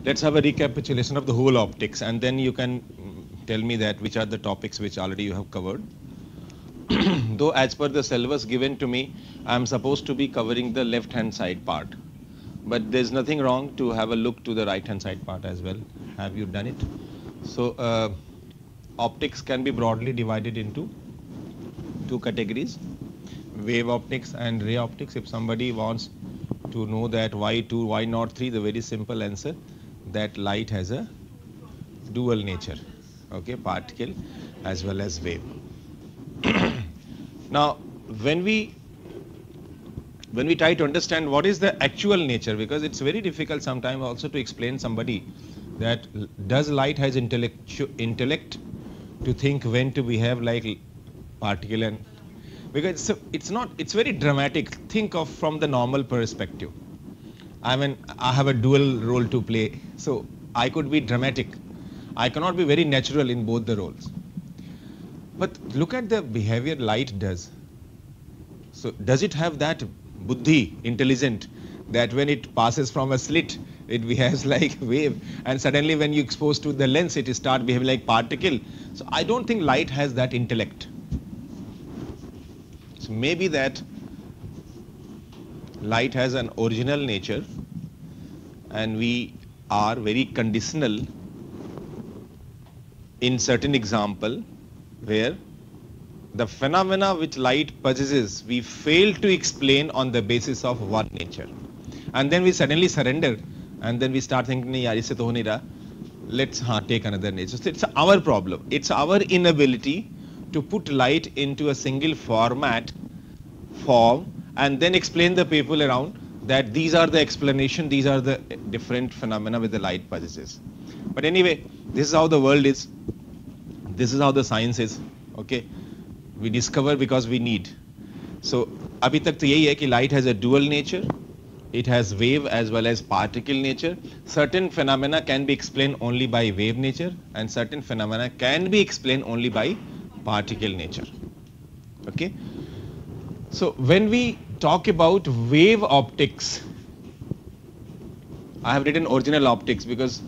let's have a recapitulation of the whole optics, and then you can tell me that which are the topics which already you have covered. Though as per the syllabus given to me, I am supposed to be covering the left hand side part, but there's nothing wrong to have a look to the right hand side part as well. Have you done it? So optics can be broadly divided into two categories: wave optics and ray optics. If somebody wants to know that why 2, why not 3, the very simple answer that light has a dual nature, okay, particle as well as wave. Now when we try to understand what is the actual nature, because it's very difficult sometimes also to explain somebody that does light has intellect to think when to behave like particle, and because it's very dramatic. Think of from the normal perspective. I mean, I have a dual role to play, so I could be dramatic. I cannot be very natural in both the roles. But look at the behavior light does. So does it have that buddhi, intelligent, that when it passes from a slit, it behaves like wave, and suddenly when you expose to the lens, it start behaving like particle? So I don't think light has that intellect. So maybe that light has an original nature, and we are very conditional in certain example where the phenomena which light possesses we fail to explain on the basis of one nature, and then we suddenly surrender, and then we start thinking, nahi yaar, isse to ho nahi raha, let's take another nature. So it's our problem. It's our inability to put light into a single form and then explain the people around that these are the explanation, these are the different phenomena which the light possesses. But anyway, this is how the world is, this is how the science is, okay. We discover because we need. So abhi tak to yahi hai ki light has a dual nature, it has wave as well as particle nature. Certain phenomena can be explained only by wave nature, and certain phenomena can be explained only by particle nature, okay. So when we talk about wave optics, I have written original optics because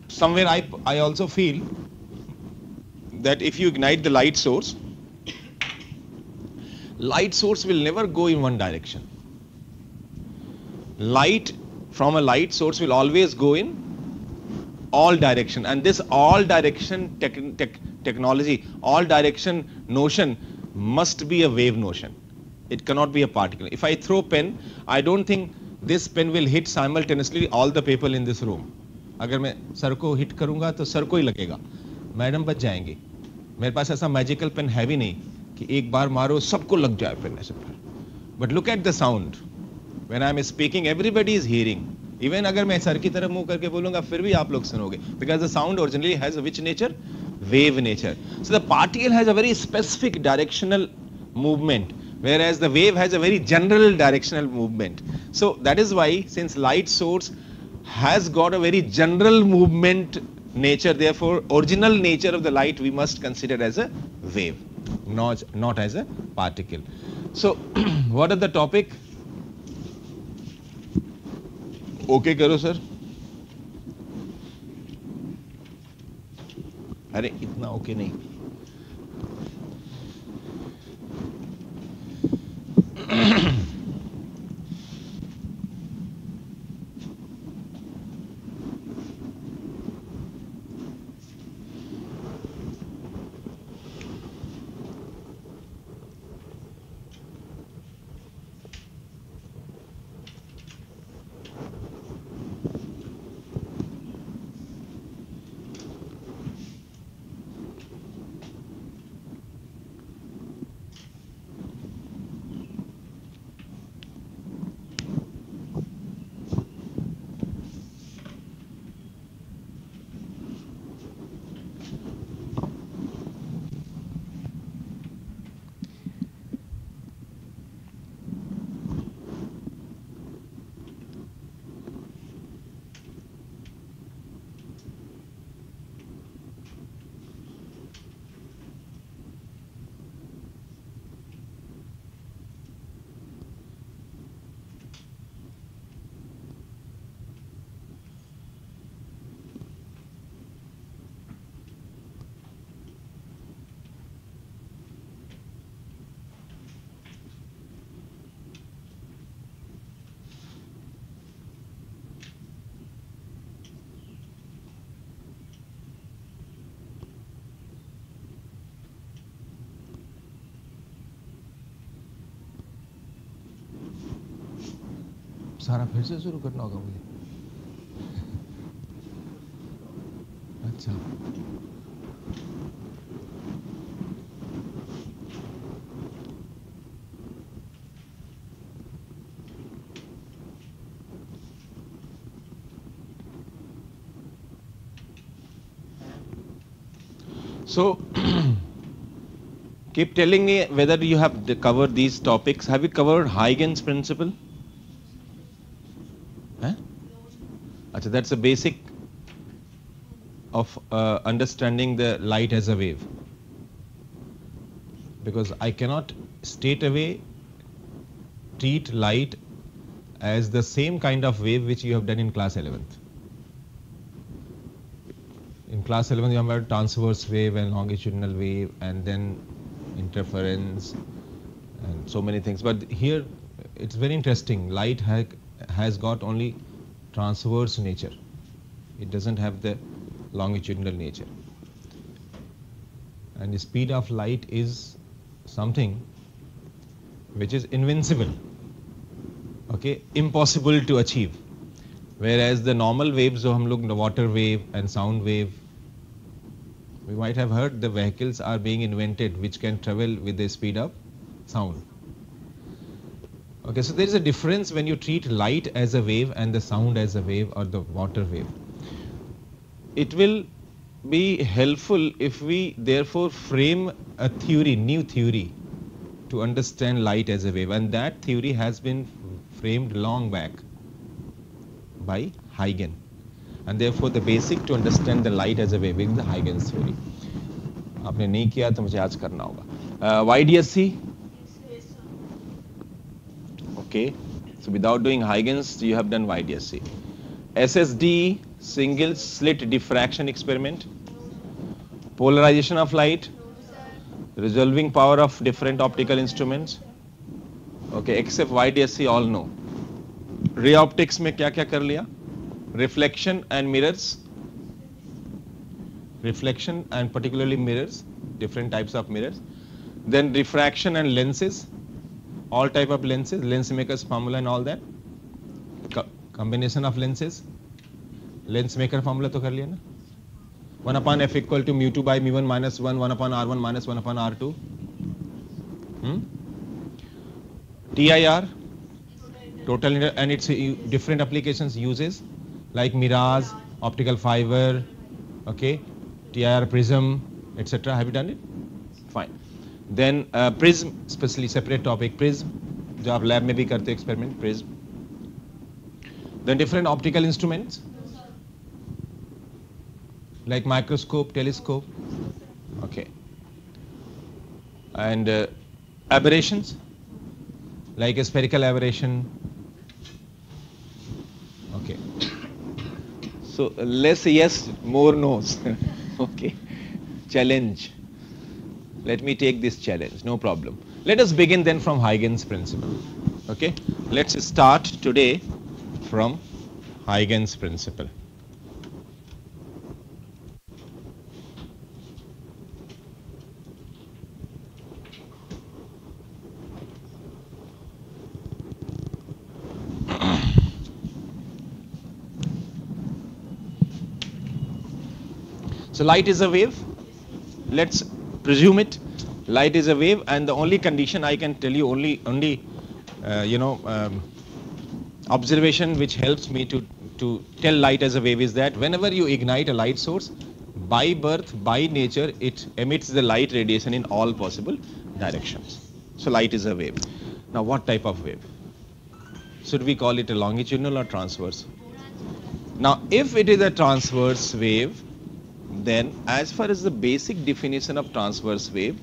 somewhere I also feel that if you ignite the light source will never go in one direction. Light from a light source will always go in all direction, and this all direction technology, all direction notion must be a wave notion. It cannot be a particle. If I throw pen, I don't think this pen will hit simultaneously all the people in this room. अगर मैं sir को hit करूंगा तो sir को ही लगेगा, madam बच जाएंगे. मेरे पास ऐसा मैजिकल पेन है भी नहीं कि एक बार मारो सबको लग जाए पेन ऐसे पर. But look at the sound. When I am speaking, everybody is hearing. Even अगर मैं सर की तरफ मुंह करके बोलूंगा फिर भी आप लोग सुनोगे, because the sound originally has which nature? Wave nature. So the particle has a very specific directional movement, whereas the wave has a very general directional movement. So that is why, since light source has got a very general movement nature, therefore original nature of the light we must consider as a wave, not as a particle. So what are the topic? Okay करो sir. अरे इतना okay नहीं. सारा फिर से शुरू करना होगा मुझे. अच्छा. So keep telling me whether you have covered these topics. Have you covered Huygens principle? Huh? Achha, that's a basic of understanding the light as a wave. Because I cannot straight away treat light as the same kind of wave which you have done in class 11th. In class 11 you have had transverse wave and longitudinal wave and then interference and so many things. But here it's very interesting. Light has got only transverse nature. It doesn't have the longitudinal nature. And the speed of light is something which is invincible, okay, impossible to achieve. Whereas the normal waves, so hum log water wave and sound wave, we might have heard the vehicles are being invented which can travel with the speed of sound. Okay, so there is a difference when you treat light as a wave and the sound as a wave or the water wave. It will be helpful if we therefore frame a theory, new theory, to understand light as a wave, and that theory has been framed long back by Huygens. And therefore the basic to understand the light as a wave is the Huygens theory. आपने नहीं किया तो मुझे आज करना होगा. YDSC? Okay. So without doing Huygens, you have done YDSC. SSD, single slit diffraction experiment. Polarization of light. Resolving power of different optical instruments. Okay, except YDSC all know. Ray optics में क्या क्या कर लिया? Reflection and mirrors. Reflection and particularly mirrors, different types of mirrors. Then refraction and lenses, all type of lenses, lens maker's formula and all that. Combination of lenses. Lens maker formula तो कर लिया ना? 1 upon f equal to mu 2 by mu 1 minus 1, 1 upon r1 minus 1 upon r2. TIR, total, and its different applications uses like mirage, optical fiber, okay, TIR prism, etc. Have you done it? Fine. Then prism, especially separate topic, prism, जो आप lab में भी करते हैं experiment, prism. Then different optical instruments like microscope, telescope, okay, and aberrations like a spherical aberration, okay. So less yes, more no's. Okay, challenge. Let me take this challenge, no problem. Let us begin then from Huygens principle. Okay, let's start today from Huygens principle. So light is a wave. Let's presume it. Light is a wave, and the only condition I can tell you, only observation which helps me to tell light as a wave is that whenever you ignite a light source, by birth, by nature, it emits the light radiation in all possible directions. So light is a wave. Now what type of wave? Should we call it a longitudinal or transverse? Now if it is a transverse wave, then as far as the basic definition of transverse wave,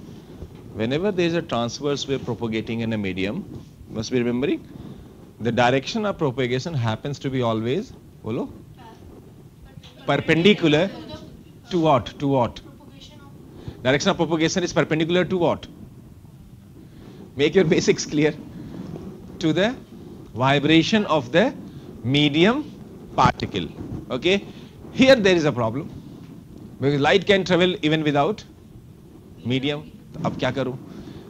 whenever there is a transverse wave propagating in a medium, must be remembering, the direction of propagation happens to be always, bolo, perpendicular to what? To what? Direction of propagation is perpendicular to what? Make your basics clear. To the vibration of the medium particle. Okay? Here there is a problem. Because light can travel even without medium. अब क्या करूं?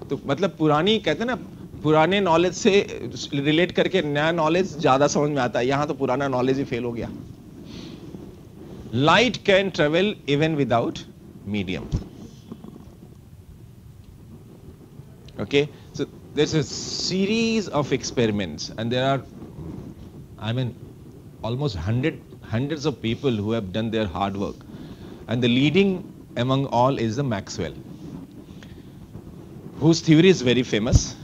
तो मतलब पुरानी कहते हैं ना, पुराने नॉलेज से रिलेट करके नया नॉलेज ज्यादा समझ में आता है, यहां तो पुराना नॉलेज ही फेल हो गया. Light can travel even without medium. Okay, so there's a series of experiments, and there are, I mean, almost hundreds of people who have done their hard work, and the leading among all is the Maxwell, whose theory is very famous.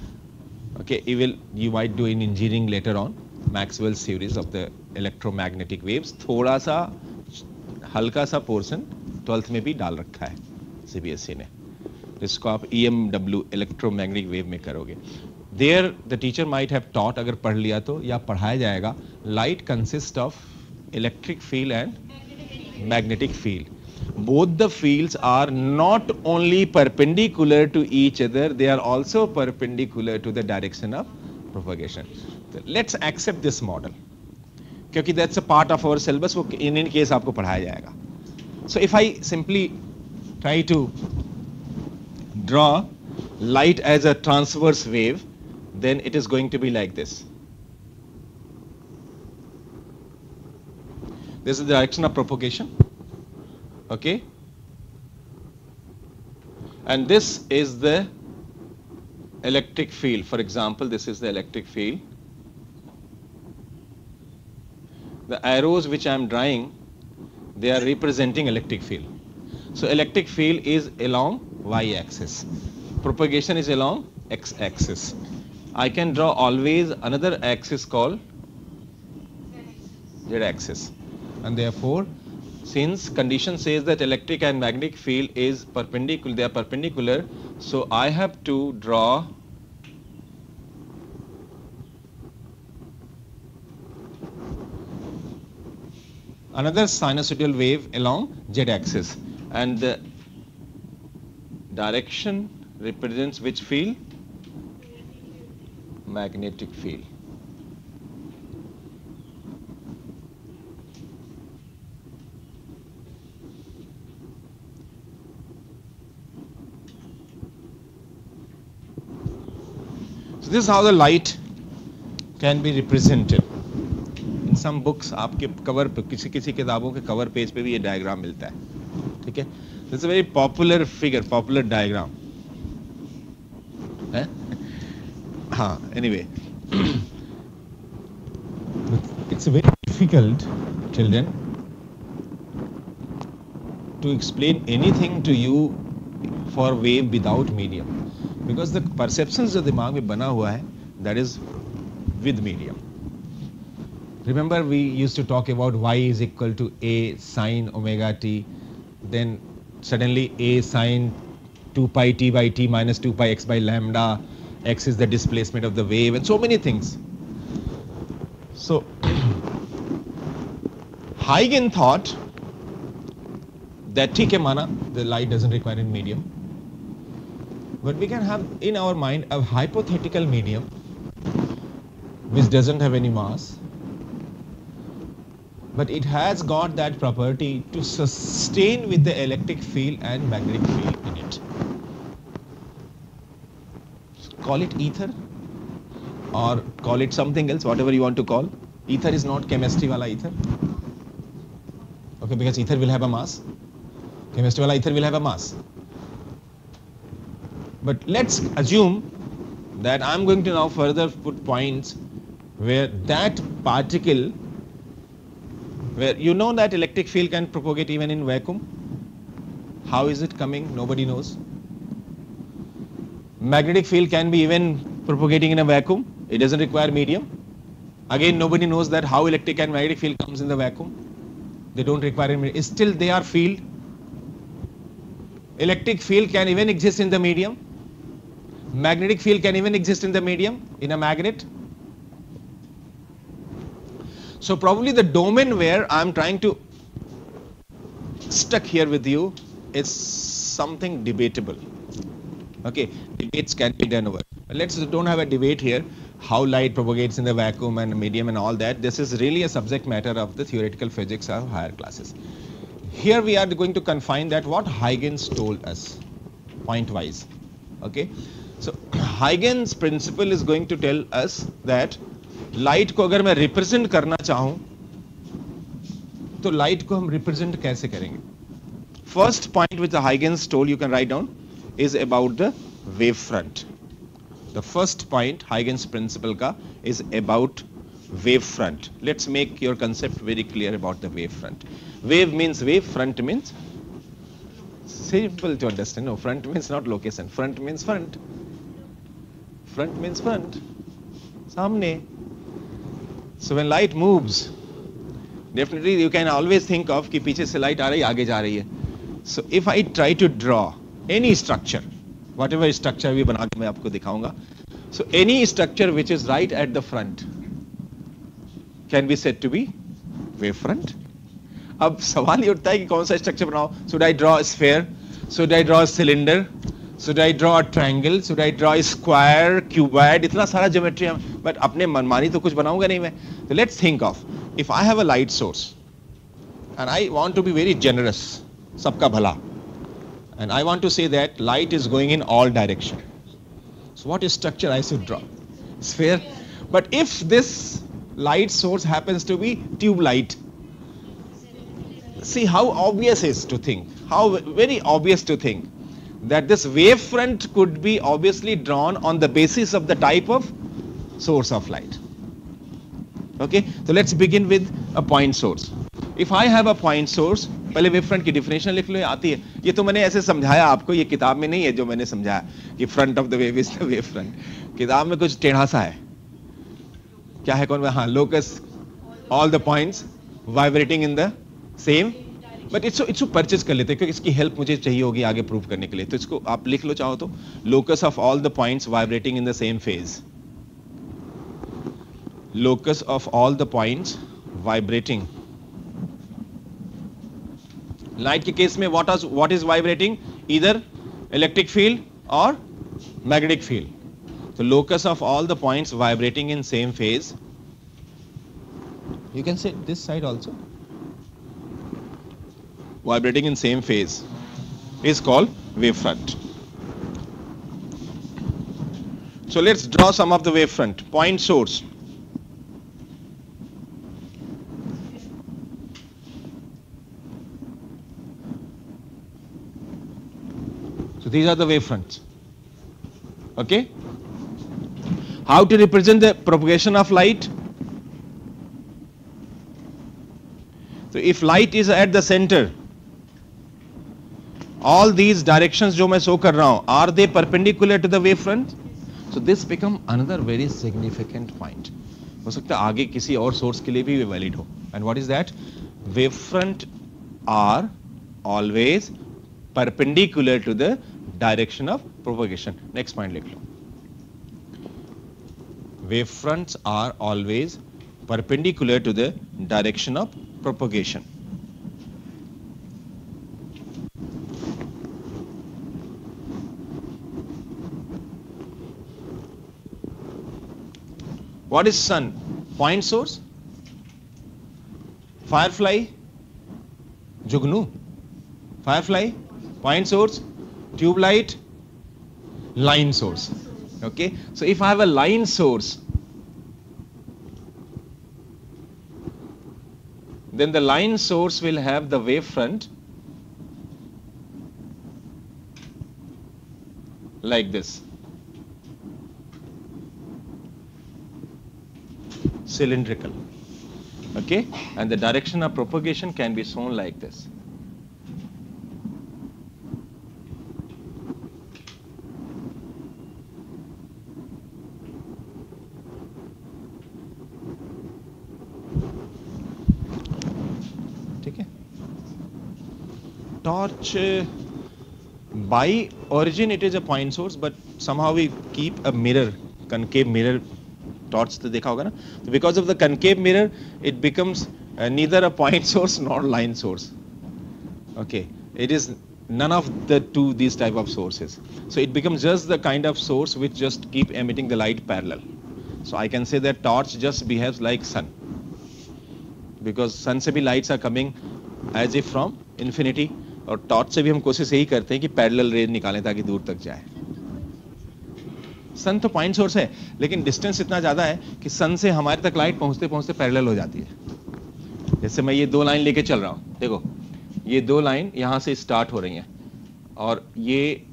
Okay, you might do in engineering later on, Maxwell's theories of the electromagnetic waves. थोड़ा सा हल्का सा portion 12th में भी डाल रखा है CBSE ने, जिसको आप EMW इलेक्ट्रोमैग्नेटिक वेव में करोगे. There the teacher might have taught, अगर पढ़ लिया तो, या पढ़ाया जाएगा, light consist of electric field and magnetic field. Both the fields are not only perpendicular to each other, they are also perpendicular to the direction of propagation. So let's accept this model, क्योंकि that's a part of our syllabus, वो in any case आपको पढ़ाया जाएगा. So if I simply try to draw light as a transverse wave, then it is going to be like this. This is the direction of propagation. Okay, and this is the electric field. For example, this is the electric field. The arrows which I am drawing, they are representing electric field. So electric field is along y-axis, propagation is along x-axis. I can draw always another axis called z-axis, and therefore, since condition says that electric and magnetic field is perpendicular, they are perpendicular, so I have to draw another sinusoidal wave along z-axis, and the direction represents which field? Magnetic field. So this is how the light can be represented. In some books, आपके cover पे, किसी किताबों के cover page पे भी ये diagram मिलता है, ठीक है? This is a very popular figure, popular diagram. हाँ, anyway, it's very difficult, children, to explain anything to you for wave without medium, because the perceptions जो दिमाग में बना हुआ है, that is with medium. Remember, we used to talk about y is equal to a sine omega t, then suddenly a sine 2 pi t by t minus 2 pi x by lambda, x is the displacement of the wave, and so many things. So Huygens thought that ठीक है, माना the light doesn't require a medium, but we can have in our mind a hypothetical medium which doesn't have any mass, but it has got that property to sustain with the electric field and magnetic field in it. Call it ether or call it something else, whatever you want to call. Ether is not chemistry wala ether. Okay, because ether will have a mass. Chemistry wala ether will have a mass. But let's assume that I'm going to now further put points where that particle, where you know that electric field can propagate even in vacuum. How is it coming? Nobody knows. Magnetic field can be even propagating in a vacuum. It doesn't require medium. Again, nobody knows that how electric and magnetic field comes in the vacuum. They don't require any medium. Still they are field. Electric field can even exist in the medium. Magnetic field can even exist in the medium, in a magnet. So probably the domain where I'm trying to stuck here with you is something debatable. Okay, debates can be done over. Let's don't have a debate here, how light propagates in the vacuum and medium and all that. This is really a subject matter of the theoretical physics of higher classes. Here we are going to confine that what Huygens told us, point wise. Okay, so Huygens principle is going to tell us that light को अगर मैं represent करना चाहूं तो light को हम represent कैसे करेंगे? First point which the Huygens told you can write down is about the wave front. The first point Huygens principle का is about wave front. Let's make your concept very clear about the wave front. Wave means wave, front means simple to understand. No, front means not location. Front means front. Front means front. Samne. So when light moves, definitely you can always think of कि पीछे से light आ रही है, आगे जा रही है. So if I try to draw any structure, whatever structure भी बना के मैं आपको दिखाऊंगा, so any structure which is right at the front can be said to be wave front. अब सवाल ये उठता है कि कौन सा स्ट्रक्चर बनाओ. Should I draw a sphere? Should I draw a cylinder? Should I draw a triangle? Should I draw a square, cuboid? इतना सारा ज्योमेट्री है, but अपने मनमानी तो कुछ बनाऊंगा नहीं मैं. So let's think of, if I have a light source and I want to be very generous, सबका भला, and I want to say that light is going in all direction. So what structure I should draw? Sphere. But if this light source happens to be tube light, see how obvious it is to think, how very obvious to think that this wave front could be obviously drawn on the basis of the type of source of light. Okay, so let's begin with a point source. If I have a point source, पहले wave front की definition लिख लो, ये आती है. ये तो मैंने ऐसे समझाया आपको, ये किताब में नहीं है जो मैंने समझाया कि front of the wave is the wave front. किताब में कुछ टेढ़ा सा है. क्या है कौन में? हाँ, locus, all the points vibrating in the same. But इसको परचेज कर लेते हैं क्योंकि इसकी हेल्प मुझे चाहिए होगी आगे प्रूव करने के लिए. तो इसको आप लिख लो चाहो तो, locus of all the points vibrating in the same phase. Locus of all the points vibrating. Light के केस में what is vibrating? Either electric field or magnetic field. So locus of all the points vibrating in same phase. You can say this side also. Vibrating in same phase is called wavefront. So let's draw some of the wavefront. Point source. So these are the wavefronts. Okay? How to represent the propagation of light? So if light is at the center, all these directions जो मैं show कर रहा हूँ, are they perpendicular to the wavefront? So this become another very significant point. हो सकता है आगे किसी और source के लिए भी valid हो. And what is that? Wavefront are always perpendicular to the direction of propagation. Next point लिख लो. Wavefronts are always perpendicular to the direction of propagation. What is sun? Point source? Firefly? Jugnu? Firefly? Point source? Tube light? Line source. Okay, so if I have a line source, then the line source will have the wavefront like this. Cylindrical. Okay, and the direction of propagation can be shown like this. ठीक है. Torch, by origin it is a point source, but somehow we keep a mirror, concave mirror. Torch तो देखा होगा ना. So because of the concave mirror, it becomes neither a point source nor line source. Okay, it is none of the two these type of sources. So it becomes just the kind of source which just keep emitting the light parallel. So I can say that torch just behaves like sun, because sun से भी lights are coming as if from infinity, और torch से भी हम कोशिश यही करते हैं कि parallel ray निकालें ताकि दूर तक जाए. सन तो पॉइंट सोर्स है, लेकिन डिस्टेंस इतना ज्यादा है कि सन से हमारे तक लाइट पहुंचते पहुंचते पैरेलल हो जाती है। जैसे मैं ये 2 लाइन लेके चल रहा हूं, देखो ये 2 लाइन यहां से स्टार्ट हो रही हैं, और ये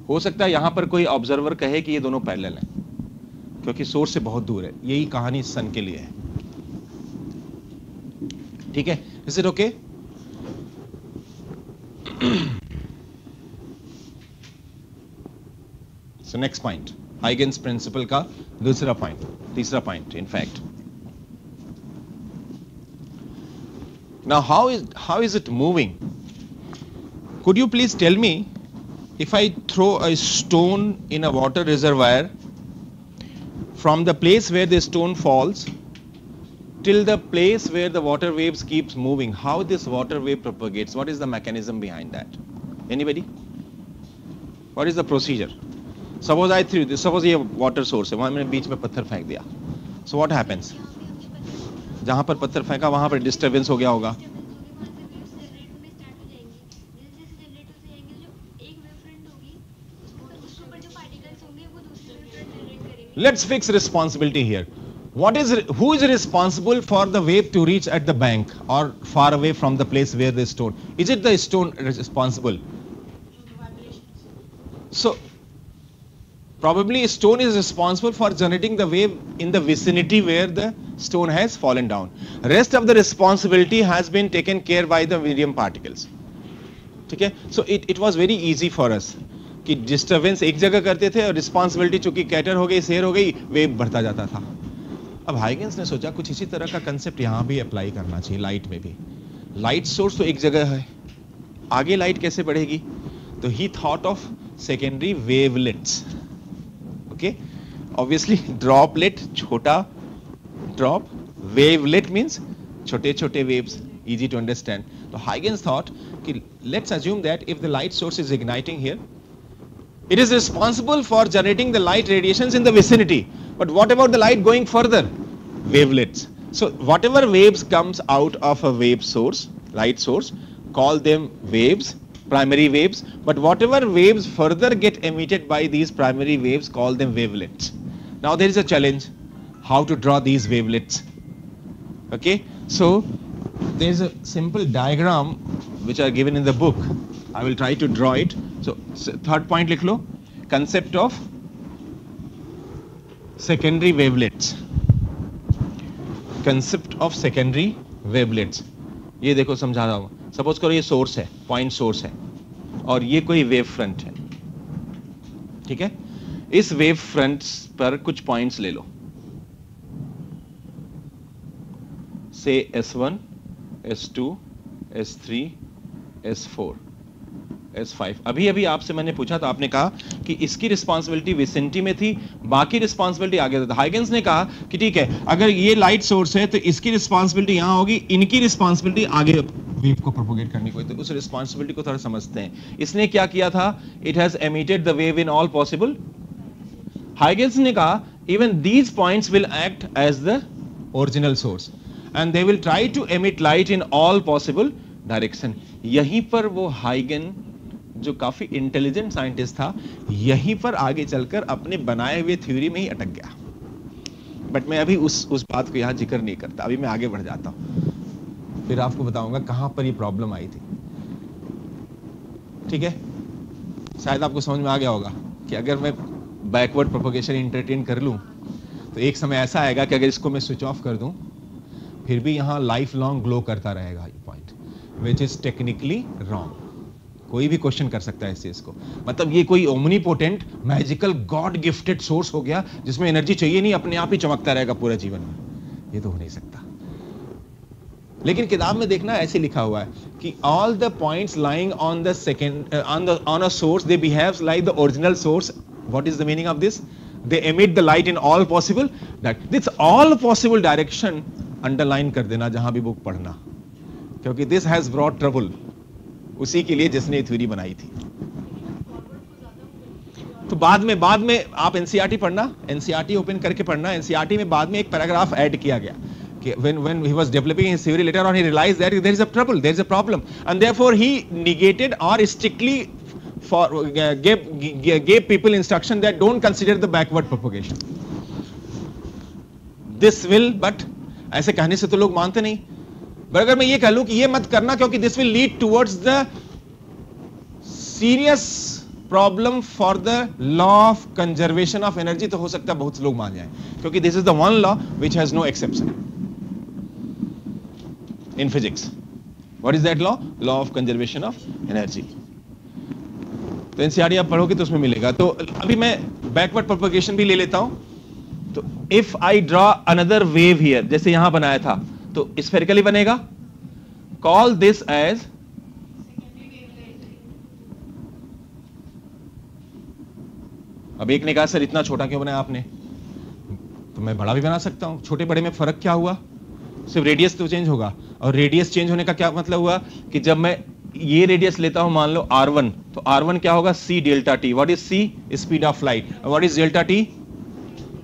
हो सकता है यहां पर कोई ऑब्जर्वर कहे कि ये दोनों पैरेलल हैं, क्योंकि सोर्स से बहुत दूर है। यही कहानी सन के लिए है। ठीक है, is it okay? So next point, Huygens principle का दूसरा पॉइंट, तीसरा point in fact. Now how is it moving? Could you please tell me, if I throw a stone in a water reservoir, from the place where the stone falls till the place where the water waves keeps moving, how this water wave propagates? What is the mechanism behind that? Anybody? What is the procedure? Suppose I threw this, suppose ये water source है, वहां मैंने बीच में पत्थर फेंक दिया, so what happens? जहां पर पत्थर फेंका वहां पर डिस्टर्बेंस हो गया होगा। Let's fix responsibility here. Who is responsible for the wave to reach at the bank or far away from the place where the stone? Is it the stone responsible? So probably stone is responsible for generating the wave in the vicinity where the stone has fallen down. Rest of the responsibility has been taken care by the medium particles. ठीक है, so it was very easy for us कि disturbance एक जगह करते थे और responsibility चूंकि cater हो गई, शेयर हो गई, वेव बढ़ता जाता था। अब हाइगेन्स ने सोचा कुछ इसी तरह का कंसेप्ट यहाँ भी अप्लाई करना चाहिए, लाइट में भी। लाइट सोर्स तो एक जगह है, आगे लाइट कैसे बढ़ेगी? तो ही thought of secondary wavelets. Okay, obviously droplet छोटा ड्रॉप, वेवलेट मींस छोटे छोटे waves, easy to understand. So Huygens thought, let's assume that if the light source is igniting here, it is responsible for generating the light radiations in the vicinity. But what about the light going further? Wavelets. So whatever waves comes out of a wave source, light source, call them waves, primary waves. But whatever waves further get emitted by these primary waves, call them wavelets. Now there is a challenge, how to draw these wavelets. Okay, so there is a simple diagram which are given in the book. I will try to draw it. So third point लिख लो, concept of secondary wavelets. Concept of secondary wavelets. ये देखो समझा रहा हूँ। Suppose करो ये source है, point source है, और ये कोई wave front है, ठीक है? इस wave fronts पर कुछ points ले लो, say S1, S2, S3, S4, S5। अभी अभी आपसे मैंने पूछा था, आपने कहा कि इसकी रिस्पांसिबिलिटी विसिनिटी में थी, बाकी रिस्पांसिबिलिटी आगे था। हाइगेन्स ने कहा कि ठीक है, अगर ये लाइट सोर्स है तो इसकी रिस्पांसिबिलिटी यहां होगी, इनकी रिस्पांसिबिलिटी आगे वेव को प्रोपोगेट करने को। तो उस रिस्पांसिबिलिटी को थोड़ा समझते हैं। इसने क्या किया था? It has emitted the wave in all possible. Huygens ने कहा even these points will act as the original source and they will try to emit light in all possible direction. यहीं पर वो हाइगन जो काफी इंटेलिजेंट साइंटिस्ट था, यहीं पर आगे चलकर अपने बनाए हुए थ्योरी में ही अटक गया। बट मैं अभी उस बात को यहाँ जिक्र नहीं करता, अभी मैं आगे बढ़ जाता हूँ, फिर आपको बताऊंगा कहां पर ये प्रॉब्लम आई थी। ठीक है, शायद आपको समझ में आ गया होगा कि अगर मैं बैकवर्ड प्रोपोगेशन एंटरटेन कर लूं तो एक समय ऐसा आएगा कि अगर इसको मैं स्विच ऑफ कर दूं फिर भी यहाँ लाइफ लॉन्ग ग्लो करता रहेगा, ये point, which is technically wrong. कोई भी क्वेश्चन कर सकता है इस चीज को, मतलब ये कोई omnipotent magical God gifted source हो गया जिसमें एनर्जी चाहिए नहीं, अपने आप ही चमकता रहेगा पूरा जीवन में, ये तो हो नहीं सकता। लेकिन किताब में देखना ऐसे लिखा हुआ है कि all the points lying on the second on a source they behaves like the original source. What is the meaning of this? They emit the light in all possible, this all possible direction underline कर देना जहां भी book पढ़ना, क्योंकि this has brought trouble उसी के लिए जिसने थ्योरी बनाई थी। तो बाद में आप एनसीईआरटी पढ़ना, एनसीईआरटी ओपन करके पढ़ना। एनसीईआरटी में बाद में एक पैराग्राफ ऐड किया गया कि when he was developing his theory later on he realized that there is a trouble, there is a problem, and therefore he negated or strictly gave people instruction that don't consider the backward propagation. This will, but ऐसे कहने से तो लोग मानते नहीं. पर अगर मैं ये कह लूं कि ये मत करना क्योंकि this will lead towards the serious problem for the law of conservation of energy, तो हो सकता है बहुत से लोग मान जाएं क्योंकि this is the one law which has no exception in physics. What is that law? Law of conservation of energy. तो एनसीईआरटी आप पढ़ोगे तो उसमें मिलेगा. तो अभी मैं बैकवर्ड प्रोपगेशन भी ले लेता हूं. तो if I draw another wave here, जैसे यहां बनाया था तो स्फेरिकली बनेगा. कॉल दिस एज अब एक ने कहा सर इतना छोटा क्यों बनाया आपने, तो मैं बड़ा भी बना सकता हूं. छोटे बड़े में फर्क क्या हुआ, सिर्फ रेडियस तो चेंज होगा. और रेडियस चेंज होने का क्या मतलब हुआ कि जब मैं ये रेडियस लेता हूं मान लो r1, तो r1 क्या होगा, c delta t. What is c? Speed of light. What is delta t?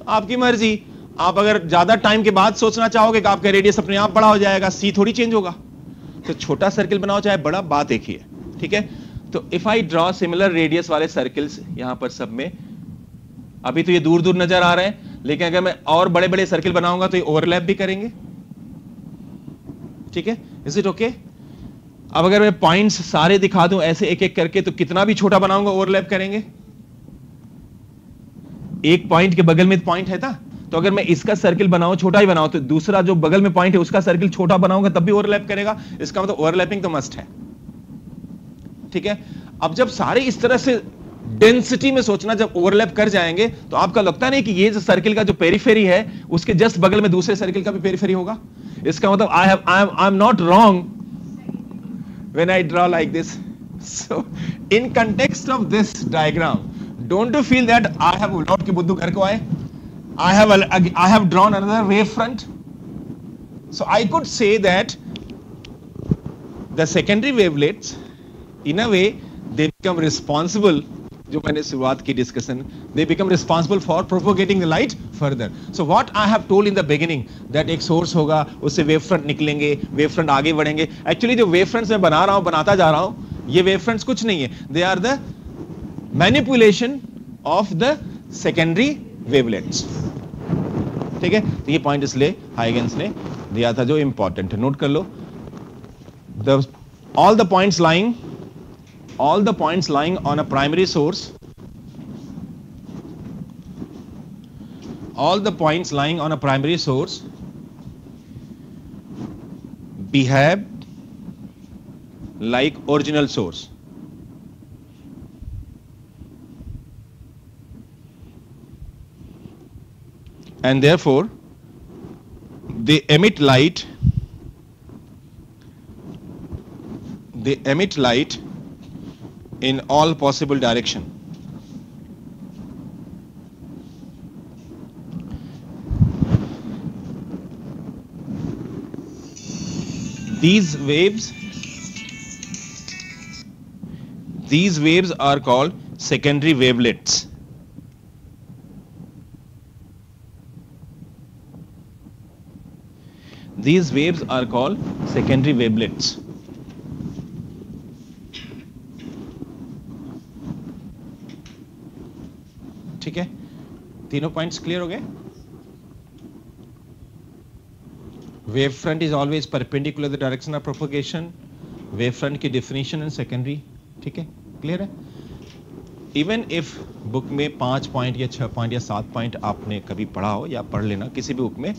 आपकी मर्जी. आप अगर ज्यादा टाइम के बाद सोचना चाहोगे कि आपका रेडियस अपने आप बड़ा हो जाएगा, c थोड़ी चेंज होगा. तो छोटा सर्किल बनाओ चाहे बड़ा, बात एक ही है. ठीक है. तो if I draw similar radius वाले सर्किल्स यहां पर सब में, अभी तो ये दूर दूर नजर आ रहे हैं, लेकिन अगर मैं और बड़े बड़े सर्किल बनाऊंगा तो ये ओवरलैप भी करेंगे. ठीक है. Is it okay? अब अगर मैं पॉइंट्स सारे दिखा दूं ऐसे एक एक करके, तो कितना भी छोटा बनाऊंगा ओवरलैप करेंगे. एक पॉइंट के बगल में पॉइंट है था, तो अगर मैं इसका सर्किल बनाऊं, छोटा ही बनाऊं, तो दूसरा जो बगल में पॉइंट है उसका सर्किल छोटा बनाऊंगा तब भी ओवरलैप करेगा. इसका मतलब ओवरलैपिंग तो मस्ट है. ठीक है. अब जब सारे इस तरह से डेंसिटी में सोचना, जब ओवरलैप कर जाएंगे तो आपका लगता नहीं कि ये जो सर्किल का जो पेरिफेरी है उसके जस्ट बगल में दूसरे सर्किल का भी पेरिफेरी होगा. इसका मतलब आई am not wrong when I draw like this. So in context of this diagram, don't you feel that I have lord ki buddhu ghar ko aaye, I have drawn another wave front. So I could say that the secondary wavelets in a way they become responsible, जो मैंने शुरुआत की discussion, they become responsible for propagating the light further. So what I have told in the beginning that एक source होगा, उससे wave front निकलेंगे, wave front आगे बढ़ेंगे. एक्चुअली जो वेव फ्रंट्स मैं बना रहा हूं, बनाता जा रहा हूं, ये वेव फ्रंट्स कुछ नहीं है. They are the manipulation of the secondary wavelets. ठीक है. तो ये पॉइंट इसलिए हाइगेंस ने दिया था जो इंपॉर्टेंट है, नोट कर लो. all the points lying on a primary source, all the points lying on a primary source behave like original source. And therefore they emit light in all possible direction. These waves are called secondary wavelets. These waves are called secondary wavelets. ठीक है. तीनों points clear हो गए. Wave front is always perpendicular the direction of propagation. Wave front की definition and secondary. ठीक है. Clear है. Even if book में 5 पॉइंट या 6 पॉइंट या 7 पॉइंट आपने कभी पढ़ा हो या पढ़ लेना किसी भी बुक में,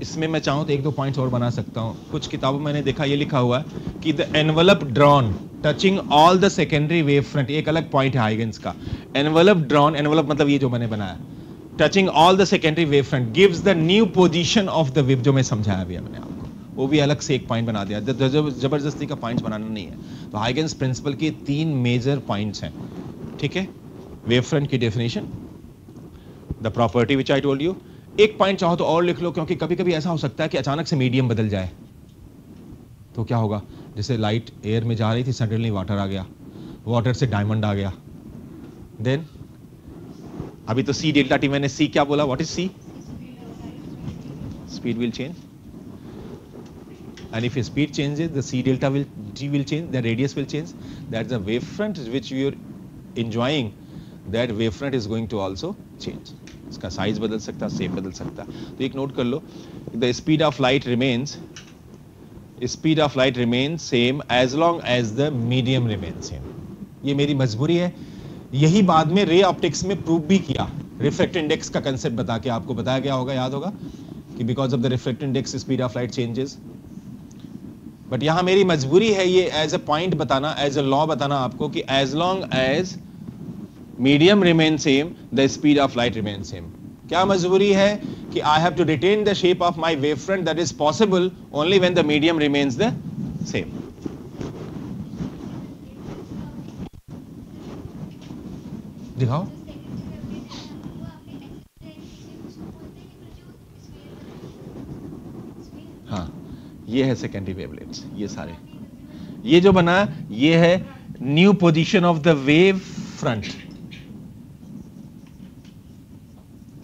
इसमें मैं चाहूँ तो 1-2 पॉइंट्स और बना सकता हूँ. कुछ किताबों में मैंने देखा ये लिखा हुआ है कि the envelope drawn touching all the secondary wave front, एक अलग पॉइंट है हाइगेंस का. एनवलप ड्रॉन, एनवलप मतलब ये जो मैंने बनाया, touching all the secondary wave front gives the new position of the wave, जो मैं समझाया भी मैंने आपको, वो भी अलग से एक पॉइंट बना दिया. जबरदस्ती का पॉइंट्स बनाना नहीं है. तो हाइगेंस प्रिंसिपल के 3 मेजर पॉइंट्स हैं. ठीक है. वेव फ्रंट की definition, the property which I told you. एक पॉइंट चाहो तो और लिख लो, क्योंकि कभी कभी ऐसा हो सकता है कि अचानक से मीडियम बदल जाए. तो क्या होगा, जैसे लाइट एयर में जा रही थी, सडनली वाटर आ गया, वाटर से डायमंड आ गया. देन अभी तो सी डेल्टा टी, मैंने सी क्या बोला, what is C? Speed will change, and if speed changes, the c delta will change, the radius will change. That's the wave front which enjoying, that wavefront is going to also change. इसका size बदल सकता है, shape बदल सकता है. तो एक note कर लो, the speed of light remains same as long as the medium remains same. ये मेरी मजबूरी है. यही बाद में रे ऑप्टिक्स में प्रूव भी किया. रिफ्रैक्ट इंडेक्स का कंसेप्ट बता के आपको बताया गया होगा, याद होगा कि because of the refract index speed of light changes. But यहां मेरी मजबूरी है ये एज अ पॉइंट बताना, एज अ लॉ बताना आपको कि as long as medium remain same the speed of light remain same. क्या मजबूरी है कि I have to retain the shape of my wave front. That is possible only when the medium remains the same. दिखाओ. हाँ, ये है secondary wavelets. ये सारे, ये जो बना ये है new position of the wave front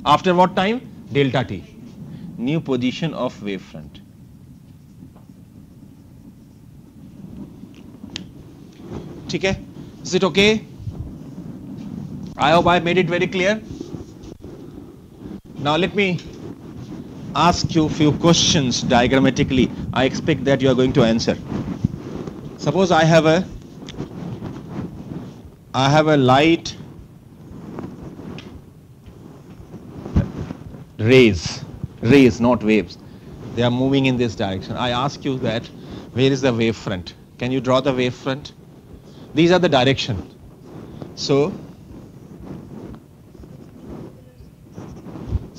after what time, delta T. New position of wave front. ठीक है, is it okay? I hope I made it very clear. Now let me ask you few questions diagrammatically. I expect that you are going to answer. Suppose I have a light rays, not waves. They are moving in this direction. I ask you that where is the wave front? Can you draw the wave front? These are the direction. So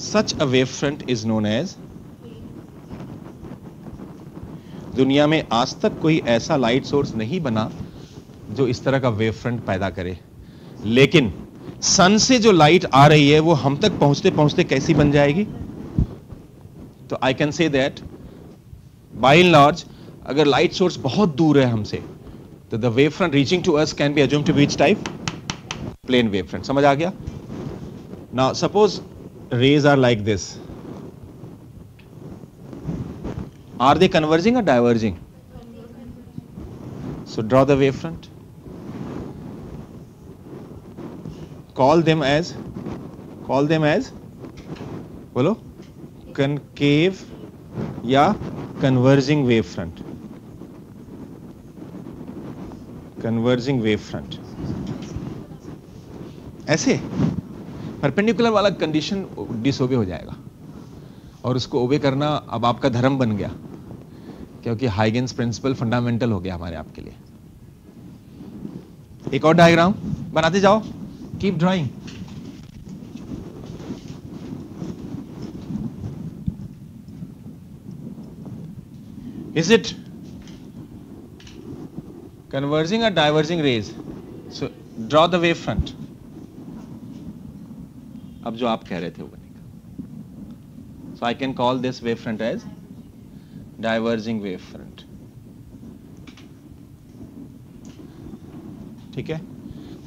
such a wave front is known as. दुनिया में आज तक कोई ऐसा light source नहीं बना जो इस तरह का वेव फ्रंट पैदा करे. लेकिन सन से जो लाइट आ रही है वो हम तक पहुंचते पहुंचते कैसी बन जाएगी? तो I can say that by and large अगर लाइट सोर्स बहुत दूर है हमसे तो the wave front reaching to us can be assumed to be which type? Plane wave front. समझ आ गया? Now suppose rays are like this. Are they converging or diverging? So draw the wavefront. Call them as बोलो concave या converging wavefront. Converging wavefront. ऐसे perpendicular वाला condition disobey हो जाएगा और उसको ओबे करना अब आपका धर्म बन गया क्योंकि हाइगेंस प्रिंसिपल फंडामेंटल हो गया हमारे आपके लिए. एक और डायग्राम बनाते जाओ. Keep drawing. Is it converging और diverging rays? So draw the wave front. अब जो आप कह रहे थे वो बनेगा. So I can call this wave front as diverging wave front. ठीक है.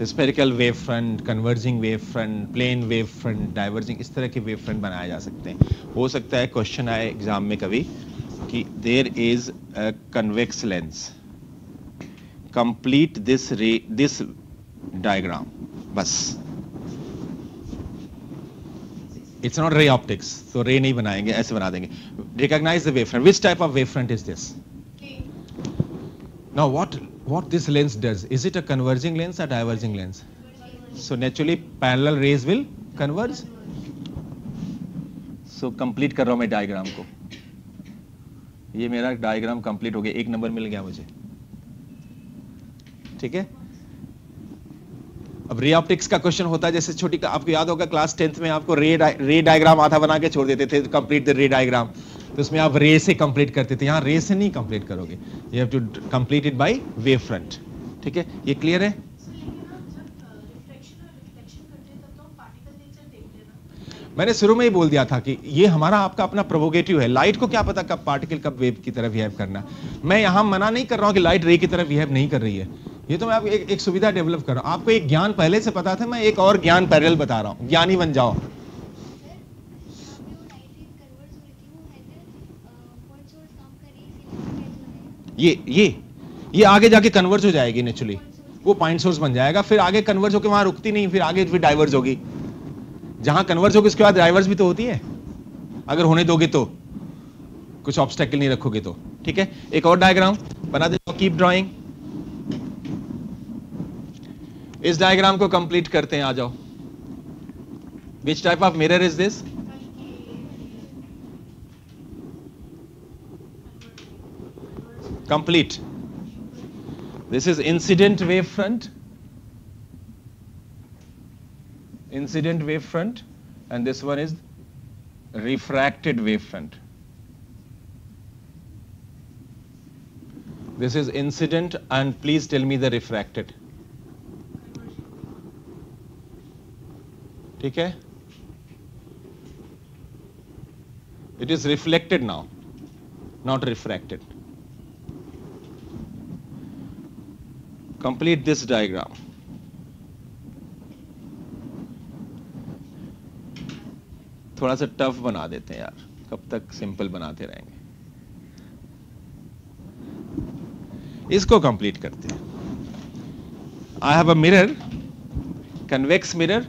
Spherical wave front, converging wave front, plane wave front, diverging, इस तरह के वेव फ्रंट बनाए जा सकते हैं. हो सकता है क्वेश्चन आए एग्जाम में कभी कि there is a convex lens, complete this diagram. बस इट्स नॉट रे ऑप्टिक्स, तो रे नहीं बनाएंगे, ऐसे बना देंगे. Recognise the wave front. Which type of wave front is this? Now what this lens does, is it a converging lens or diverging lens? So naturally parallel rays will converge. So complete कर रहा हूं मैं diagram को. ये मेरा diagram complete हो गया. 1 number मिल गया मुझे. ठीक है. अब रे ऑप्टिक्स का क्वेश्चन होता है जैसे छोटी, आपको याद होगा क्लास 10th में आपको रे डायग्राम आधा बना के छोड़ देते थे, कंप्लीट द रे डायग्राम. तो उसमें आप रे से कंप्लीट करते थे. यहाँ रे से नहीं कंप्लीट करोगे, you have to complete it by wave front. ठीक है, ये क्लियर है? मैंने शुरू में ही बोल दिया था कि ये हमारा आपका अपना प्रोवोकेटिव है. लाइट को क्या पता कब पार्टिकल कब वेव की तरह बिहेव करना. मैं यहाँ मना नहीं कर रहा हूँ कि लाइट रे की तरह बिहेव नहीं कर रही है. ये तो मैं आपको एक सुविधा डेवलप कर रहा हूँ. आपको एक ज्ञान पहले से पता था, मैं एक और ज्ञान पैरेलल बता रहा हूँ. ज्ञानी बन जाओ. ये आगे जाके कन्वर्ज हो जाएगी नेचुरली. वो पॉइंट सोर्स बन जाएगा, फिर आगे कन्वर्ज होकर वहां रुकती नहीं, फिर आगे फिर डाइवर्ज होगी, जहां कन्वर्ज होगी उसके बाद डाइवर्ज भी तो होती है, अगर होने दोगे तो, कुछ ऑब्स्टेकल नहीं रखोगे तो। ठीक है, एक और डायग्राम बना देता हूं, कीप ड्राइंग। इस डायग्राम को कंप्लीट करते हैं, आ जाओ। विच type of mirror is this? Complete. This is incident wave front, and this one is refracted wave front. This is incident, and please tell me the refracted. ठीक है? It is reflected now, not refracted. Complete this diagram. थोड़ा सा tough बना देते हैं यार, कब तक सिंपल बनाते रहेंगे। इसको कंप्लीट करते हैं। I have a mirror, convex mirror,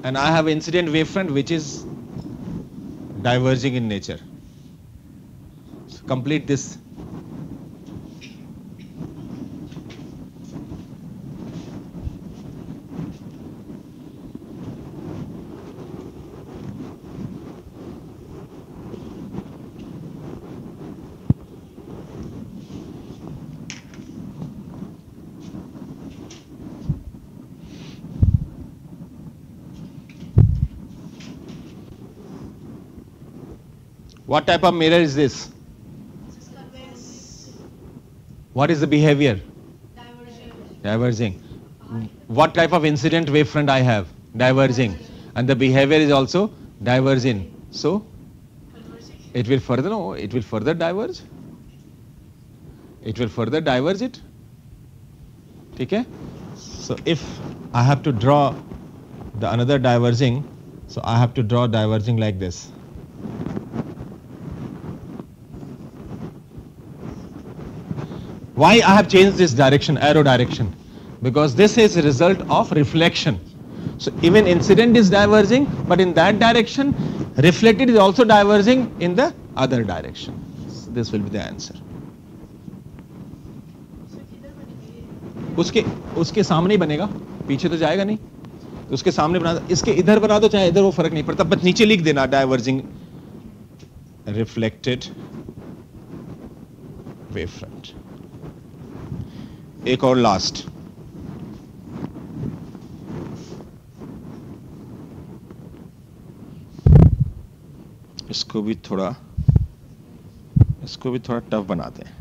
and I have incident wavefront which is diverging in nature. So complete this. What type of mirror is this? What is the behavior? Diverging. What type of incident wavefront I have? Diverging. And the behavior is also diverging. So it will further diverge. It will further diverge it. Okay? So if I have to draw the another diverging, so I have to draw diverging like this. Why I have changed this direction, arrow direction? Because this is a result of reflection. So even incident is diverging, but in that direction, reflected is also diverging in the other direction. So this will be the answer. उसके सामने ही बनेगा, पीछे तो जाएगा नहीं, तो उसके सामने बना दो, इसके इधर बना दो चाहे इधर, वो फर्क नहीं पड़ता, बस नीचे लिख देना डाइवर्जिंग रिफ्लेक्टेड वेव फ्रंट। एक और लास्ट, इसको भी थोड़ा टफ बनाते हैं,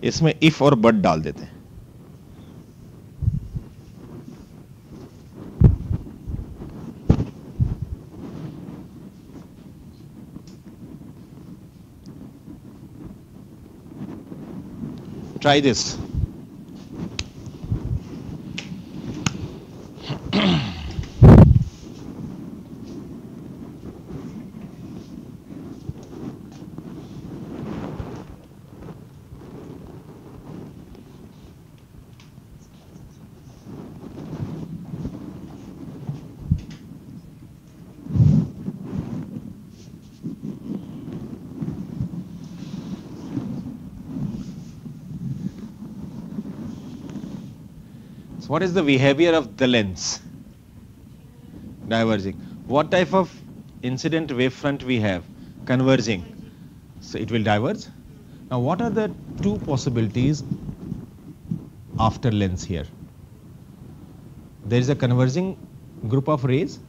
इसमें इफ और बट डाल देते हैं। Try this. What is the behavior of the lens? Diverging. What type of incident wavefront we have? Converging. So it will diverge. Now what are the two possibilities after lens here? There is a converging group of rays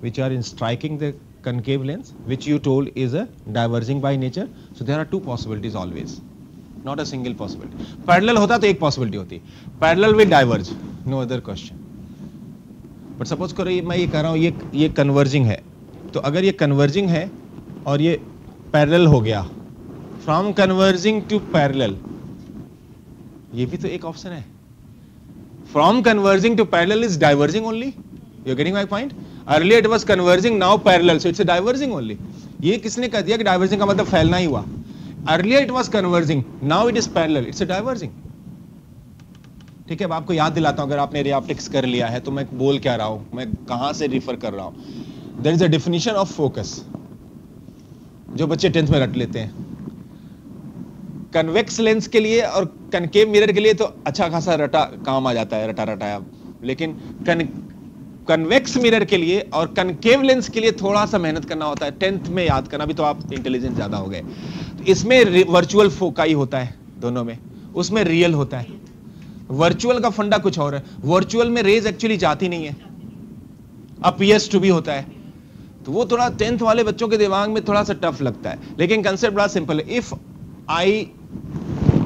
which are in striking the concave lens, which you told is a diverging by nature. So there are two possibilities always. Not a single possibility. Parallel होता तो एक possibility होती. Parallel will diverge. No other question. But suppose करो मैं ये कह रहा हूँ ये converging है. तो अगर ये converging है और ये parallel हो गया, from converging to parallel, ये भी तो एक option है. From converging to parallel is diverging only. You're getting my point? Earlier it was converging, now parallel, so it's a diverging only. ये किसने कह दिया कि diverging का मतलब फैलना ही हुआ? Earlier it was converging, now it is parallel, it's a diverging. ठीक है, अब आपको याद दिलाता हूं, अगर आपने रे ऑप्टिक्स कर लिया है तो मैं बोल क्या रहा हूं, मैं कहां से रिफर कर रहा हूं। There is a definition of focus जो बच्चे 10th में रट लेते हैं। कन्वेक्स लेंस के लिए और कनकेव मिरर के लिए तो अच्छा खासा रटा काम आ जाता है, रटा रटाया, लेकिन कन्वेक्स मिरर के लिए और कनकेव लेंस के लिए थोड़ा सा मेहनत करना होता है। 10th में याद करना, भी तो आप इंटेलिजेंट ज्यादा हो गए। तो इसमें वर्चुअल फोकाई होता है दोनों में, उसमें रियल होता है। वर्चुअल का फंडा कुछ और है, वर्चुअल में रेज एक्चुअली जाती नहीं है, अपीयर्स टू बी होता है। तो वो थोड़ा 10th वाले बच्चों के दिमाग में थोड़ा सा टफ लगता है, लेकिन कंसेप्ट बड़ा सिंपल है। If I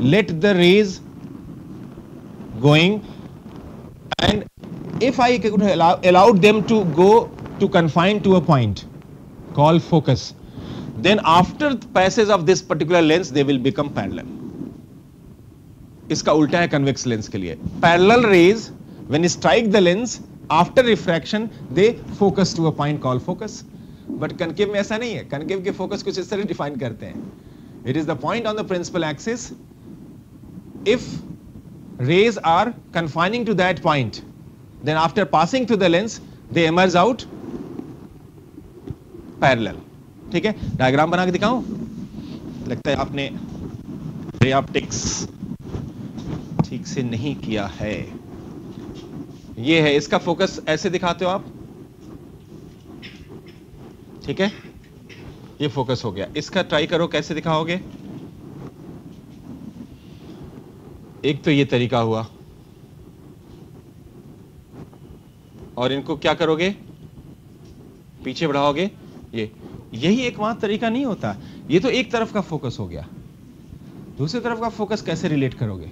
let the rays going and if I could allowed them to go to confine to a point called focus, then after passage of this particular lens they will become parallel. इसका उल्टा है convex lens के लिए। Parallel rays when strike the lens after refraction they focus to a point called focus. But concave में ऐसा नहीं है, concave के focus कुछ इस तरह डिफाइन करते हैं। It is the point on the principal axis. If rays are confining to that point, then after passing to the lens they emerge out parallel. ठीक है, डायग्राम बना के दिखाऊं? लगता है आपने रे ऑप्टिक्स ठीक से नहीं किया है। ये है, इसका फोकस ऐसे दिखाते हो आप, ठीक है, ये फोकस हो गया। इसका ट्राई करो, कैसे दिखाओगे? एक तो ये तरीका हुआ, और इनको क्या करोगे? पीछे बढ़ाओगे। यही एकमात्र तरीका नहीं होता, ये तो एक तरफ का फोकस हो गया। दूसरी तरफ का फोकस कैसे रिलेट करोगे?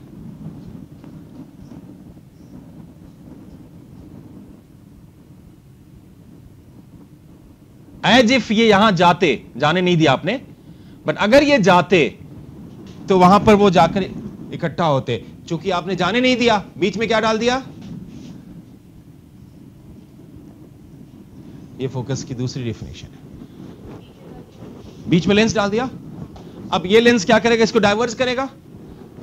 एज इफ ये यहां जाते, जाने नहीं दिया आपने, बट अगर ये जाते तो वहां पर वो जाकर इकट्ठा होते। चूंकि आपने जाने नहीं दिया, बीच में क्या डाल दिया? ये फोकस की दूसरी डेफिनेशन है, बीच में लेंस डाल दिया। अब ये लेंस क्या करेगा? इसको डाइवर्ज करेगा।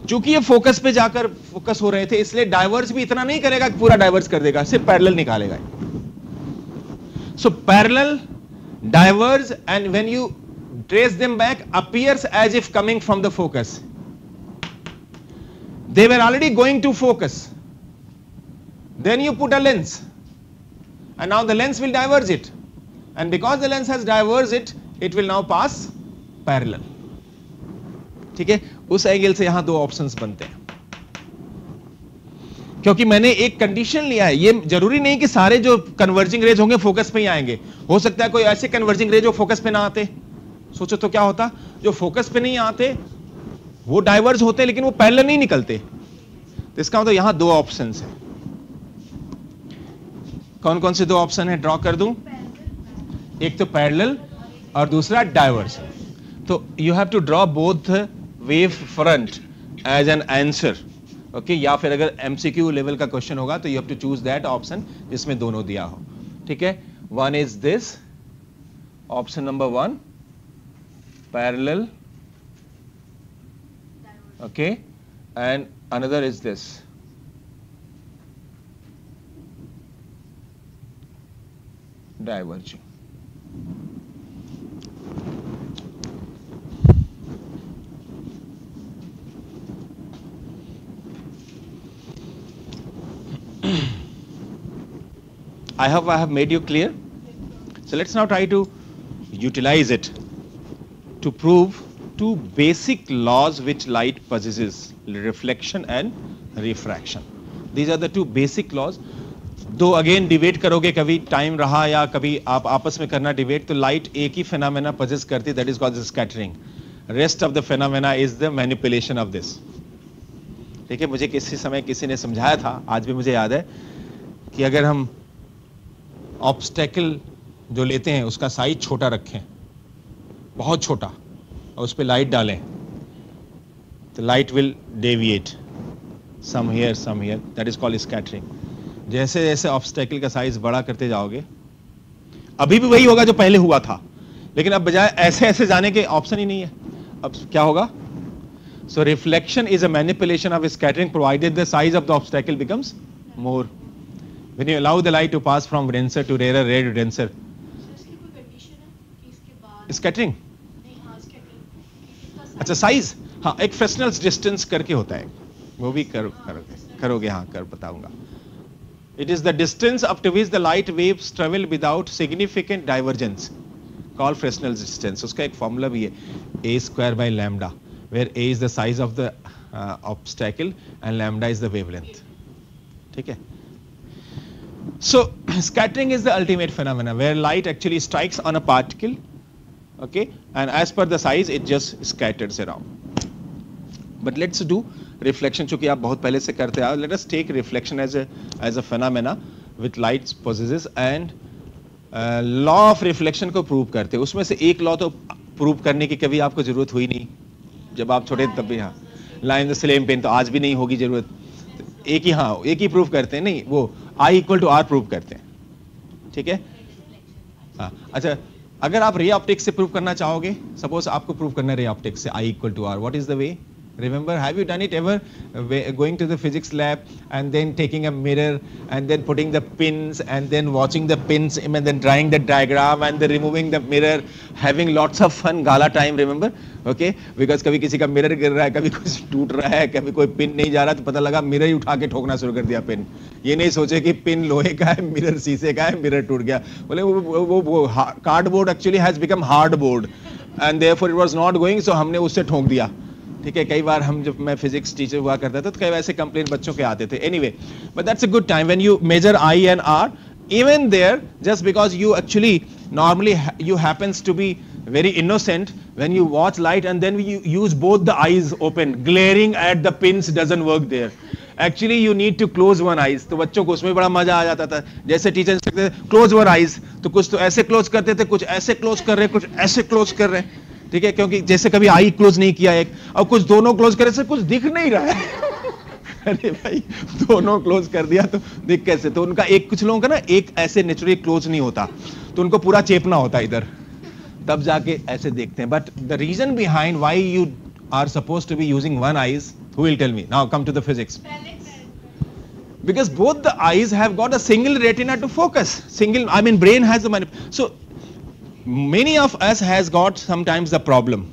चूंकि ये फोकस पे जाकर फोकस हो रहे थे, इसलिए डाइवर्ज भी इतना नहीं करेगा कि पूरा डाइवर्ज कर देगा, सिर्फ पैरेलल निकालेगा। So parallel, diverge, and when you trace them back appears as if coming from the focus. They were already going to focus. Then you put a lens, and now the lens will diverge it, and because the lens has diverged it, it will now pass parallel. ठीक है, उस angle से यहां दो options बनते हैं, क्योंकि मैंने एक कंडीशन लिया है। ये जरूरी नहीं कि सारे जो कन्वर्जिंग रेज होंगे फोकस पे ही आएंगे, हो सकता है कोई ऐसे कन्वर्जिंग रेज जो फोकस पे ना आते। सोचो तो क्या होता, जो फोकस पे नहीं आते वो डाइवर्ज होते, लेकिन वो पैरेलल नहीं निकलते। तो इसका मतलब यहां दो ऑप्शंस हैं। कौन कौन से दो ऑप्शन है? ड्रॉ कर दूं? एक तो पैरेलल और दूसरा डाइवर्ज। तो you have to draw both wave front as an answer, okay. या फिर अगर एमसीक्यू लेवल का क्वेश्चन होगा तो you have to choose that option जिसमें दोनों दिया हो, ठीक है। One is this option number 1, parallel, okay, and another is this, diverging. I have made you clear. So let's now try to utilize it to prove two basic laws which light possesses: reflection and refraction. These are the two basic laws. दो again debate करोगे, कभी time रहा या कभी आप आपस में करना डिबेट, तो लाइट एक ही फेनामेना पोजेस करती, that is called scattering. Rest of the phenomena is the manipulation of this. ठीक है, मुझे किसी समय किसी ने समझाया था, आज भी मुझे याद है, कि अगर हम ऑब्स्टेकल जो लेते हैं उसका साइज छोटा रखें, बहुत छोटा, और उस पर लाइट डालें, तो light will deviate some here some here, that is called scattering. जैसे जैसे ऑब्स्टेकल का साइज बड़ा करते जाओगे, अभी भी वही होगा जो पहले हुआ था, लेकिन अब बजाय ऐसे ऐसे जाने के ऑप्शन ही नहीं है। अब क्या होगा? So reflection is a manipulation of scattering provided the size of the obstacle becomes more. When you allow the light to pass from denser to rarer, rare to denser. Scattering. अच्छा size, हाँ एक फ्रेसनेल्स distance करके होता है, वो भी करोगे, हाँ कर बताऊंगा. It is the distance up to which the light waves travel without significant divergence, called Fresnel's distance. उसका एक फॉर्मूला भी है, a square by lambda, where a is the size of the obstacle and lambda is the wavelength. ठीक है? So scattering is the ultimate phenomena where light actually strikes on a particle, okay, and as per the size it just scatters around. But let's do reflection, चूंकि आप बहुत पहले से करते हैं. Let us take reflection as a phenomena with light possesses and law of reflection को prove करते हैं. उसमें से एक law तो prove करने की कभी आपको जरूरत हुई नहीं, जब आप छोटे तब भी, हाँ line the same pen, तो आज भी नहीं होगी जरूरत. एक ही प्रूव करते हैं, नहीं वो I equal to R prove करते हैं. ठीक है, हाँ अच्छा, अगर आप रे ऑप्टिक्स से प्रूव करना चाहोगे, सपोज आपको प्रूव करना है रे ऑप्टिक्स से I equal to R, what is the way? Remember, have you done it ever? Going to the physics lab and then taking a mirror and then putting the pins and then watching the pins and then drawing the diagram and then removing the mirror, having lots of fun gala time, remember? Okay, because कभी किसी का mirror गिर रहा है, कभी कुछ टूट रहा है, कभी कोई पिन नहीं जा रहा, तो पता लगा मिरर ही उठा के ठोकना शुरू कर दिया पिन. ये नहीं सोचे कि पिन लोहे का है, मिरर शीशे का है, मिरर टूट गया. बोले वो cardboard actually has become hard board and therefore it was not going, so हमने उससे ठोक दिया. ठीक है, कई बार हम जब मैं फिजिक्स टीचर हुआ करता था तो कई वैसे कंप्लेंट बच्चों के आते थे. Anyway, but that's a good time when you measure I and R. Even there, just because you actually normally you happens to be very innocent when you watch light and then you use both the eyes open, glaring at the pins doesn't work there. Actually you need to close one eyes. तो बच्चों को उसमें बड़ा मजा आ जाता था. जैसे teacher कहते थे close one eyes, तो कुछ तो ऐसे क्लोज करते थे, कुछ ऐसे क्लोज कर रहे, कुछ ऐसे क्लोज कर रहे. ठीक है, क्योंकि जैसे कभी आई क्लोज नहीं किया एक, और कुछ दोनों क्लोज करे से कुछ दिख नहीं रहा है. अरे भाई दोनों क्लोज कर दिया तो दिख कैसे? तो उनका एक, कुछ लोगों का ना एक ऐसे नेचुरली क्लोज नहीं होता, तो उनको पूरा चेपना होता इधर, तब जाके ऐसे देखते हैं. But the reason behind why you are supposed to be using one eyes, who will tell me? Now come to the physics. Because both the eyes have got a single retina to focus. Brain has the so many of us has got sometimes the problem.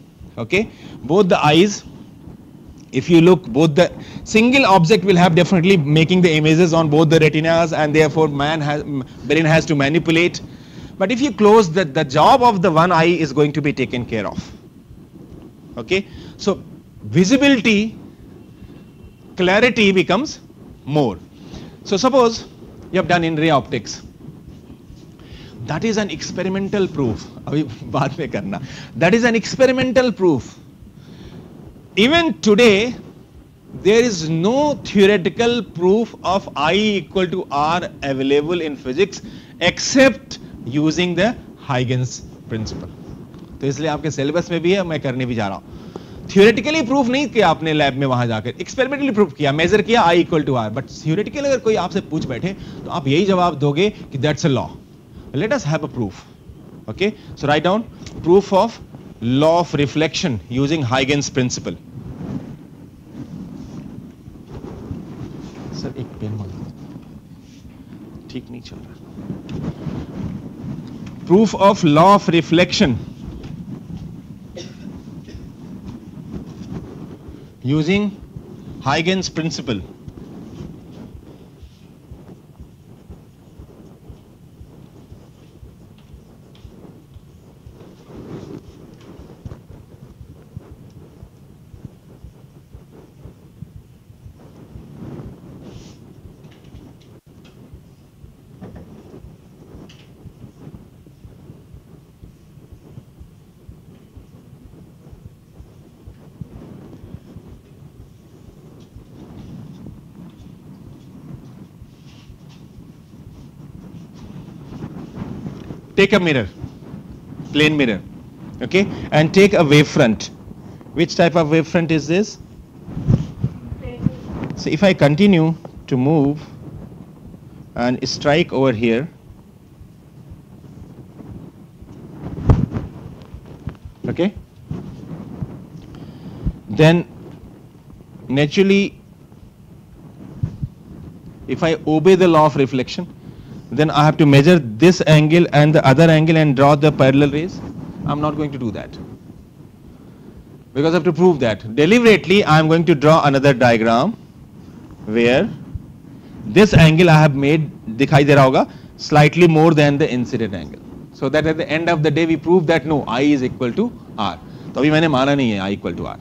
Okay, both the eyes, if you look, both the single object will have definitely making the images on both the retinas, and therefore brain has to manipulate. But if you close, the job of the one eye is going to be taken care of. Okay, so visibility, clarity becomes more. So suppose you have done in ray optics. That is an experimental proof. अभी बाद में करना. That is an experimental proof. Even today, there is no theoretical proof of I equal to R available in physics except using the Huygens principle. तो इसलिए आपके syllabus में भी है, मैं करने भी जा रहा हूँ. थियोरेटिकली प्रूफ नहीं किया आपने लैब में वहां जाकर, एक्सपेरिमेंटली प्रूफ किया, मेजर किया I equal to R. But theoretically अगर कोई आपसे पूछ बैठे तो आप यही जवाब दोगे कि that's a law. Let us have a proof. Okay, so write down proof of law of reflection using Huygens principle. Sir एक पेन मांगो, ठीक नहीं चल रहा. Proof of law of reflection using Huygens principle. Take a mirror, plane mirror, okay, and take a wavefront. Which type of wavefront is this? So if I continue to move and strike over here, okay, then naturally, if I obey the law of reflection, then I have to measure this angle and the other angle and draw the parallel rays. I'm not going to do that, because I have to prove that. Deliberately, I am going to draw another diagram where this angle I have made, दिखाई दे रहा होगा, slightly more than the incident angle, so that at the end of the day we prove that no, I is equal to R. तो अभी मैंने माना नहीं है I equal to R.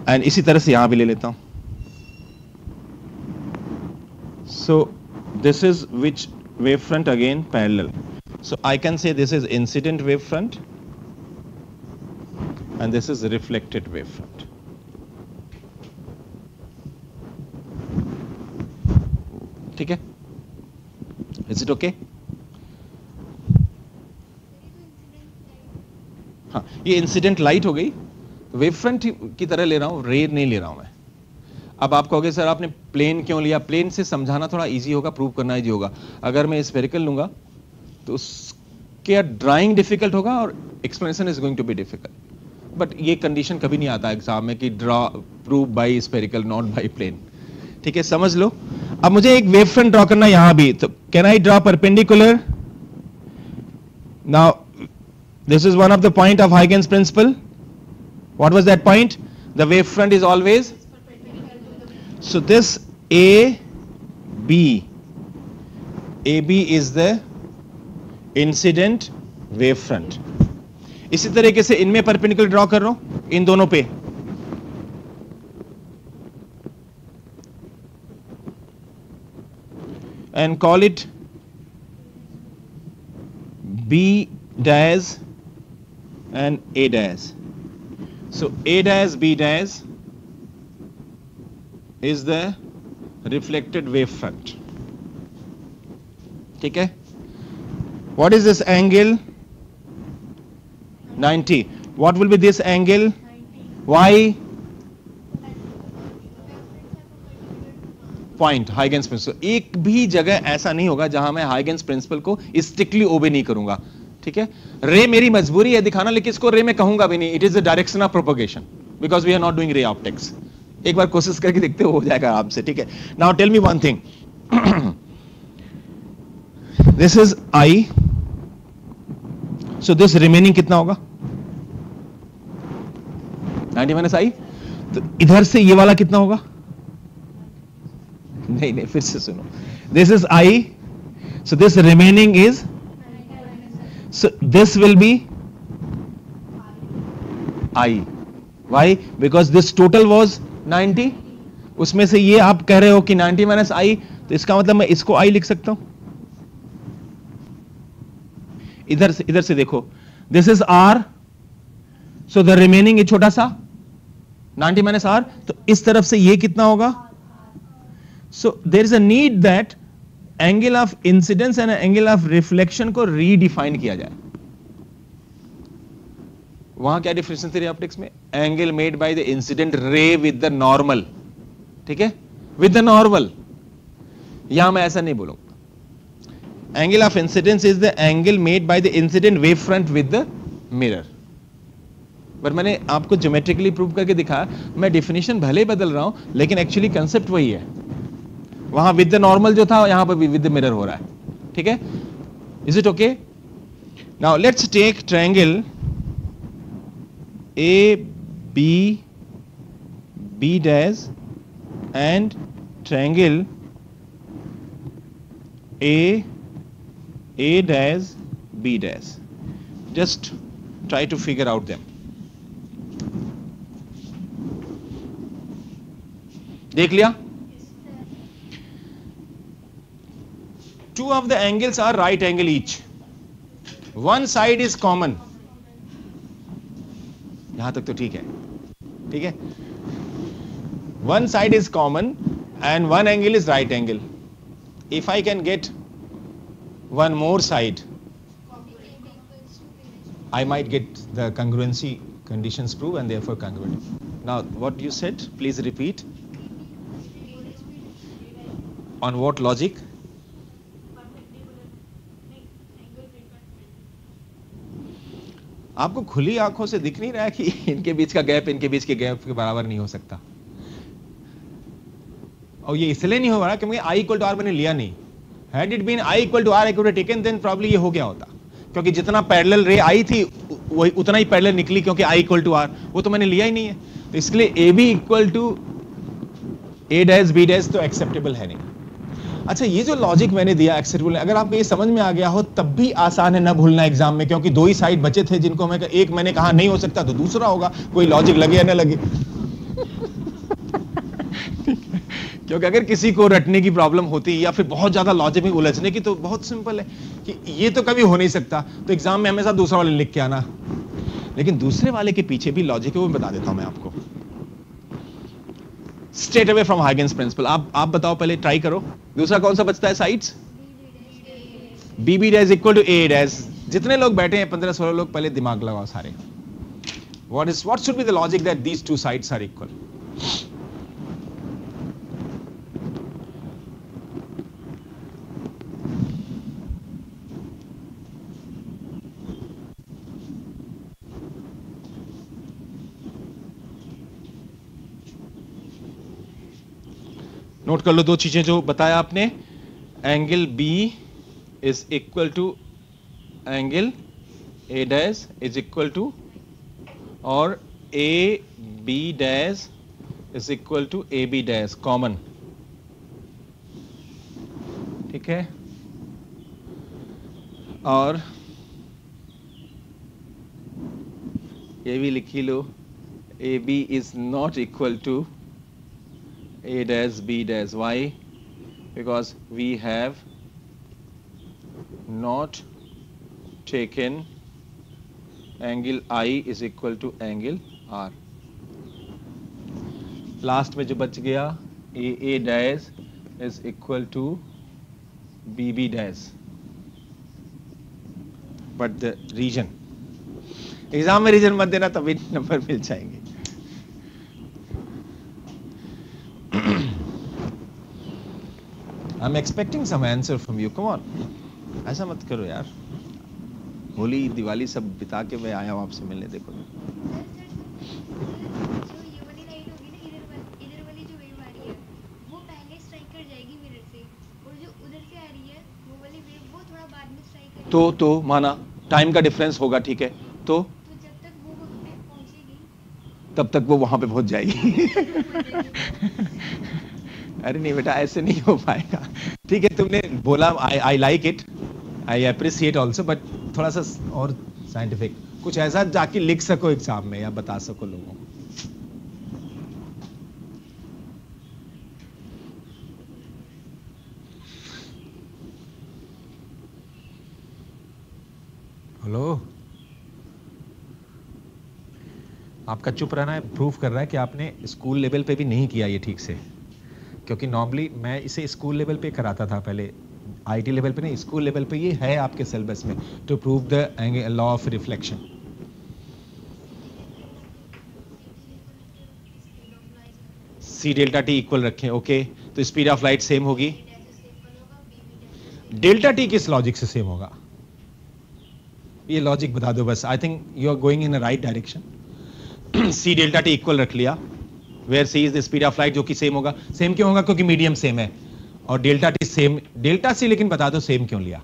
And इसी तरह से यहाँ भी ले लेता हूँ. So this is which wavefront? Again parallel. So I can say this is incident wavefront and this is reflected wavefront. ठीक है? Is it okay? हाँ, ये इंसिडेंट लाइट हो गई, वेवफ्रंट की तरह ले रहा हूँ, रे नहीं ले रहा हूँ मैं. अब आप कहोगे सर आपने प्लेन क्यों लिया? प्लेन से समझाना थोड़ा इजी होगा, प्रूव करना इजी होगा. अगर मैं स्फेरिकल लूंगा तो उसके ड्राइंग डिफिकल्ट होगा और explanation is going to be difficult. But ये कंडीशन कभी नहीं आता एग्जाम में कि draw prove by spherical not by plane. ठीक है, समझ लो. अब मुझे एक वेव फ्रंट ड्रॉ करना यहां भी, तो can I draw perpendicular? Now this is one of the point of Huygens principle. What was that point? The wave front is always, so this AB is the incident wave front. इसी तरीके से इनमें perpendicular draw कर रहा हूं, इन दोनों पे. And call it B dash and A dash. So A dash B dash is the reflected wave front. ठीक है? What is this angle? 90. What will be this angle? 90. Why? Point Huygens principle. एक भी जगह ऐसा नहीं होगा जहां मैं Huygens principle को स्ट्रिक्टली ओबे नहीं करूंगा. ठीक है, रे मेरी मजबूरी है दिखाना, लेकिन इसको रे में कहूंगा भी नहीं. It is the direction of propagation because we are not doing ray optics. एक बार कोशिश करके देखते हो जाएगा आपसे. ठीक है, now tell me one thing. This is i, so this remaining कितना होगा? 90 माइनस आई. तो इधर से ये वाला कितना होगा? नहीं नहीं, फिर से सुनो. This is i, so this remaining is, so this will be I. Why? Because this total was 90. उसमें से ये आप कह रहे हो कि 90 माइनस I, तो इसका मतलब मैं इसको I लिख सकता हूं. इधर से देखो, this is R, so the remaining ये छोटा सा 90 माइनस R, तो इस तरफ से ये कितना होगा? So there is a need that angle of incidence and angle of reflection को रीडिफाइन किया जाए. वहां क्या डिफरेंस थ्योरी ऑप्टिक्स में? Angle made by the incident ray with the normal. ठीक है, विद द नॉर्मल. यहां मैं ऐसा नहीं बोलूंगा. Angle of incidence is the angle made by the incident wave front with the mirror. पर मैंने आपको ज्योमेट्रिकली प्रूव करके दिखाया. मैं डिफिनेशन भले बदल रहा हूं, लेकिन एक्चुअली कंसेप्ट वही है. वहां विद द नॉर्मल जो था, यहां पर भी विद द मिरर हो रहा है. ठीक है, is it okay? Now let's take triangle A B B dash and triangle A dash B dash. Just try to figure out them. देख लिया? Two of the angles are right angle each. One side is common. यहां तक तो ठीक है. ठीक है, one side is common and one angle is right angle. If I can get one more side, I might get the congruency conditions proved and therefore congruent. Now what you said, please repeat. On what logic? आपको खुली आंखों से दिख नहीं रहा है कि इनके बीच का गैप इनके बीच के गैप के बराबर नहीं हो सकता. और ये इसलिए नहीं हो रहा क्योंकि I इक्वल टू आर मैंने लिया नहीं. Had it been I equal to R I could have taken, then probably ये हो गया होता, क्योंकि जितना पैरेलल रे आई थी वही उतना ही पैरेलल निकली, क्योंकि I इक्वल टू आर वो तो मैंने लिया ही नहीं है. तो इसलिए A B equal to A dash B dash तो एक्सेप्टेबल है नहीं. अच्छा, ये जो लॉजिक मैंने दिया एक्सेप्टेबल है, अगर आपको ये समझ में आ गया हो तब भी आसान है, ना भूलना एग्जाम में, क्योंकि दो ही साइड बचे थे जिनको मैं एक मैंने कहा नहीं हो सकता तो दूसरा होगा, कोई लॉजिक लगे या ना लगे. क्योंकि अगर किसी को रटने की प्रॉब्लम होती या फिर बहुत ज्यादा लॉजिक में उलझने की, तो बहुत सिंपल है कि ये तो कभी हो नहीं सकता, तो एग्जाम में हमेशा दूसरा वाले लिख के आना. लेकिन दूसरे वाले के पीछे भी लॉजिक है, वो बता देता हूं मैं आपको स्ट्रेट अवे फ्रॉम हाइगेन्स प्रिंसिपल. आप बताओ, पहले ट्राई करो. दूसरा कौन सा बचता है sides? B B dash equal to A dash. जितने लोग बैठे हैं 15-16 लोग, पहले दिमाग लगाओ सारे. What should be the logic that these two sides are equal? Note कर लो दो चीजें जो बताया आपने. Angle B is equal to angle A dash is equal to, और AB dash is equal to AB dash common. ठीक है, और ये भी लिखी लो, AB is not equal to A dash B dash. Why? Because we have not taken angle I is equal to angle R. Last में जो बच गया, A dash is equal to B dash. But the region, exam में reason मत देना, तभी number मिल जाएंगे. I'm expecting some answer from you. Come on. ऐसा मत करो यार. होली दिवाली सब बिता के मैं आया हूँ आपसे मिलने. देखो तो माना टाइम का डिफरेंस होगा, ठीक है, तो जब तक वो वहां पे पहुंचेगी तब तक वो वहां पे पहुंच जाएगी. अरे नहीं बेटा, ऐसे नहीं हो पाएगा. ठीक है, तुमने बोला, I like it, I appreciate also, but थोड़ा सा और साइंटिफिक कुछ ऐसा जाके लिख सको एग्जाम में या बता सको लोगों को. हेलो, आपका चुप रहना है प्रूफ कर रहा है कि आपने स्कूल लेवल पे भी नहीं किया ये ठीक से, क्योंकि नॉर्मली मैं इसे स्कूल लेवल पे कराता था पहले, आईटी लेवल पे नहीं, स्कूल लेवल पे ये है आपके सिलेबस में, to prove the law of reflection. C delta t equal रखें, ओके, तो स्पीड ऑफ लाइट सेम होगी. डेल्टा टी किस लॉजिक से सेम होगा? ये लॉजिक बता दो बस. I think you are going in a right direction. C delta t equal रख लिया, where c is the speed of light, जो कि सेम होगा. सेम क्यों होगा? क्योंकि मीडियम सेम है, और delta T same. Delta C लेकिन बता दो सेम क्यों लिया?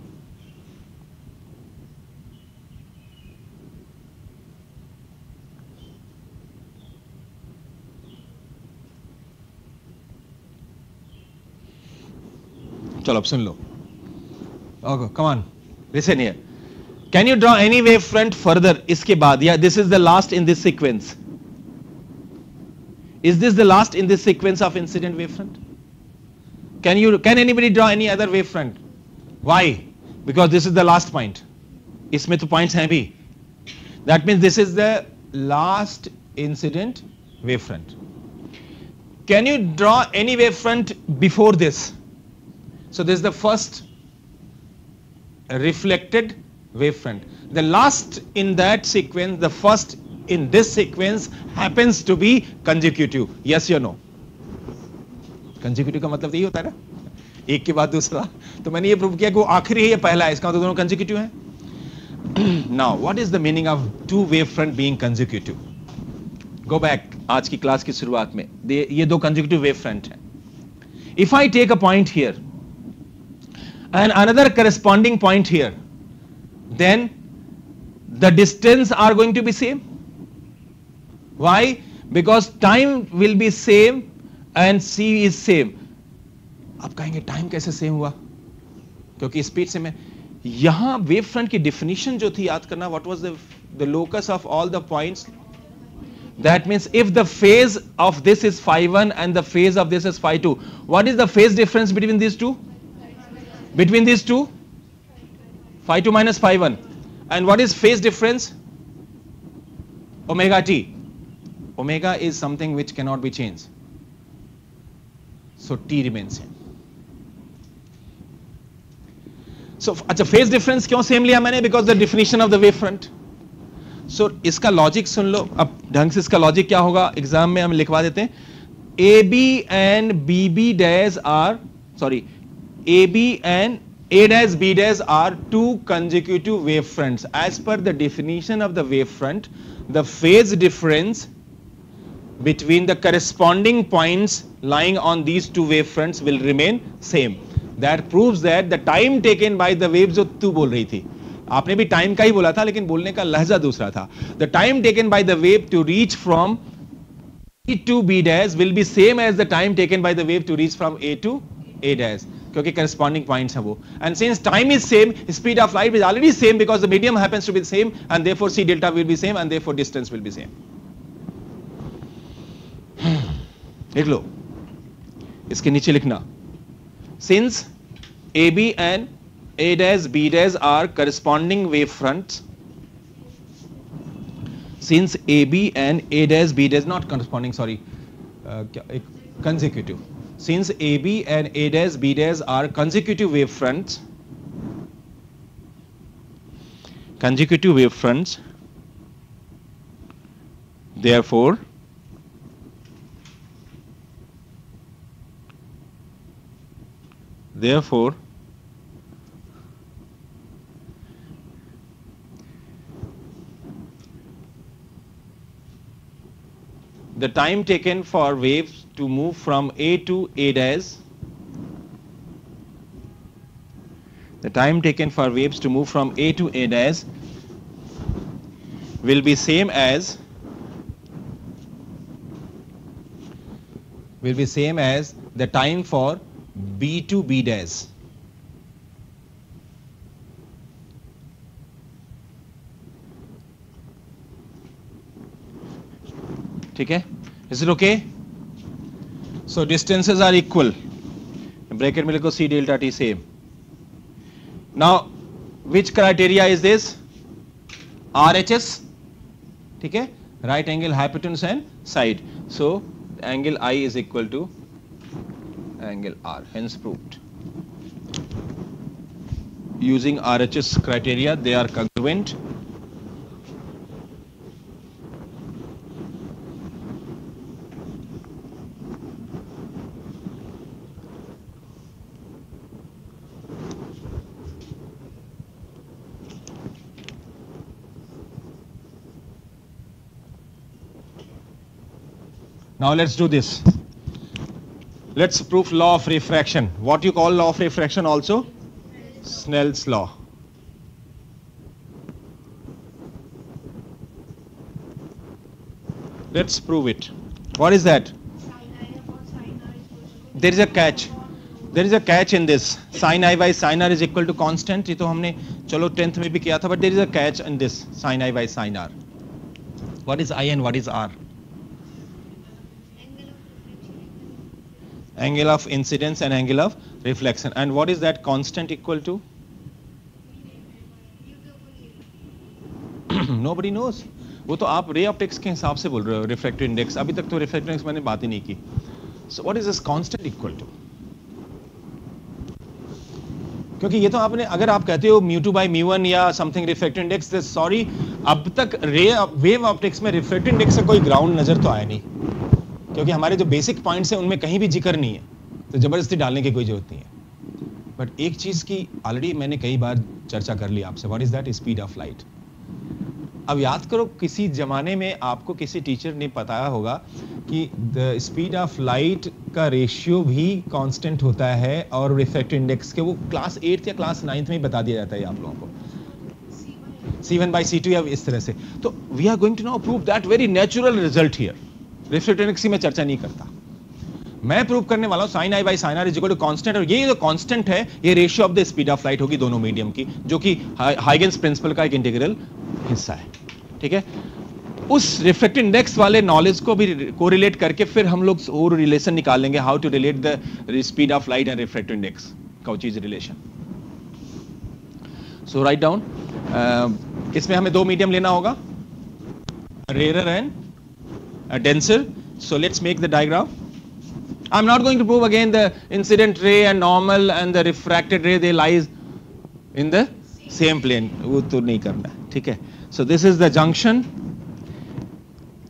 चलो अब सुन लो. Okay, come on, listen here. Can you draw any wave front further? इसके बाद, या this is the last in this sequence? Is this the last in this sequence of incident wavefront? Can anybody draw any other wavefront? Why? Because this is the last point. इसमें तो points हैं भी. That means this is the last incident wavefront. Can you draw any wavefront before this? So this is the first reflected wavefront. The last in that sequence, the first in this sequence happens to be consecutive. Yes or no? Consecutive का मतलब यही होता है ना, एक के बाद दूसरा. तो मैंने ये प्रूव किया कि वो आखिरी है, ये पहला है, इसका मतलब दोनों consecutive है. Now, what is the meaning of two wavefront being consecutive? Go back आज की क्लास की शुरुआत में, ये दो consecutive wavefront हैं. If I take a point here and another corresponding point here, then the distance are going to be same. Why? Because time will be same and c is same. आप कहेंगे time कैसे same हुआ? क्योंकि speed same है. यहां wave front की definition जो थी याद करना, what was the locus of all the points. That means if the phase of this is phi1 and the phase of this is phi2, what is the phase difference between these two? Between these two? Phi2 minus phi1. And what is phase difference? Omega t. Omega is something which cannot be changed. So t remains same. So अच्छा phase difference क्यों same लिया मैंने? Because the definition of the wave front. So इसका logic सुन लो. अब ढंग से इसका logic क्या होगा एग्जाम में हम लिखवा देते हैं. AB and BB dash are AB and A dash B dash are two consecutive wave fronts. As per the definition of the wave front, the phase difference between the corresponding points lying on these two wave fronts will remain same. That proves that the time taken by the waves, जो तू बोल रही थी, आपने भी time का ही बोला था लेकिन बोलने का लहजा दूसरा था. The time taken by the wave to reach from B to B dash will be same as the time taken by the wave to reach from A to A dash, क्योंकि corresponding points हैं वो. And since time is same, speed of light is already same because the medium happens to be the same, and therefore c delta will be same, and therefore distance will be same. देख लो, इसके नीचे लिखना. Since AB and A dash B dash are corresponding wave fronts. Since AB and A dash B dash, not corresponding, sorry, consecutive. Since AB and A dash B dash are consecutive wave fronts, therefore the time taken for waves to move from A to A dash, the time taken for waves to move from A to A dash will be same as the time for B to B dash. ठीक है? Is it okay? So distances are equal. Bracket में लिखो c delta t same. Now which criteria is this? RHS. ठीक है? Right angle, hypotenuse and side. So angle I is equal to angle R. Hence proved. Using RHS criteria, they are congruent. Now let's do this. Let's prove law of refraction. What you call law of refraction also? Snell's law. Let's prove it. What is that? There is a catch. There is a catch in this. Sin I by sin R is equal to constant. ये तो हमने चलो 10th में भी किया था, but there is a catch in this. Sin I by sin R. What is I and what is R? Angle of incidence and angle of reflection. And what is that constant equal to? Nobody knows. वो तो आप ray optics के हिसाब से बोल रहे हो. Refractive index, अभी तक तो रिफ्रैक्टिव इंडेक्स मैंने बात ही नहीं की. So what is this constant equal to? क्योंकि ये तो आपने, अगर आप कहते हो mu2 by mu1 या समथिंग रिफ्रैक्टिव इंडेक्स, सॉरी, अब तक वेव ऑप्टिक्स में रिफ्रैक्टिव इंडेक्स का कोई ग्राउंड नजर तो आया नहीं, क्योंकि हमारे जो बेसिक पॉइंट्स हैं उनमें कहीं भी जिक्र नहीं है, तो जबरदस्ती डालने की कोई जरूरत नहीं है. बट एक चीज की ऑलरेडी मैंने कई बार चर्चा कर ली आपसे. What is that? Speed of light. अब याद करो किसी जमाने में आपको किसी टीचर ने बताया होगा कि द स्पीड ऑफ लाइट का रेशियो भी कांस्टेंट होता है और रिफ्रैक्टिव इंडेक्स के, वो क्लास 8th या क्लास 9th में ही बता दिया जाता है आप लोगों को, C1/C2 या इस तरह से. तो we are going to now prove that very natural result here. Refractive index की मैं चर्चा नहीं करता, मैं प्रूव करने वाला हूं sin i by sin r is equal to constant, और ये जो कांस्टेंट है ये ratio of the speed of light होगी दोनों मीडियम की, जो कि हाइगेंस प्रिंसिपल का एक इंटीग्रल हिस्सा है. ठीक है, उस रिफ्रैक्टिव इंडेक्स वाले नॉलेज को भी कोरिलेट करके फिर हम लोग और रिलेशन निकालेंगे, how to relate the speed of light and refractive index, Cauchy's relation. So write down, इसमें हमें दो मीडियम लेना होगा, rare and denser. So let's make the diagram. I'm not going to prove again the incident ray and normal and the refracted ray, they lies in the same plane, वो तो नहीं करना है. ठीक है, so this is the junction.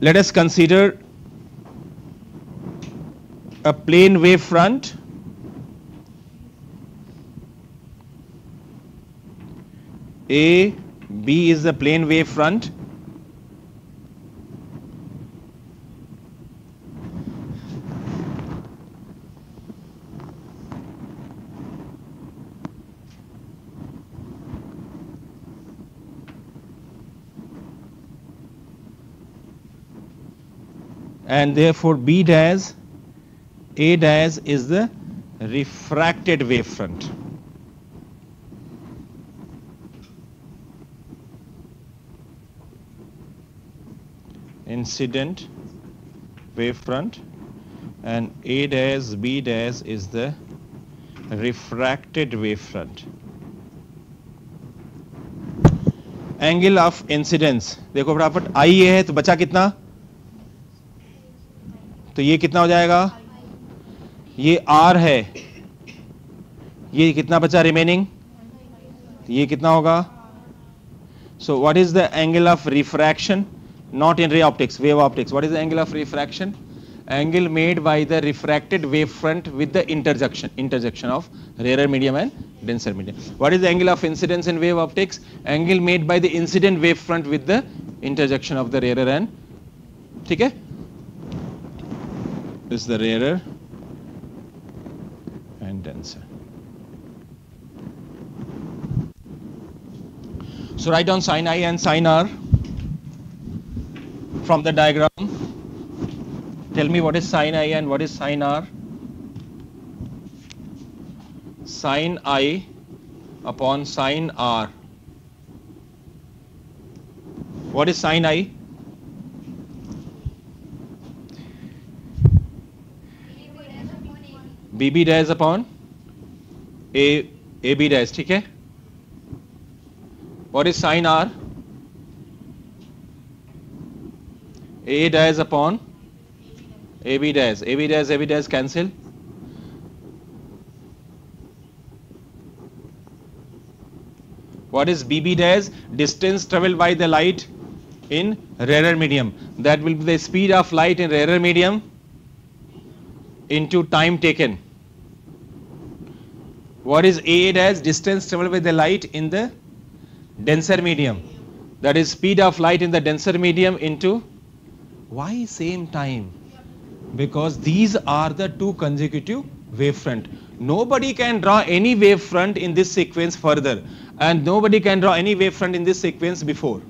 Let us consider a plane wave front. A, B is the plane wave front. And therefore B dash, A dash is the refracted wavefront. Incident wavefront, and A dash, B dash is the refracted wavefront. Angle of incidence, देखो फटाफट, I ये है तो बचा कितना, तो ये कितना हो जाएगा, ये R है, ये कितना बचा रिमेनिंग, ये कितना होगा. So what is the angle of refraction, not in ray optics, wave optics. What is the angle of refraction, angle made by the refracted wave front with the intersection of rarer medium and denser medium. What is the angle of incidence in wave optics, angle made by the incident wave front with the intersection of the rarer and, ठीक है, is the rarer and denser. So write down sin I and sin R from the diagram. Tell me what is sin I and what is sin R. Sin I upon sin R. What is sin I? BB dash upon AB dash. ठीक है, what is sin R? A dash upon AB dash. AB dash cancel. What is BB dash? Distance traveled by the light in rarer medium. That will be the speed of light in rarer medium into time taken. What is AA dash? Distance traveled by the light in the denser medium. That is speed of light in the denser medium into, why same time? Because these are the two consecutive wavefront. Nobody can draw any wavefront in this sequence further, and nobody can draw any wavefront in this sequence before,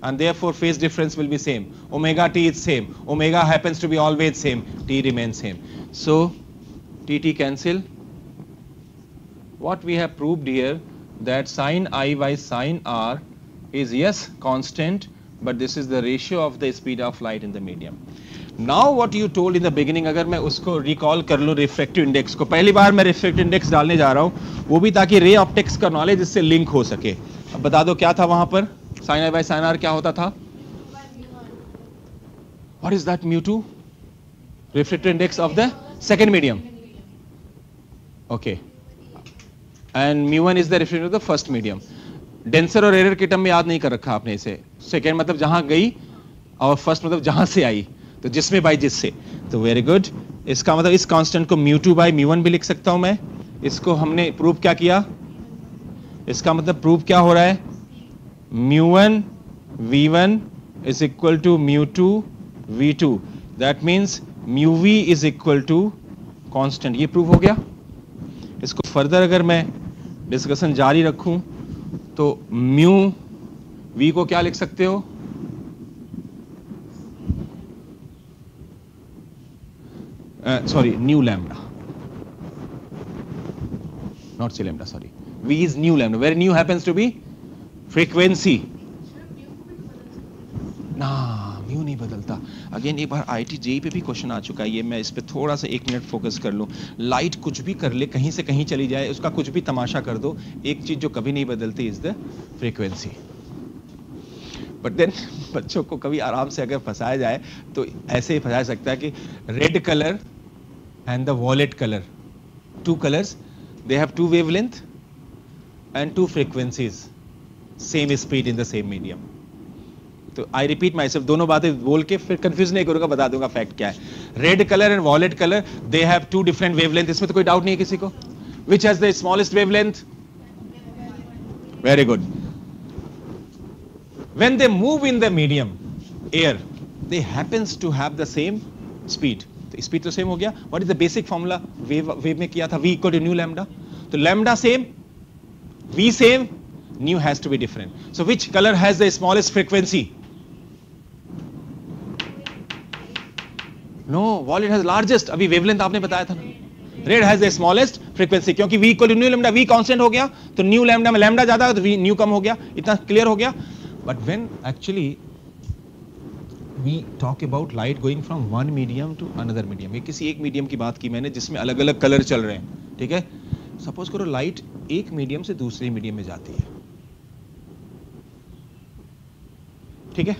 and therefore phase difference will be same. Omega t is same. Omega happens to be always same. T remains same. So T cancel. What we have proved here, that sin I by sin R is yes constant, but this is the ratio of the speed of light in the medium. Now what you told in the beginning, अगर मैं उसको recall कर लूँ refractive index को, पहली बार मैं refractive index डालने जा रहा हूँ, वो भी ताकि ray optics का knowledge इससे link हो सके. अब बता दो क्या था वहाँ पर, sin I by sin R क्या होता था? What is that mu2? Refractive index of the second medium. Okay. And mu1 is the refractive of the first medium. Denser और rarer के टर्म में याद नहीं कर रखा आपने इसे. सेकेंड मतलब जहां गई और फर्स्ट मतलब जहां से आई, तो जिसमें बाई जिससे. तो वेरी गुड. इसका मतलब इस कांस्टेंट को mu2 by mu1 भी लिख सकता हूं मैं. इसको हमने प्रूव क्या किया, इसका मतलब प्रूव क्या हो रहा है, mu1 V1 is equal to mu2 V2. That means mu V is equal to constant. ये प्रूव हो गया. इसको फर्दर अगर मैं डिस्कशन जारी रखूं तो म्यू V को क्या लिख सकते हो? Sorry, new lambda. Not say lambda, sorry. V is new lambda. Where new happens to be frequency. ना म्यू नहीं बदलता. अगेन एक बार IIT JEE पे भी क्वेश्चन आ चुका है. ये मैं इस पे थोड़ा सा 1 मिनट फोकस कर लूं. लाइट कुछ भी कर ले, कहीं से कहीं चली जाए, उसका कुछ भी तमाशा कर दो, एक चीज जो कभी नहीं बदलती is the frequency. But then बच्चों को कभी आराम से अगर फंसाया जाए तो ऐसे ही फंसा सकता है कि red colour and the violet color, two colors, they have two wavelength and two frequencies, same speed in the same medium. तो I repeat myself, दोनों बातें बोल के फिर कंफ्यूज नहीं करूंगा, बता दूंगा फैक्ट क्या है. Red colour and violet colour, they have two different wavelength. इसमें तो कोई डाउट नहीं है किसी को. Which has the smallest wavelength? Very good. When they move in the medium air, they happens to have the same speed. तो speed तो same हो गया. What is the basic formula wave में किया था? V equal to nu lambda. तो lambda same, V same, nu has to be different. So which colour has the smallest frequency? No, violet has largest. अभी wavelength आपने बताया था ना. Red has the smallest frequency क्योंकि V equal to nu lambda. V constant हो गया तो new lambda में लैम्डा ज्यादा तो V न्यू कम हो गया. इतना क्लियर हो गया. But when actually we talk about light going from one medium to another medium. ये किसी एक मीडियम की बात की मैंने जिसमें अलग अलग कलर चल रहे हैं. ठीक है. सपोज करो लाइट एक मीडियम से दूसरे मीडियम में जाती है. ठीक है.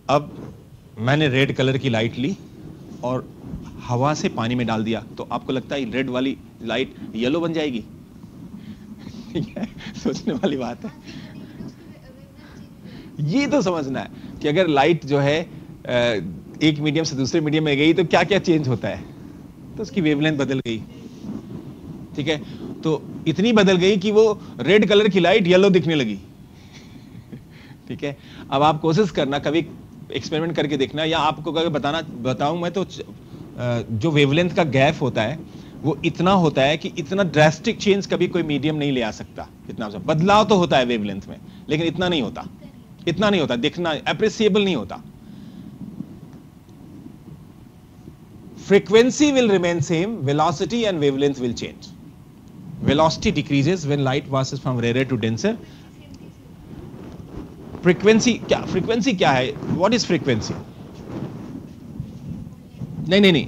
अब मैंने रेड कलर की लाइट ली और हवा से पानी में डाल दिया तो आपको लगता है रेड वाली लाइट येलो बन जाएगी? सोचने वाली बात है. ये तो समझना है कि अगर लाइट जो है एक मीडियम से दूसरे मीडियम में गई तो क्या क्या चेंज होता है. तो उसकी वेवलेंथ बदल गई. ठीक है. तो इतनी बदल गई कि वो रेड कलर की लाइट येलो दिखने लगी. ठीक है. अब आप कोशिश करना, कभी एक्सपेरिमेंट करके देखना, या आपको अगर बताऊं मैं तो जो वेवलेंथ का गैप होता है वो इतना होता है कि इतना ड्रास्टिक चेंज कभी कोई मीडियम नहीं ले आ सकता. इतना बदलाव तो होता है वेवलेंथ में, लेकिन इतना नहीं होता. इतना नहीं होता, दिखना अप्रिसिएबल नहीं होता. Frequency will remain same, velocity and wavelength will change. Velocity decreases when light passes from rare to denser. Frequency क्या है? What is frequency? नहीं,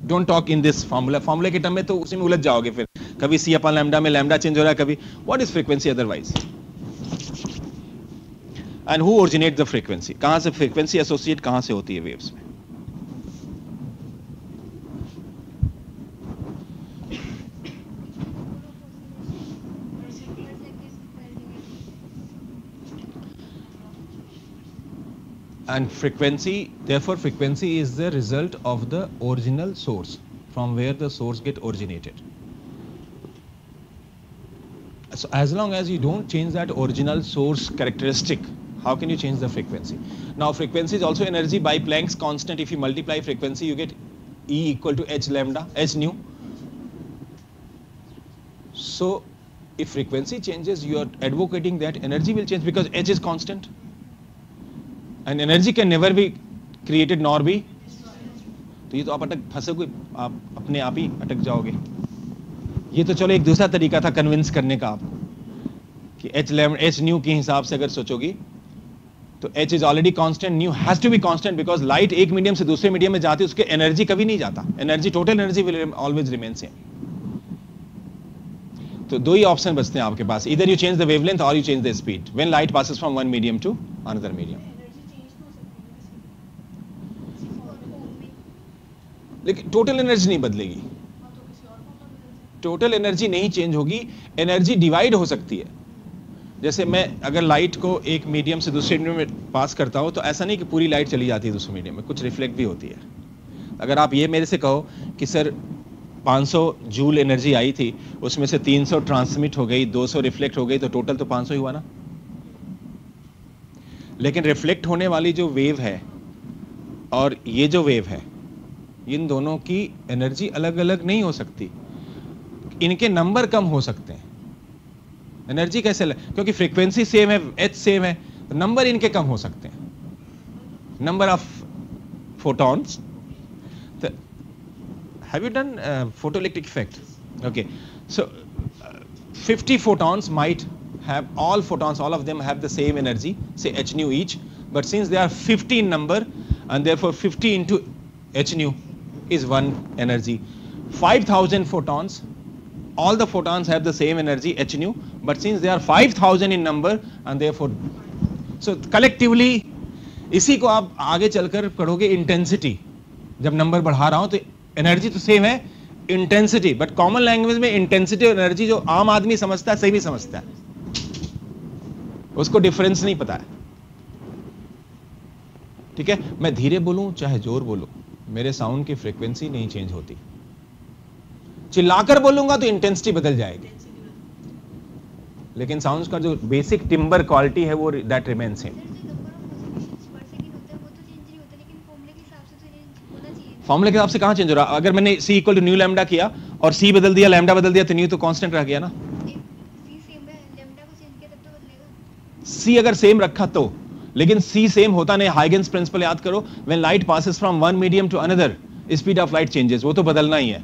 don't talk in this formula के टर्म में, तो उसी में उलझ जाओगे फिर. कभी C अपॉन लैम्डा में लैम्डा चेंज हो रहा है, कभी. What is frequency otherwise? And who originate the frequency? कहां से फ्रीक्वेंसी एसोसिएट कहां से होती है वेव्स में? And frequency, therefore frequency is the result of the original source, from where the source get originated. So as long as you don't change that original source characteristic, how can you change the frequency? Now frequency is also energy by Planck's constant. If you multiply frequency, you get E equal to h lambda, h nu. So if frequency changes, you are advocating that energy will change because h is constant. And energy can never be created nor be. तो ये तो आप अटक फंसोगे, आप अपने आप ही अटक जाओगे. ये तो चलो एक दूसरा तरीका था कन्विंस करने का आप कि h न्यू के हिसाब से अगर सोचोगी तो h is already constant, nu has to be constant because light एक मीडियम से दूसरे मीडियम में जाती है, उसके एनर्जी कभी नहीं जाता. Energy, total energy will always remain same. तो दो ही ऑप्शन बचते हैं आपके पास, इधर यू चेंज द वेवलेंथ और you change the speed when light passes from one medium to another medium. लेकिन टोटल एनर्जी नहीं बदलेगी. टोटल एनर्जी नहीं चेंज होगी, एनर्जी डिवाइड हो सकती है. जैसे मैं अगर लाइट को एक मीडियम से दूसरे मीडियम में पास करता हूं तो ऐसा नहीं कि पूरी लाइट चली जाती है दूसरे मीडियम में, कुछ रिफ्लेक्ट भी होती है. अगर आप ये मेरे से कहो कि सर 500 जूल एनर्जी आई थी, उसमें से 300 ट्रांसमिट हो गई, 200 रिफ्लेक्ट हो गई, तो टोटल तो 500 ही हुआ ना. लेकिन रिफ्लेक्ट होने वाली जो वेव है और ये जो वेव है, इन दोनों की एनर्जी अलग अलग नहीं हो सकती, इनके नंबर कम हो सकते हैं। एनर्जी कैसे क्योंकि फ्रीक्वेंसी सेम है, एच सेम है, तो नंबर इनके कम हो सकते हैं, number of photons. Have you done photoelectric effect? Okay, so 50 photons might have, all photons, all of them have the same energy, say h nu each, but since they are 50 in number and therefore 50 into h nu is one energy. 5000 photons, all the photons have the same energy h nu, but since they are 5000 in number and therefore, so collectively, इसी को आप आगे चलकर पढ़ोगे intensity, जब number बढ़ा रहा हूं तो एनर्जी तो सेम है, इंटेंसिटी, बट कॉमन लैंग्वेज में इंटेंसिटी और एनर्जी जो आम आदमी समझता है सही भी समझता है, उसको डिफरेंस नहीं पता है। ठीक है, मैं धीरे बोलूं चाहे जोर बोलूं, मेरे साउंड की फ्रीक्वेंसी नहीं चेंज होती। चिल्लाकर बोलूंगा तो इंटेंसिटी बदल जाएगी, लेकिन साउंड का जो बेसिक टिम्बर क्वालिटी है वो दैट रिमेन्स सेम। फॉर्मूले के हिसाब से कहां चेंज हो रहा? अगर मैंने c equal to nu lambda किया और c बदल दिया, लैम्डा बदल दिया, तो न्यू तो कांस्टेंट रह गया ना। c अगर सेम रखा तो, लेकिन c सेम होता नहीं। हाइगेंस प्रिंसिपल याद करो, when light passes from one medium to another speed of light changes, वो तो बदलना ही है।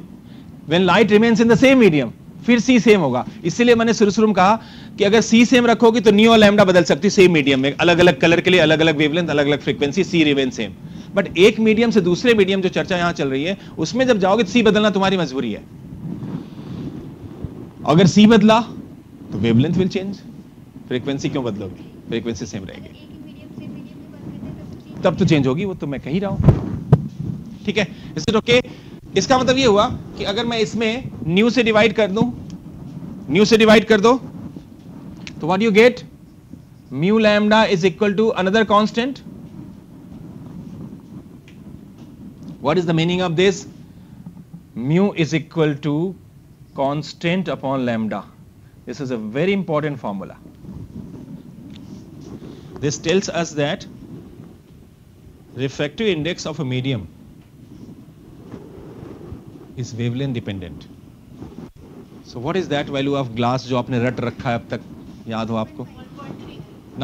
When light remains in the same medium, फिर c सेम होगा। इसलिए मैंने शुरू में कहा कि अगर c सेम रखोगे तो न्यू और लैम्डा बदल सकती, सेम मीडियम में, अलग अलग कलर के लिए अलग अलग वेवलेंथ, अलग अलग frequency, c remain same. But एक मीडियम से दूसरे मीडियम, जो चर्चा यहां चल रही है, उसमें जब जाओगे तो सी बदलना तुम्हारी मजबूरी है। अगर सी बदला तो वेवलेंथ विल चेंज, फ्रीक्वेंसी क्यों बदलोगे? फ्रीक्वेंसी सेम रहेगी, तब तो चेंज होगी, वो तो मैं कह ही रहा हूं। ठीक है, इससे ओके। इसका मतलब ये हुआ कि अगर मैं इसमें न्यू से डिवाइड कर दूं, न्यू से डिवाइड कर दो, तो what you get? Mu lambda is equal to another constant. What is the meaning of this? Mu is equal to constant upon lambda. This is a very important formula. This tells us that refractive index of a medium is wavelength dependent. So what is that value of glass जो आपने रट रखा है अब तक, याद हो आपको?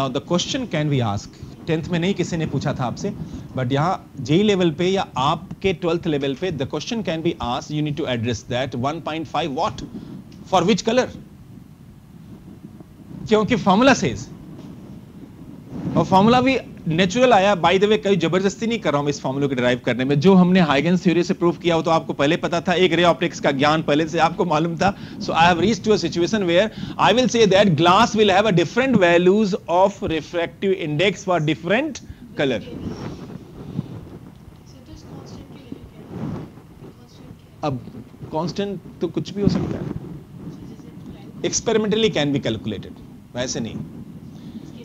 Now the question can be asked, 10th में नहीं किसी ने पूछा था आपसे, बट यहाँ जेई लेवल पे या आपके 12th लेवल पे the question can be asked, you need to address that 1.5 what for which colour, क्योंकि फॉर्मूला सेज, और फॉर्मूला भी नेचुरल आया। बाय द वे, कोई जबरदस्ती नहीं कर रहा हूं इस फॉर्मूले को डिराइव करने में, जो हमने हाइगेंस थ्योरी से प्रूव किया हो तो आपको पहले पता था, एक रे ऑप्टिक्स का ज्ञान पहले से आपको मालूम था। So I have reached to a situation where I will say that glass will have a different values of refractive index for different colour. अब कांस्टेंट तो कुछ भी हो सकता है, एक्सपेरिमेंटली कैन बी कैलकुलेटेड, वैसे नहीं,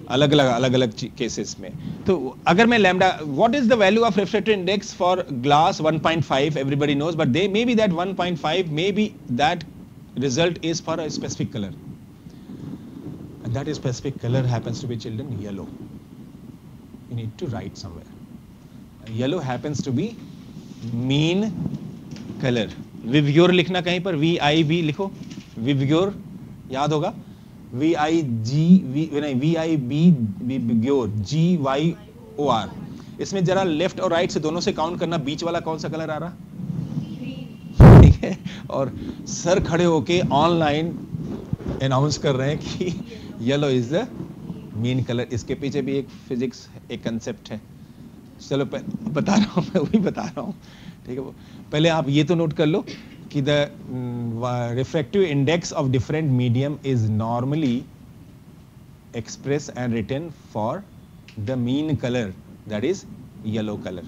अलग अलग केसेस में। तो अगर मैं lambda, what is the value of refractive index for glass? 1.5, everybody knows, but they may be that 1.5 may be that result is for a specific color, and that specific color happens to be, children, yellow. You need to write somewhere. Yellow happens to be mean color. विवग्योर लिखना कहीं पर, VIB लिखो, विवग्योर याद होगा, VIB GYOR। इसमें जरा left और right से दोनों से काउंट करना, बीच वाला कौन सा कलर आ रहा? ठीक है, और सर खड़े होके ऑनलाइन अनाउंस कर रहे हैं कि yellow is the mean colour. इसके पीछे भी एक फिजिक्स, एक कंसेप्ट है। चलो बता रहा हूं, मैं वही बता रहा हूं, ठीक है। पहले आप ये तो नोट कर लो कि the refractive index of different medium is normally express and written for the mean colour, that is yellow colour.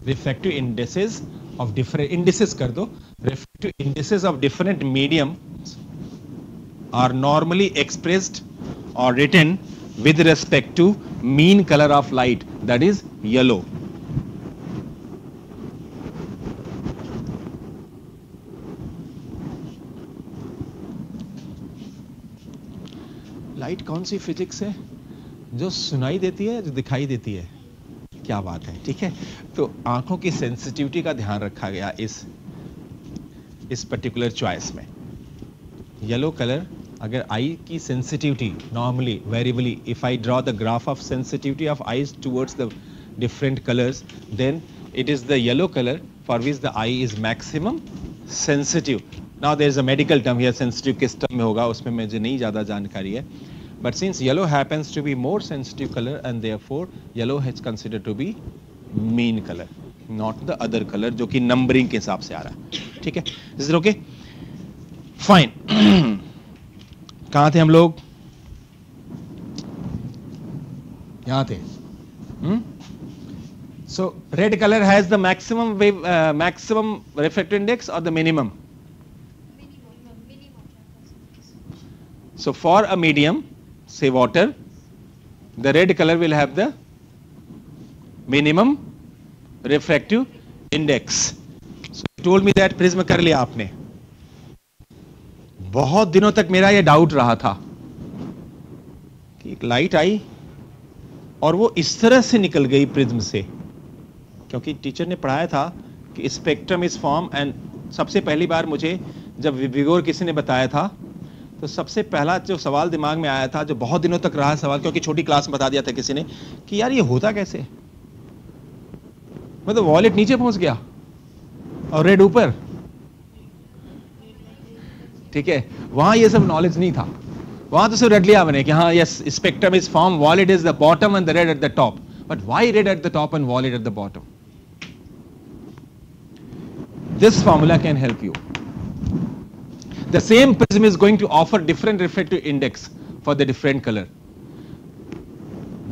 Refractive indexes of different indices कर दो, refractive indices of different medium are normally expressed or written with respect to mean color of light, that is yellow. Light कौन सी physics है? जो सुनाई देती है, जो दिखाई देती है, क्या बात है, ठीक है। तो आंखों की सेंसिटिविटी का ध्यान रखा गया इस पर्टिकुलर चॉइस में। येलो कलर, अगर आई की sensitivity normally वेरिएबली, if I draw the graph of sensitivity of eyes towards the different colors, then it is the yellow color for which the eye is maximum sensitive. Now there is a medical term here, sensitive किस term में होगा उसमें मुझे नहीं ज़्यादा जानकारी है, but since yellow happens to be more sensitive color and therefore yellow is considered to be mean color, not the other color जो कि numbering के हिसाब से आ रहा है, ठीक है। Is it okay? Fine. कहाँ थे हम लोग? यहाँ थे। So red color has the maximum maximum refractive index or the minimum? So for a medium, say water, the red color will have the minimum refractive index. So you told me that prism कर लिया आपने। बहुत दिनों तक मेरा ये doubt रहा था कि एक लाइट आई और वो इस तरह से निकल गई प्रिज्म से, क्योंकि टीचर ने पढ़ाया था कि स्पेक्ट्रम इज फॉर्म, एंड सबसे पहली बार मुझे जब विगोर किसी ने बताया था तो सबसे पहला जो सवाल दिमाग में आया था, जो बहुत दिनों तक रहा सवाल, क्योंकि छोटी क्लास में बता दिया था किसी ने कि यार ये होता कैसे, मतलब वॉलेट नीचे पहुंच गया और रेड ऊपर, ठीक है। वहां ये सब नॉलेज नहीं था, वहां तो सिर्फ रट लिया मैंने कि हाँ yes spectrum is form, wallet is the bottom and the red at the top, but why red at the top and wallet at the bottom? This formula can help you. The same prism is going to offer different refractive index for the different color.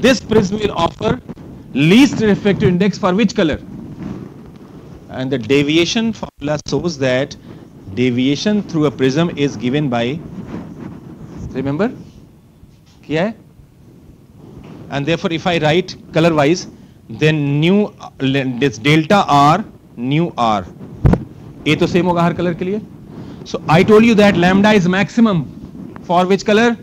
This prism will offer least refractive index for which color? And the deviation formula shows that deviation through a prism is given by, remember, क्या है? And therefore if I write color wise, then this delta R, nu R, ये तो same होगा हर colour के लिए। So I told you that lambda is maximum for which colour?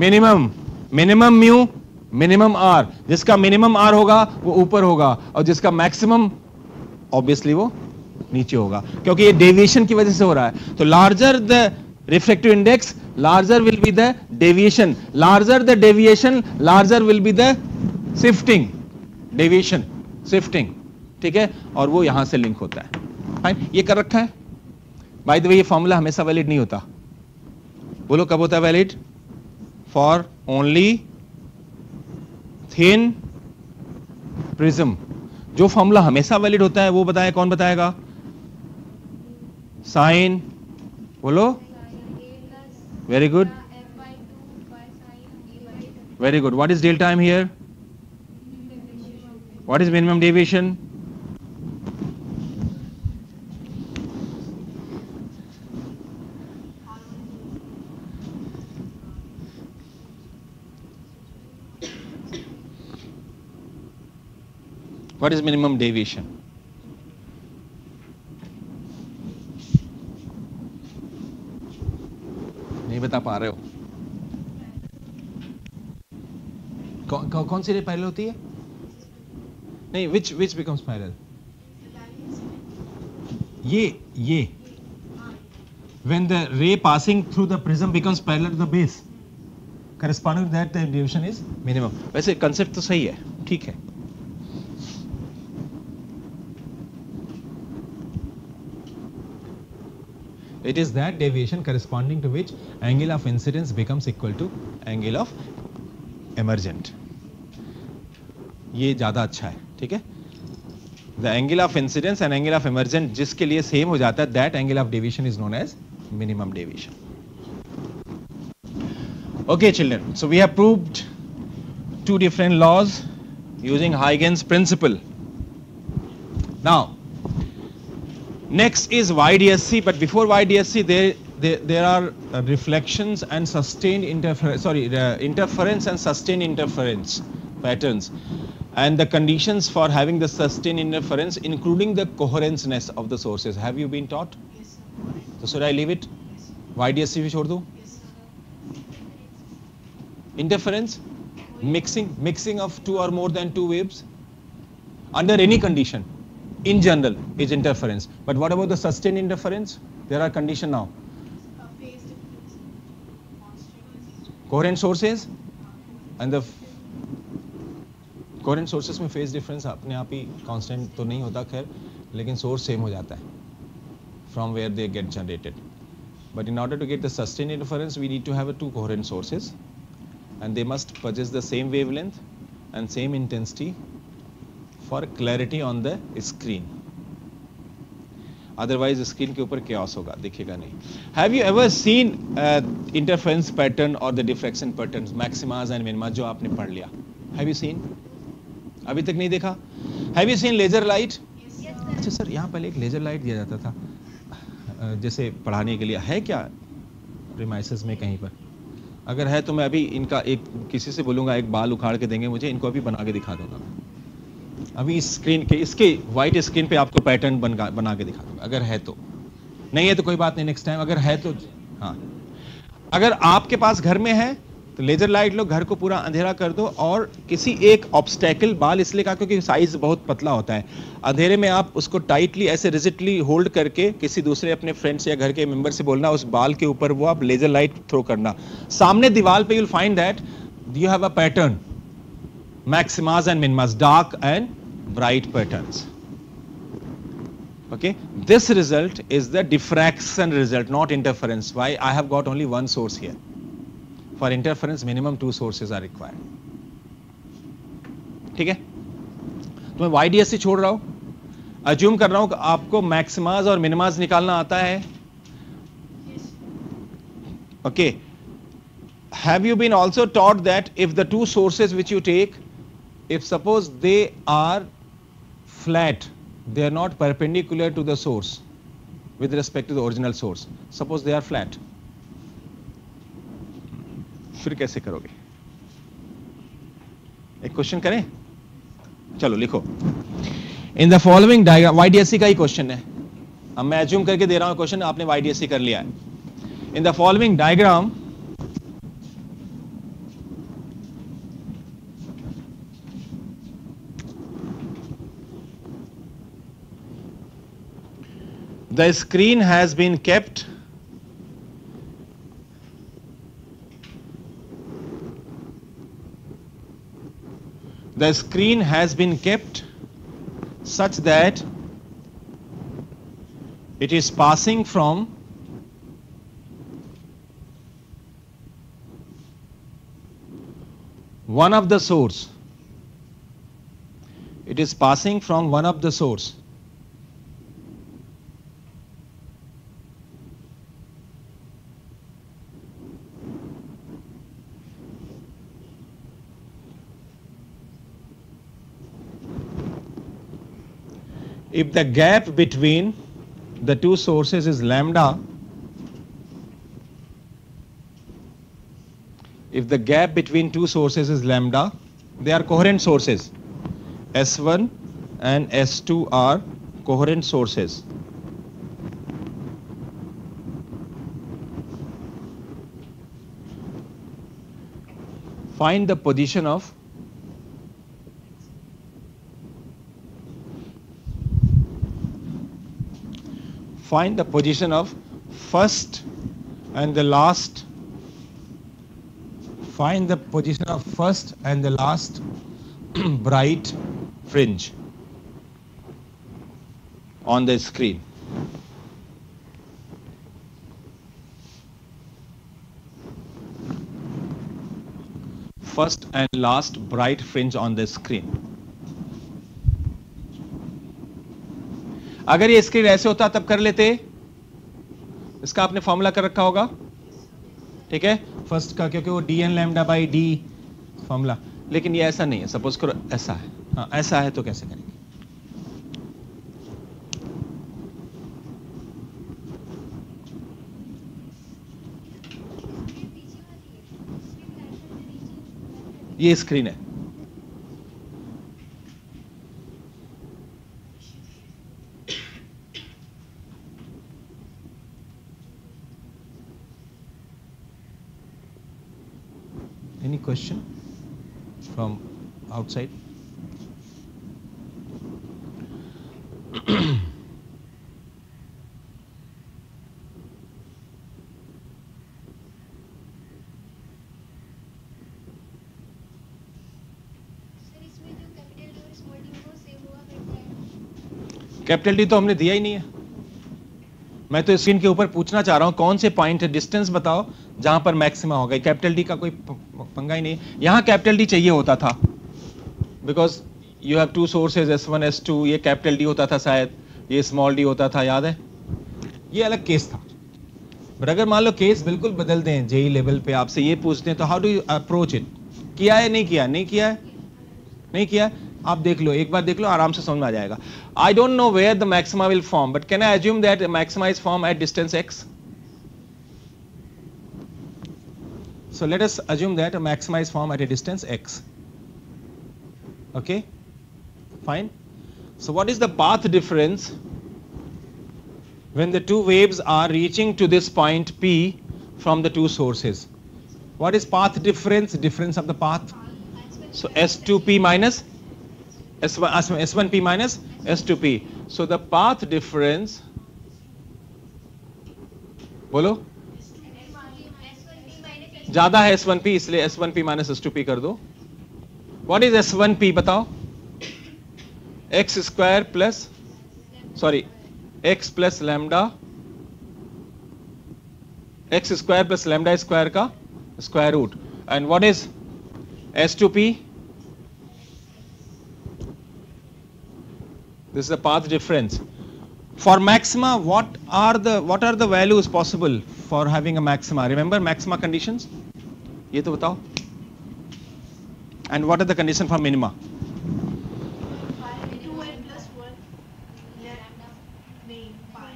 Minimum, minimum mu, minimum R. जिसका minimum R होगा वो ऊपर होगा और जिसका मैक्सिमम ऑब्वियसली वो नीचे होगा, क्योंकि ये डेविएशन की वजह से हो रहा है। तो larger the reflective index, larger will be the deviation, larger the deviation, larger will be the shifting, deviation shifting, ठीक है। और वो यहां से लिंक होता है। फाइन, ये कर रखा है। बाय द वे ये फॉर्मूला हमेशा वैलिड नहीं होता। बोलो कब होता है valid? For only thin prism. जो फॉर्मूला हमेशा वैलिड होता है वो बताए, कौन बताएगा? साइन, बोलो। Very good, very good. What is delta time here? What is minimum deviation? What is minimum deviation? नहीं बता पा रहे हो? कौन सी रे पैरेलल होती है? नहीं, which becomes parallel? ये when the ray passing through the prism becomes parallel to the base, corresponding to that the deviation is minimum. वैसे concept तो सही है, ठीक है। It is that deviation corresponding to which angle of incidence becomes equal to angle of emergent. ये ज्यादा अच्छा है, ठीक है। The angle of incidence and angle of emergent जिसके लिए सेम हो जाता है, that angle of deviation is known as minimum deviation. Okay, children. So we have proved two different laws using Huygens principle. Now, next is YDSC, but before YDSC there are reflections and sustained interference and sustained interference patterns, and the conditions for having the sustained interference, including the coherenceness of the sources. Have you been taught? Yes, sir. So should I leave it? Yes, sir. YDSC भी छोड़ दूं? Yes, sir. Interference, mixing of two or more than two waves under any condition in general is interference. But what about the sustained interference? There are condition now. phase difference, constant. Coherent sources and the coherent sources में phase difference अपने आप ही constant तो नहीं होता खैर, लेकिन source same हो जाता है from where they get generated. But in order to get the sustained interference, we need to have two coherent sources, and they must possess the same wavelength and same intensity for clarity on the screen. Otherwise screen के ऊपर chaos होगा, दिखेगा नहीं. Have you ever seen interference pattern or the diffraction patterns, maximas and minimas, जो आपने पढ़ लिया? Have you seen? अभी तक नहीं देखा? Have you seen laser light? अच्छा सर, यहाँ पहले एक लेजर लाइट दिया जाता था जैसे पढ़ाने के लिए, है क्या प्रीमाइसेस में कहीं पर? अगर है तो मैं अभी इनका एक किसी से बोलूँगा, एक बाल उखाड़ के देंगे मुझे, इनको अभी बना के दिखा दूंगा. अभी इस स्क्रीन के, इसके वाइट स्क्रीन पे आपको पैटर्न बना के दिखा दूंगा, अगर है तो. नहीं है तो कोई बात नहीं, नेक्स्ट टाइम. अगर है तो हाँ, अगर आपके पास घर में है तो लेजर लाइट लो, घर को पूरा अंधेरा कर दो, और किसी एक ऑब्स्टेकल, बाल इसलिए कहा क्योंकि साइज बहुत पतला होता है, अंधेरे में आप उसको टाइटली ऐसे रिजिडली होल्ड करके किसी दूसरे अपने फ्रेंड्स या घर के मेंबर से बोलना, उस बाल के ऊपर वो आप लेजर लाइट थ्रो करना. सामने दीवार पे you'll find that you have a pattern, maximas and minimas, dark and bright patterns. Okay, this result is the diffraction result, not interference. Why? I have got only one source here. For interference minimum two sources are required. ठीक है, तो मैं YDSC छोड़ रहा हूं, assume कर रहा हूं कि आपको मैक्सिमाज और मिनिमाज निकालना आता है. Okay, have you been also taught that if the two sources which you take, if suppose they are flat, they are not perpendicular to the source with respect to the original source, suppose they are flat, फिर कैसे करोगे? एक question करें, चलो लिखो. In the following diagram, YDSC का ही question है, अब मैं अज्यूम करके दे रहा हूं क्वेश्चन, आपने YDSC कर लिया है. In the following diagram the screen has been kept such that it is passing from one of the source. It is passing from one of the source. If the gap between the two sources is lambda, if the gap between two sources is lambda, they are coherent sources. S1 and S2 are coherent sources. Find the position of first and the last. Find the position of first and the last bright fringe on the screen. First and last bright fringe on the screen. अगर ये screen ऐसे होता तब कर लेते, इसका आपने formula कर रखा होगा, ठीक है, फर्स्ट का, क्योंकि वो dn lambda by d formula. लेकिन ये ऐसा नहीं है, सपोज करो ऐसा है. हाँ, ऐसा है तो कैसे करेंगे? ये स्क्रीन है, यानी question from outside? Capital D तो हमने दिया ही नहीं है. मैं तो स्क्रीन के ऊपर पूछना चाह रहा हूं कौन से पॉइंट है, डिस्टेंस बताओ जहां पर मैक्सिमा होगा. कैपिटल डी का कोई पंगा ही नहीं. यहां कैपिटल डी चाहिए होता था because you have two sources S1 S2. ये कैपिटल डी होता था शायद, ये स्मॉल डी होता था, याद है? ये अलग केस था. बट अगर मान लो केस बिल्कुल बदल दें, जेई लेवल पे आपसे ये पूछते हैं तो how do you approach it? किया है नहीं किया? नहीं किया है, नहीं किया. आप देख लो, एक बार देख लो, आराम से समझ में आ जाएगा. I don't know where the maxima will form, but can I assume that maxima is form at distance x? So let us assume that a maxima is formed at a distance x. Okay, fine. So what is the path difference when the two waves are reaching to this point P from the two sources? What is path difference? Difference of the path. So S2P minus S1P minus S2P. So the path difference, बोलो, ज्यादा है S1P, इसलिए S1P minus S2P कर दो. What is S1P बताओ? x square plus, sorry, x plus lambda, x square plus lambda square का square root. And what is S2P? This is the path difference. For maxima, what are the values possible for having a maxima? Remember maxima conditions? ये तो बताओ. And what are the conditions for minima? 2n plus 1 lambda main pi.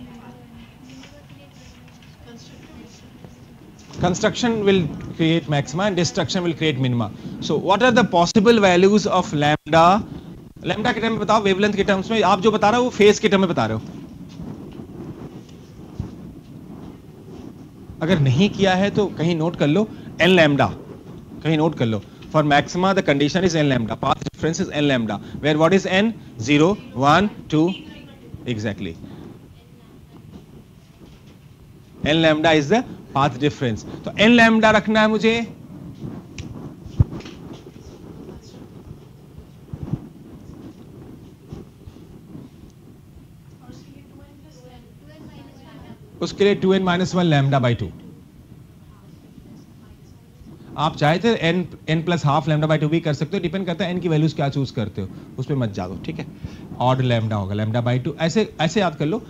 Construction will create maxima and destruction will create minima. So what are the possible values of lambda? Lambda के term में बताओ, wavelength के terms में. आप जो बता रहे हो वो फेज के टर्म में बता रहे हो. अगर नहीं किया है तो कहीं नोट कर लो, एन लैम्डा कहीं नोट कर लो. For maxima the condition is N lambda, path difference is N lambda, where what is N? 0 1 2. Exactly, N lambda is the path difference. तो एन लैम्डा रखना है मुझे. उसके लिए 2n minus 1 lambda by 2. आप चाहे तो n plus half lambda by 2 भी कर सकते हो, डिपेंड करता है n की वैल्यूज क्या चूज करते हो, उस पर मत जाओ. ठीक है, ऑड लैम्डा होगा lambda by 2. ऐसे याद कर लो.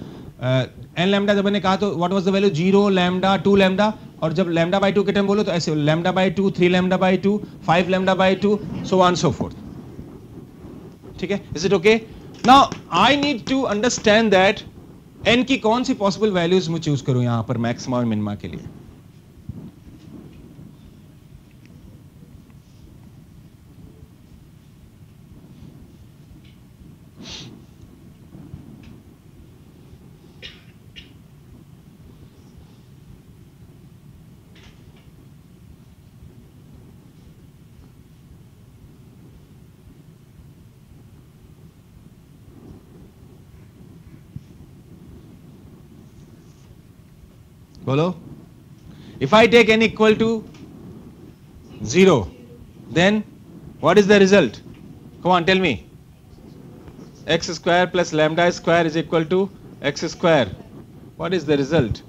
n लैम्डा जब मैंने कहा तो what was the value? 0 lambda 2 lambda. और जब lambda by 2 के टर्म बोलो तो ऐसे lambda by 2 3 lambda by 2 5 lambda by 2 so on so forth. ठीक है, is it okay? Now I need to understand that n की कौन सी पॉसिबल वैल्यूज मैं चूज करूं यहां पर मैक्सिमा और मिनिमा के लिए. बोलो. If I take n equal to 0, then what is the result? Come on, tell me. X square plus lambda square is equal to x square. What is the result?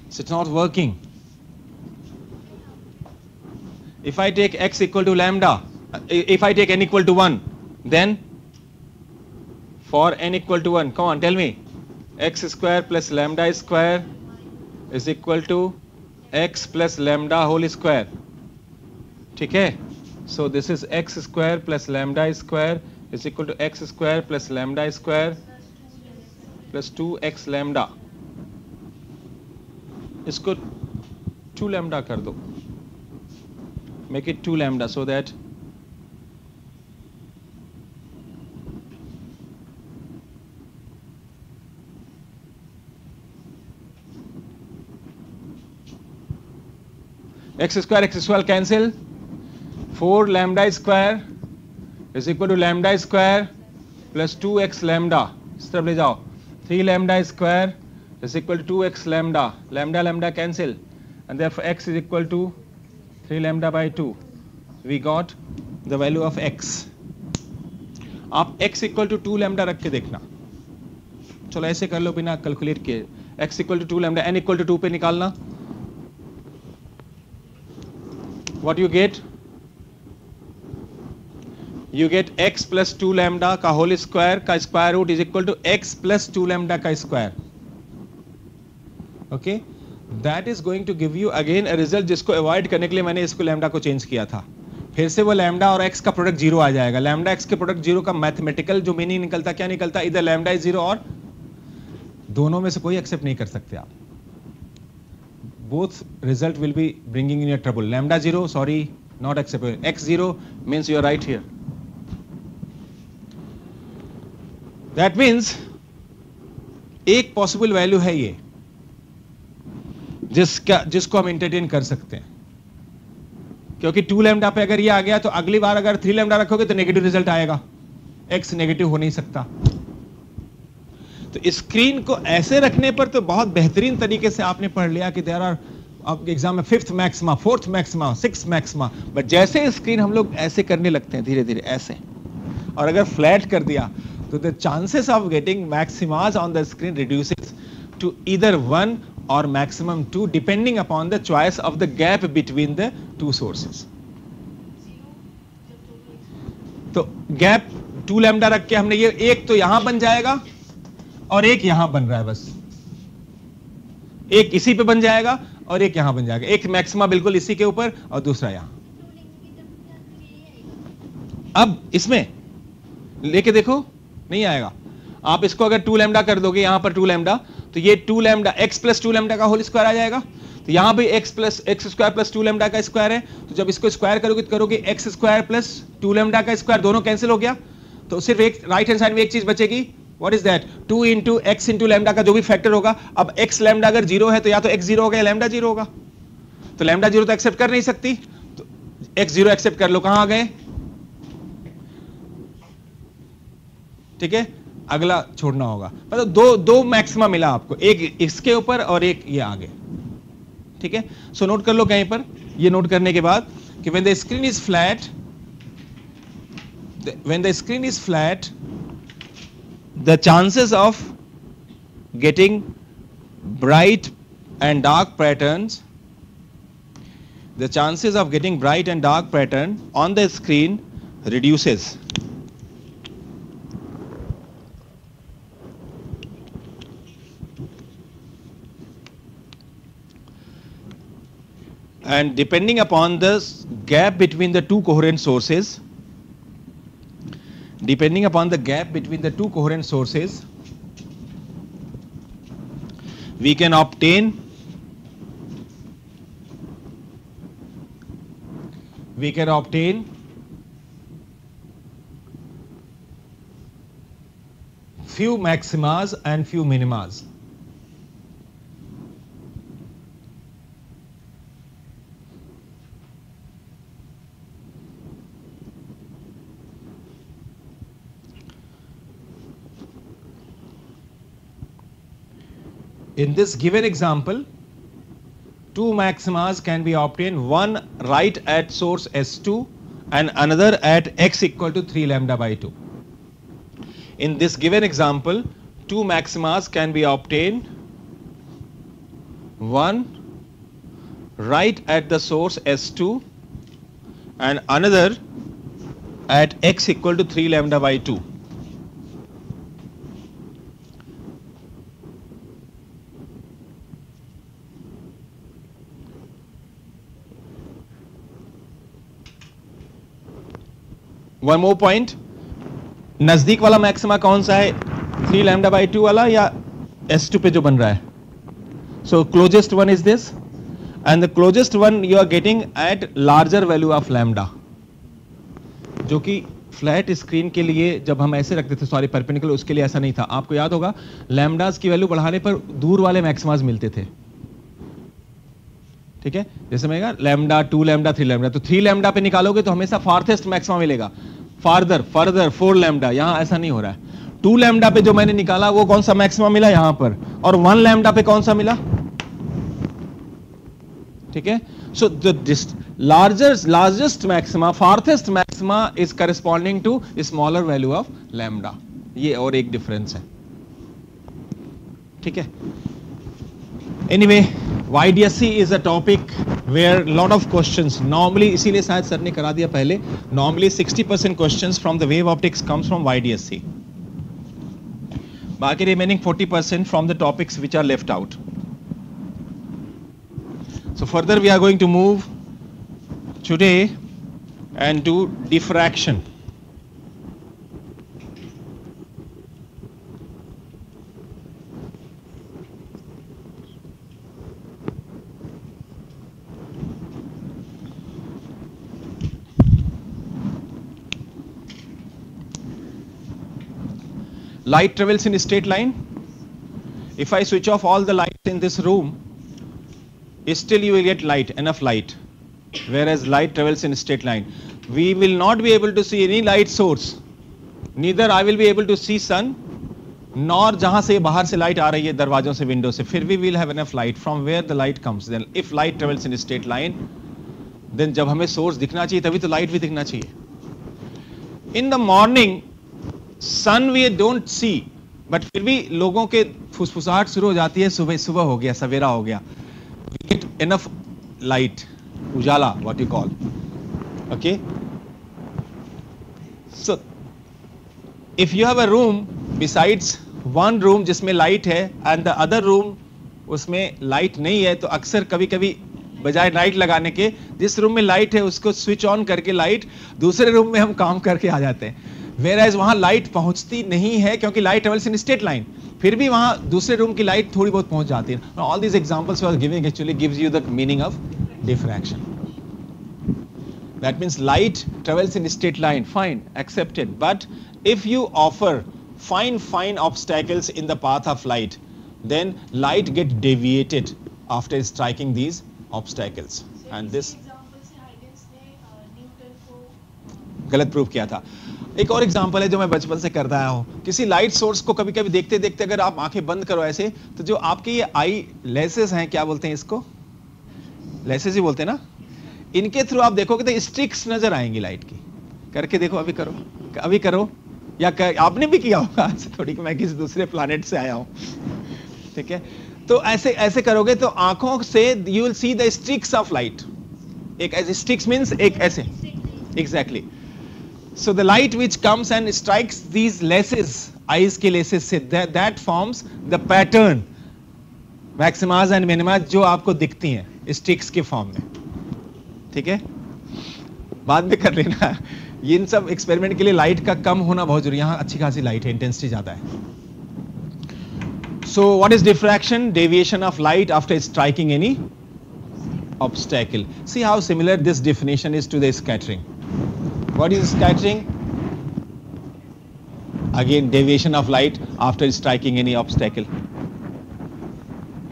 So it's not working. If I take x equal to lambda, if I take n equal to 1, then for n equal to 1, come on, tell me. X square plus lambda square is equal to x plus lambda whole square. ठीक है, so this is x square plus lambda square is equal to x square plus lambda square plus 2x lambda. इसको 2 lambda कर दो, make it 2 lambda so that x square cancel. 4 lambda square is equal to lambda square plus 2x lambda, इस तरफ ले जाओ, 3 lambda square is equal to 2x lambda, lambda lambda cancel and therefore x is equal to 3 lambda by 2. We got the value of x. आप x equal to 2 lambda रख के देखना, चलो ऐसे कर लो बिना कैलकुलेट किए, x equal to 2 lambda, n equal to 2 पे निकालना, what you get? You get x plus 2 lambda का होल स्क्वायर का square root is equal to x plus 2 lambda का square. Okay, that is going to give you again a result जिसको avoid करने के लिए मैंने इसको लैम्डा को चेंज किया था. फिर से वो लैम्डा और x का प्रोडक्ट जीरो आ जाएगा. लैम्डा x के प्रोडक्ट जीरो का मैथमेटिकल जो मीनिंग निकलता क्या निकलता, इधर लैम्डा इज जीरो और दोनों में से कोई एक्सेप्ट नहीं कर सकते आप. Both result will be bringing in your trouble. Lambda zero, sorry, not acceptable. x zero means you are right here. That means एक पॉसिबल वैल्यू है ये जिसको हम एंटरटेन कर सकते हैं, क्योंकि 2 लैम्डा पे अगर ये आ गया तो अगली बार अगर 3 लैम्डा रखोगे तो नेगेटिव रिजल्ट आएगा, x नेगेटिव हो नहीं सकता. तो स्क्रीन को ऐसे रखने पर तो बहुत बेहतरीन तरीके से आपने पढ़ लिया कि देयर आर, आपके एग्जाम में 5th maxima, 4th maxima, 6th maxima, but जैसे स्क्रीन हम लोग ऐसे करने लगते हैं धीरे धीरे ऐसे, और अगर फ्लैट कर दिया तो the chances of getting maximas on the screen reduces to either 1 or maximum 2 depending upon the choice of the gap between the two sources. तो गैप 2 लैम्डा रख के हमने ये एक तो यहां बन जाएगा और एक यहां बन रहा है, बस एक इसी पे बन जाएगा और एक यहां बन जाएगा, एक मैक्सिमा बिल्कुल इसी के ऊपर और दूसरा यहां. अब इसमें लेके देखो, नहीं आएगा. आप इसको अगर 2 लैम्डा कर दोगे यहां पर 2 लैम्डा, तो ये 2 लैम्डा x प्लस 2 लैम्डा का होल स्क्वायर आ जाएगा. तो यहां भी x स्क्वायर प्लस 2 लैम्डा का स्क्वायर है, तो जब इसको स्क्वायर करोगे तो करोगे x स्क्वायर प्लस 2 लैम्डा का स्क्वायर, दोनों कैंसिल हो गया, तो सिर्फ एक राइट हैंड साइड में एक चीज बचेगी. What is that? 2 into x into lambda का जो भी फैक्टर होगा. अब x लैम्डा अगर जीरो है तो या तो x जीरो होगा या लैम्डा जीरो होगा. तो लैम्डा जीरो तो एक्सेप्ट कर नहीं सकती, तो x जीरो एक्सेप्ट कर लो. कहां आ गए? ठीक है, अगला छोड़ना होगा. मतलब दो मैक्सिमा मिला आपको, एक इसके ऊपर और एक ये आगे. ठीक है, सो नोट कर लो कहीं पर. ये नोट करने के बाद कि when the screen is flat, the chances of getting bright and dark patterns, on the screen reduces. And depending upon the gap between the two coherent sources, we can obtain few maximas and few minimas. In this given example, 2 maximas can be obtained, one right at source S2 and another at x equal to 3 lambda by 2. In this given example, 2 maximas can be obtained, one right at the source S2 and another at x equal to 3 lambda by 2. One more point, नजदीक वाला maxima कौन सा है? 3 lambda by 2 वाला या S2 पे जो बन रहा है? So closest one is this and the closest one you are getting at larger value of lambda, जो कि फ्लैट स्क्रीन के लिए जब हम ऐसे रखते थे, सॉरी परपेंडिकुलर, उसके लिए ऐसा नहीं था. आपको याद होगा लैम्डास की वैल्यू बढ़ाने पर दूर वाले मैक्सिमास मिलते थे. ठीक है, जैसे मैं लैम्डा 2 लैम्डा 3 लैम्डा, तो 3 लैम्डा पे निकालोगे तो हमेशा फार्थेस्ट मैक्सिमा मिलेगा, फार्दर फर्दर 4 लैम्डा, यहां ऐसा नहीं हो रहा है। 2 लैम्डा पे जो मैंने निकाला वो कौन सा मैक्सिमा मिला यहां पर, और 1 लैम्डा पे कौन सा मिला, ठीक है। So the largest maxima, farthest maxima is corresponding to smaller value of lambda, ये और एक डिफरेंस है, ठीक है। Anyway, YDSC is a topic where lot of questions normally, इसीलिए शायद सर ने करा दिया पहले, normally 60% questions from the wave optics comes from YDSC, बाकी remaining 40% from the topics which are left out. So further we are going to move today and do diffraction. Light travels in a straight line. If I switch off all the lights in this room, still you will get light, enough light, whereas light travels in a straight line. We will not be able to see any light source, neither I will be able to see sun, nor जहां से बाहर से light आ रही है दरवाजों से, window से, फिर भी we'll have enough light from where the light comes. Then if light travels in a straight line, then जब हमें सोर्स दिखना चाहिए तभी तो लाइट भी दिखना चाहिए। In the morning sun we don't see, but फिर भी लोगों के फुसफुसाहट शुरू हो जाती है, सुबह सुबह हो गया, सवेरा हो गया, get enough light, Ujala what you call, okay. So if you have a room besides one room जिसमें लाइट है एंड द अदर रूम उसमें लाइट नहीं है, तो अक्सर कभी कभी बजाय लाइट लगाने के जिस रूम में लाइट है उसको स्विच ऑन करके लाइट दूसरे रूम में हम काम करके आ जाते हैं, whereas वहां लाइट पहुंचती नहीं है क्योंकि light travels in straight line, फिर भी वहां दूसरे रूम की लाइट थोड़ी बहुत पहुंच जाती है। All these examples I was giving actually gives you the meaning of diffraction. That means light travels in straight line, fine, accepted, but if you offer fine obstacles in the path of light, then light get deviated after striking these obstacles, and this गलत prove किया था। एक और example है जो मैं बचपन से करता आया हूं, किसी लाइट सोर्स को कभी कभी देखते देखते अगर आप आंखें बंद करो ऐसे, तो जो आपके ये आई लेसेस हैं, क्या बोलते हैं इसको, लेसेस ही बोलते हैं ना, इनके थ्रू आप देखोगे तो स्ट्रिक्स नजर आएंगी लाइट की। करके देखो, अभी करो, अभी करो, या आपने भी किया होगा, ऐसे थोड़ी कि मैं किसी दूसरे प्लैनेट से आया हूं, ठीक है। तो ऐसे ऐसे करोगे तो आंखों से you will see the streaks of light, एक ऐसे स्ट्रिक्स मींस एक ऐसे, exactly. So the light which comes and strikes these laces, eyes के laces से, that forms the pattern, maximas and minimas जो आपको दिखती हैं स्टिक्स के फॉर्म में, ठीक है। बाद में कर लेना, इन सब एक्सपेरिमेंट के लिए लाइट का कम होना बहुत जरूरी है, यहाँ अच्छी खासी लाइट है, इंटेंसिटी ज्यादा है। So what is diffraction? Deviation of light after striking any obstacle. See how similar this definition is to the scattering. What is scattering? Again, deviation of light after striking any obstacle.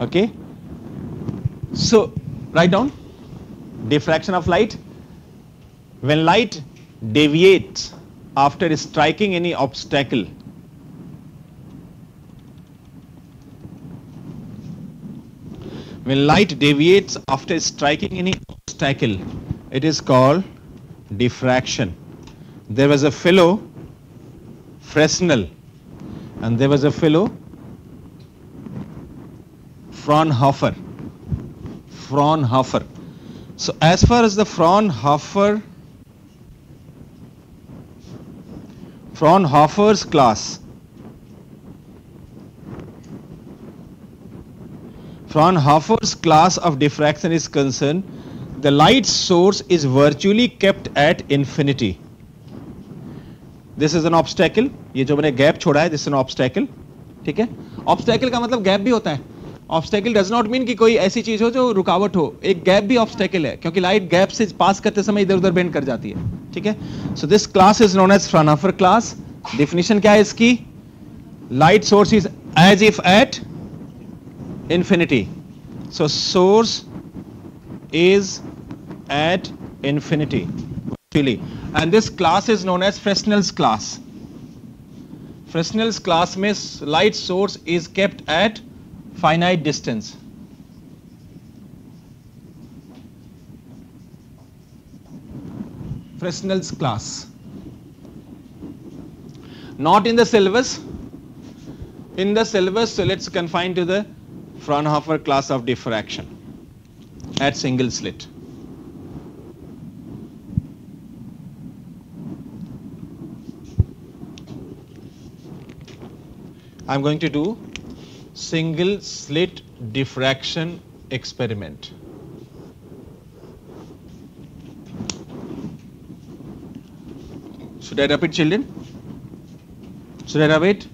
Okay? So, write down. Diffraction of light. When light deviates after striking any obstacle, when light deviates after striking any obstacle, it is called diffraction. There was a fellow, Fresnel, and there was a fellow, Fraunhofer. So as far as the Fraunhofer's class, Fraunhofer's class of diffraction is concerned, the light source is virtually kept at infinity. This is an obstacle. ये जो मैंने gap छोड़ा है, this is an obstacle, ठीक है। Obstacle का मतलब gap भी होता है। ऑब्स्टेकल डज नॉट मीन कि कोई ऐसी चीज हो जो रुकावट हो, एक गैप भी ऑब्स्टेकल है, क्योंकि लाइट गैप से पास करते समय इधर उधर बेंड कर जाती है, ठीक है। So this class is known as Fraunhofer class. Definition क्या है इसकी? Light source is as if at infinity. So source is at infinity virtually, and this class is known as Fresnel's class. Fresnel's class में light source is kept at finite distance. Fresnel's class. Not in the syllabus. In the syllabus, so let's confine to the Fraunhofer class of diffraction at single slit. I'm going to do single slit diffraction experiment. Should I rub it, children? Should I rub it?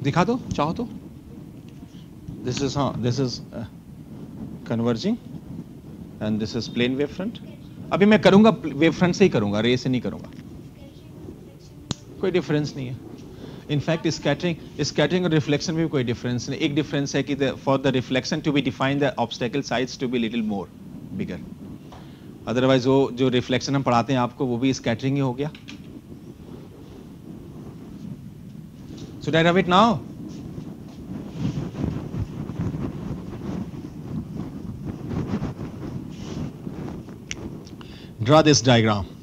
दिखा दो चाहो तो. This is converging and this is plane wavefront. अभी मैं करूँगा wavefront से ही करूँगा, रे से नहीं करूँगा. कोई डिफरेंस नहीं है. इनफैक्ट स्कैटरिंग और रिफ्लेक्शन में भी कोई डिफरेंस नहीं. एक डिफरेंस है कि for the reflection to be define the obstacle sides to be little more bigger. Otherwise वो जो रिफ्लेक्शन हम पढ़ाते हैं आपको वो भी स्कैटरिंग ही हो गया. Should I rub it now? Draw this diagram.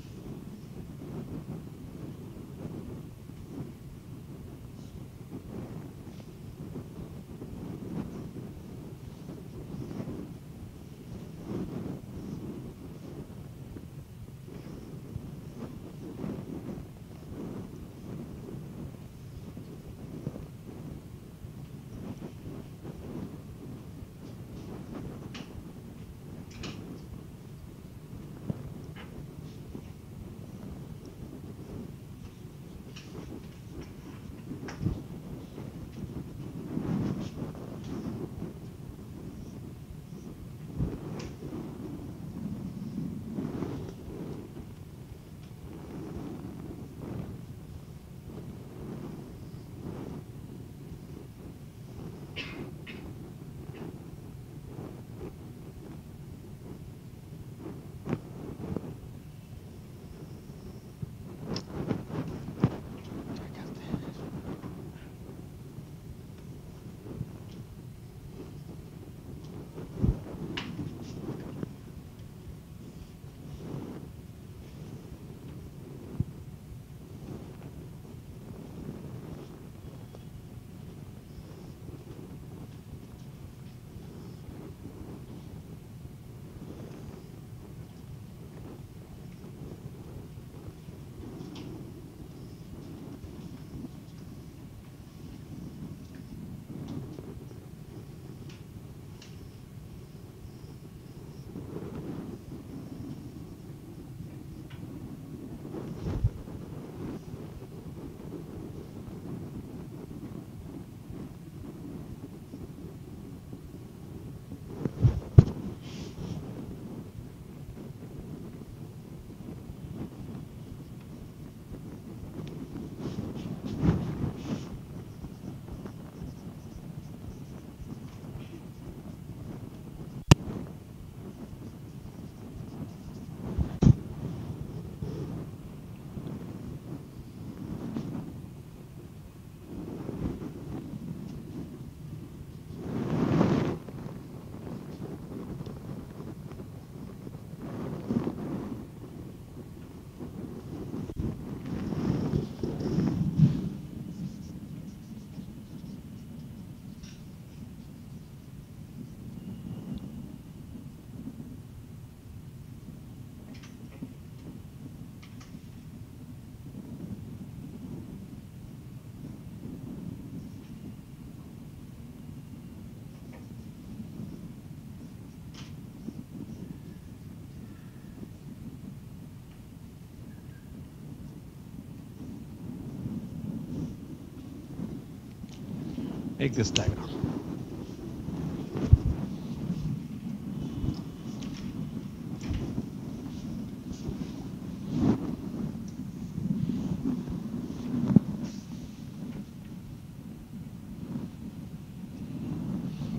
Make this diagram.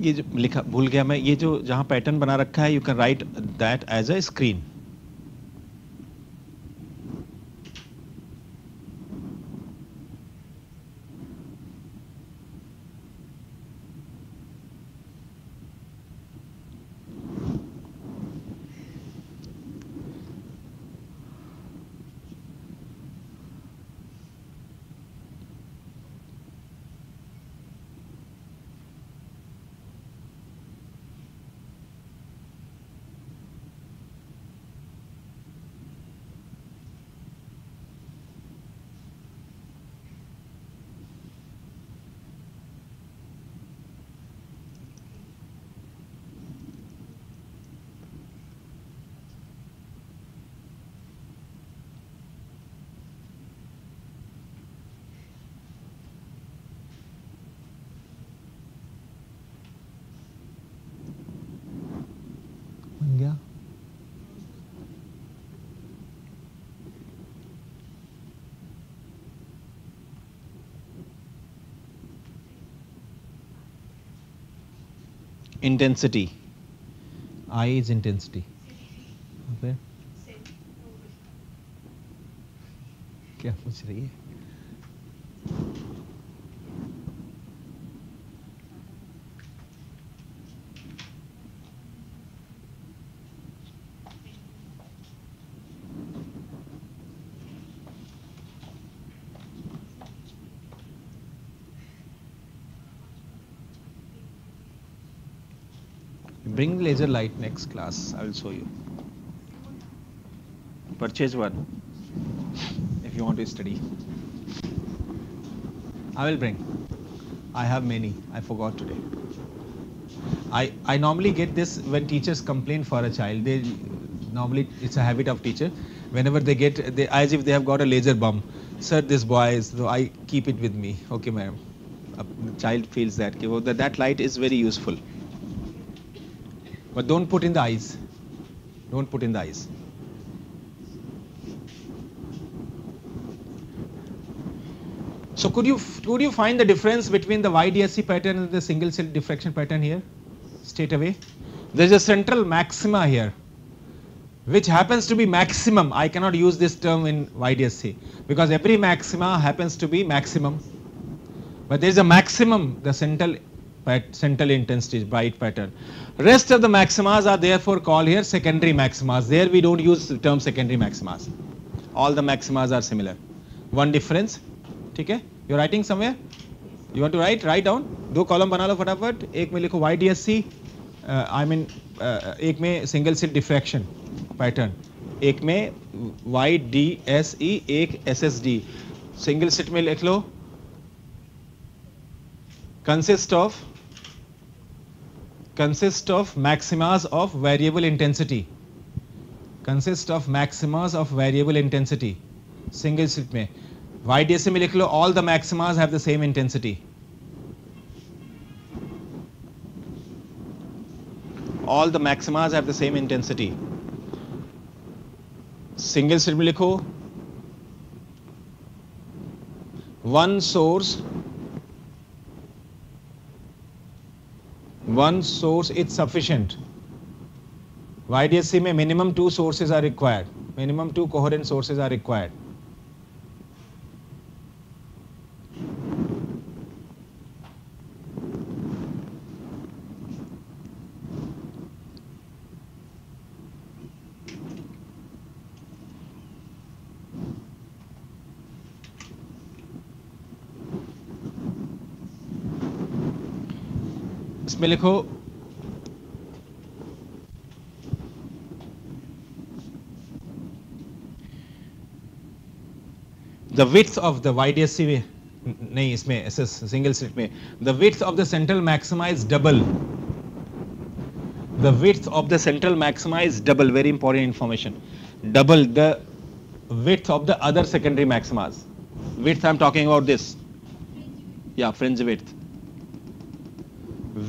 ये जो लिखा भूल गया मैं, ये जो जहाँ पैटर्न बना रखा है, you can write that as a screen. बन गया. Intensity. I is intensity. Okay. क्या पूछ रही है? Bring laser light next class. I will show you. Purchase one if you want to study. I will bring. I have many. I forgot today. I normally get this when teachers complain for a child. They normally, it's a habit of teacher. Whenever they get, as if they have got a laser bomb. Sir, this boy is. So I keep it with me. Okay, ma'am. A child feels that. That light is very useful. But don't put in the eyes. Don't put in the eyes. So could you find the difference between the YDSC pattern and the single slit diffraction pattern here? Straight away. There is a central maxima here, which happens to be maximum. I cannot use this term in YDSC because every maxima happens to be maximum. But there is a maximum, the central intensity bright pattern. Rest of the maximas are therefore called here secondary maximas. There we don't use the term secondary maximas. All the maximas are similar. One difference. ठीक है? You're writing somewhere? You want to write? Write down. दो column बना लो फटाफट. एक में लिखो YDSC. एक में सिंगल स्लिट डिफ्रैक्शन पैटर्न. एक में YDSE, एक SSD. सिंगल स्लिट में लिख लो. Consist of maximas of variable intensity. Consist of maximas of variable intensity. Single slit में. YDSC में लिख लो, all the maximas have the same intensity. All the maximas have the same intensity. Single slit में लिखो, one source is sufficient. YDSC में minimum 2 sources are required. Minimum 2 coherent sources are required. इसमें लिखो the width of the YDSC में नहीं, इसमें SS single slit में the width of the central maxima is double. The width of the central maxima is double. Very important information. Double the width of the other secondary maximas. Width I'm talking about this. Yeah, fringe width.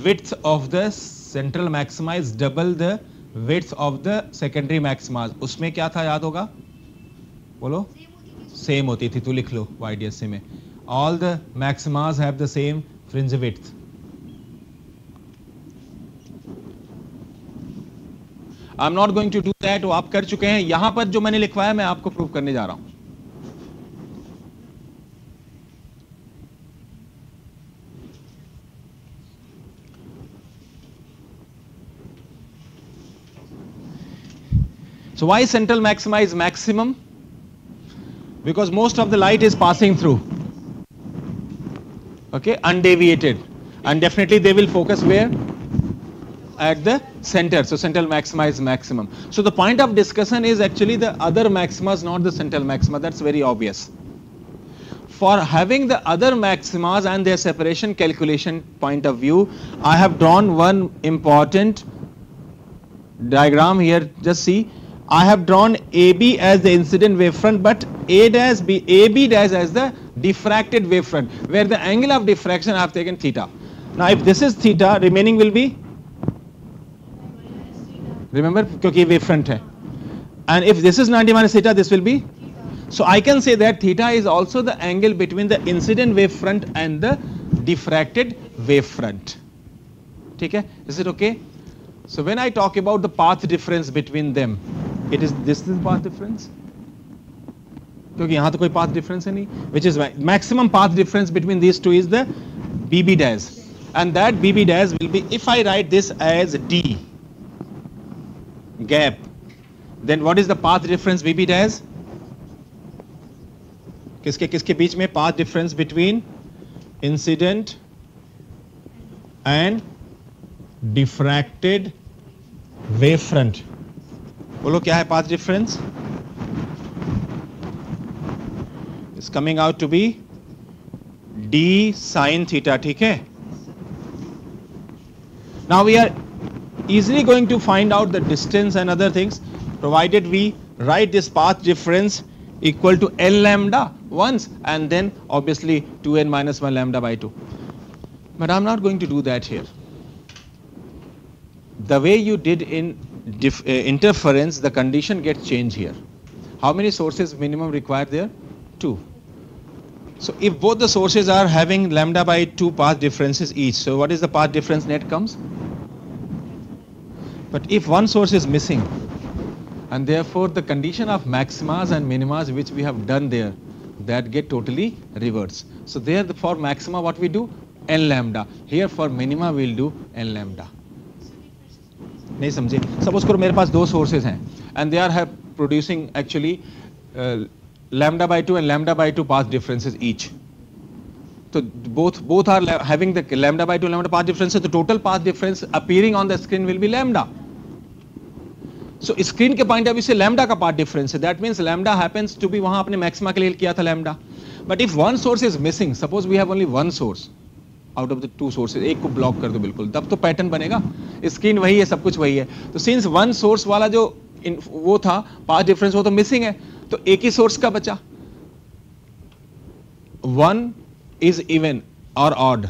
Width of the central maxima is double the width of the secondary maximas. उसमें क्या था याद होगा? बोलो? Same होती थी. तू लिख लो YDSC में. All the maximas have the same fringe width. I am not going to do that, वो आप कर चुके हैं. यहां पर जो मैंने लिखवाया मैं आपको प्रूव करने जा रहा हूं. So why central maxima is maximum? Because most of the light is passing through. Okay, undeviated. And definitely they will focus where? At the center. So central maxima is maximum. So the point of discussion is actually the other maximas, not the central maxima. That's very obvious. For having the other maximas and their separation calculation point of view, I have drawn one important diagram here. Just see. I have drawn AB as the incident wavefront, but AB dash as the diffracted wavefront, where the angle of diffraction I have taken theta. Now if this is theta, remaining will be, remember, क्योंकि wavefront है. And if this is 90 minus theta, this will be. So I can say that theta is also the angle between the incident wavefront and the diffracted wavefront. ठीक है? Is it okay? So when I talk about the path difference between them, it is this is path difference. क्योंकि यहाँ तो कोई path difference है नहीं. Which is maximum path difference between these two is the BB dash, and that BB dash will be, if I write this as D gap, then what is the path difference BB dash? किसके किसके बीच में path difference between incident and diffracted wavefront? बोलो क्या है path difference? It's coming out to be D sin theta. ठीक है? Now we are easily going to find out the distance and other things, provided we write this path difference equal to L lambda once, and then obviously 2n minus 1 lambda by 2. But I'm not going to do that here. The way you did in interference, the condition gets changed here. How many sources minimum required there? 2. So if both the sources are having lambda by 2 path differences each, so what is the path difference net comes? But if one source is missing, and therefore the condition of maximas and minimas which we have done there, that get totally reversed. So there for maxima what we do? N lambda. Here for minima we'll do N lambda. नहीं समझे? Suppose करो मेरे पास दो sources हैं and they are producing actually lambda by 2 and lambda by 2 path differences each. So both are having the lambda by 2 lambda path difference. So the total path difference appearing on the screen will be lambda. So screen के point of view से lambda का path difference है. That means lambda happens to be वहाँ अपने maxima के लिए किया था lambda. But if one source is missing, suppose we have only one source out of the two sources, एक को block कर दो बिल्कुल, तब तो pattern बनेगा. Screen वही है, सब कुछ वही है. तो since one source वाला जो वो था path difference वो तो missing है, तो एक ही source का बचा. One is even or odd.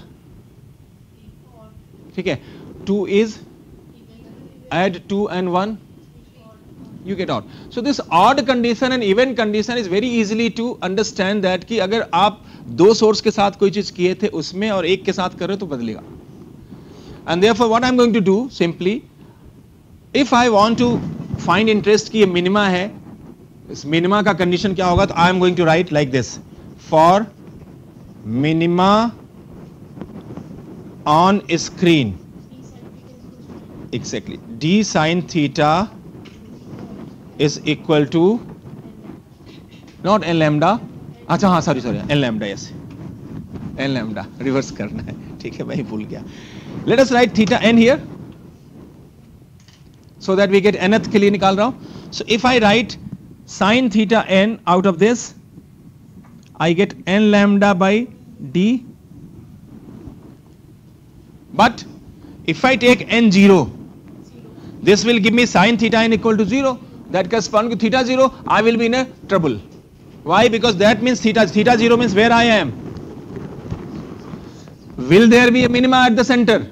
ठीक है. 2 is add 2 and 1. You get odd. So this odd condition and even condition is very easily to understand that कि अगर आप दो source के साथ कोई चीज किए थे उसमें और एक के साथ कर रहे हो तो बदलेगा. And therefore what I'm going to do simply, if I want to find interest कि ये minima है, इस minima का condition क्या होगा, तो I am going to write like this: for minima on screen, exactly, d sin theta is equal to not n lambda. अच्छा हाँ sorry n lambda, yes, n lambda reverse करना है. ठीक है, मैं ही भूल गया. Let us write theta n here so that we get nth के लिए निकाल रहा हूँ. So if I write sin theta n out of this, I get n lambda by d. But if I take n0, this will give me sin theta n equal to 0. That corresponds to theta 0. I will be in a trouble. Why? Because that means theta 0 means where I am. Will there be a minima at the center?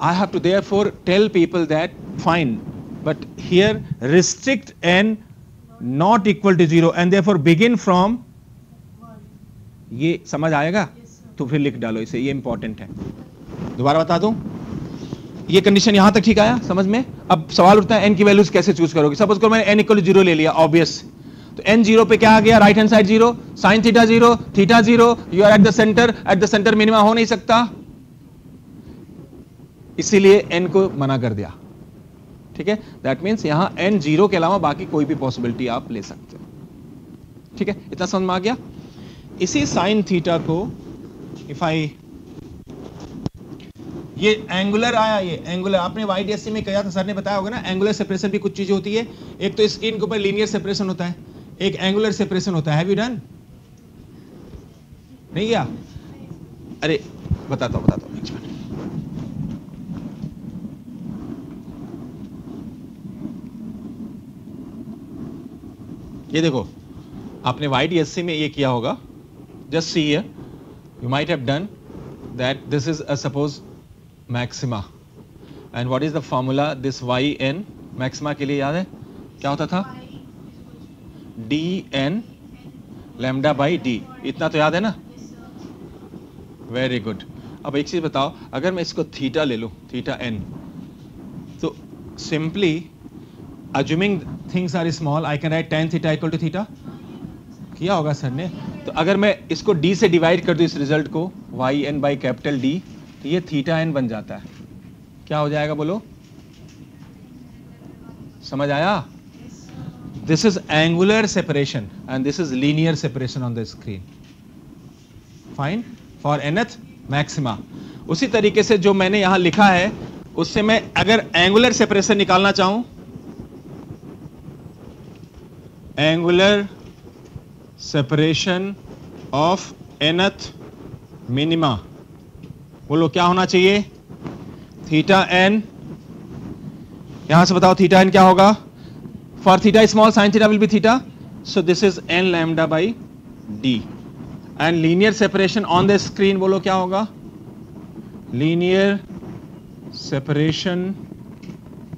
I have to therefore tell people that fine, but here restrict n not equal to 0 and therefore begin from. ये समझ आएगा? तो फिर लिख डालो इसे, ये important है. दोबारा बता दूं. ये कंडीशन यहां तक ठीक आया समझ में? अब सवाल उठता है n की वैल्यूज कैसे चूज करोगे? सपोज करो मैंने n इक्वल टू 0 ले लिया, ऑब्वियस, तो n 0 पे क्या आ गया? Right hand side 0, sine theta 0, theta 0, you are at the centre minima हो नहीं सकता, इसीलिए n को मना कर दिया। ठीक है, दैट मीन्स यहां n 0 के अलावा बाकी कोई भी पॉसिबिलिटी आप ले सकते हो। ठीक है, इतना समझ में आ गया? इसी साइन थीटा को इफ आई, ये एंगुलर आया, ये एंगुलर आपने YDSC में कहा था, सर ने बताया होगा ना, एंगुलर सेपरेशन भी कुछ चीजें होती है। एक तो स्क्रीन के ऊपर लीनियर सेपरेशन होता है, एक एंगुलर सेपरेशन होता है। Have you done? नहीं किया? अरे बताता हूं एक मिनट। ये देखो, आपने YDSC में ये किया होगा, just see here, you might have done that this is a suppose maxima, and what is the formula? This yn maxima के लिए याद है क्या होता था? dn लैम्डा बाई d, इतना तो याद है ना? Very good. अब एक चीज बताओ, अगर मैं इसको थीटा ले लूं, थीटा n, तो simply assuming things are small I can write tan theta equal to theta, किया होगा सर ने। तो अगर मैं इसको d से डिवाइड कर दूं इस रिजल्ट को, yn बाई कैपिटल D, तो ये थीटा n बन जाता है। क्या हो जाएगा बोलो? समझ आया? This is angular separation and this is linear separation on the screen. Fine, for nth maxima. उसी तरीके से जो मैंने यहां लिखा है, उससे मैं अगर एंगुलर सेपरेशन निकालना चाहूं, angular separation of nth minima, बोलो क्या होना चाहिए? थीटा n, यहां से बताओ थीटा n क्या होगा? For theta small sine theta will be theta, so this is n lambda by d, and linear separation on the screen बोलो क्या होगा? Linear separation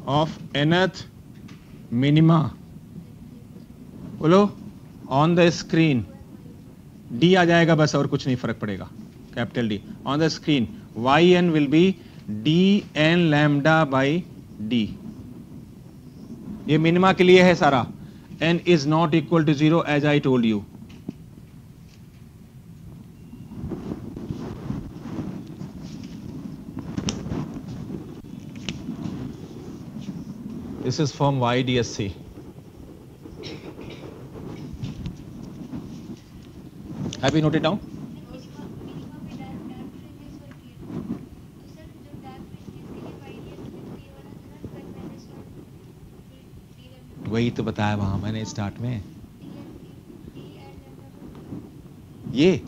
of nth minima, बोलो ऑन द स्क्रीन, d आ जाएगा बस, और कुछ नहीं फर्क पड़ेगा, capital D on the screen, yn will be dn lambda by d। ये मिनिमा के लिए है सारा, n is not equal to 0 as I told you. This is from YDSC। Have you noted down? वही तो बताया वहां मैंने स्टार्ट में, ये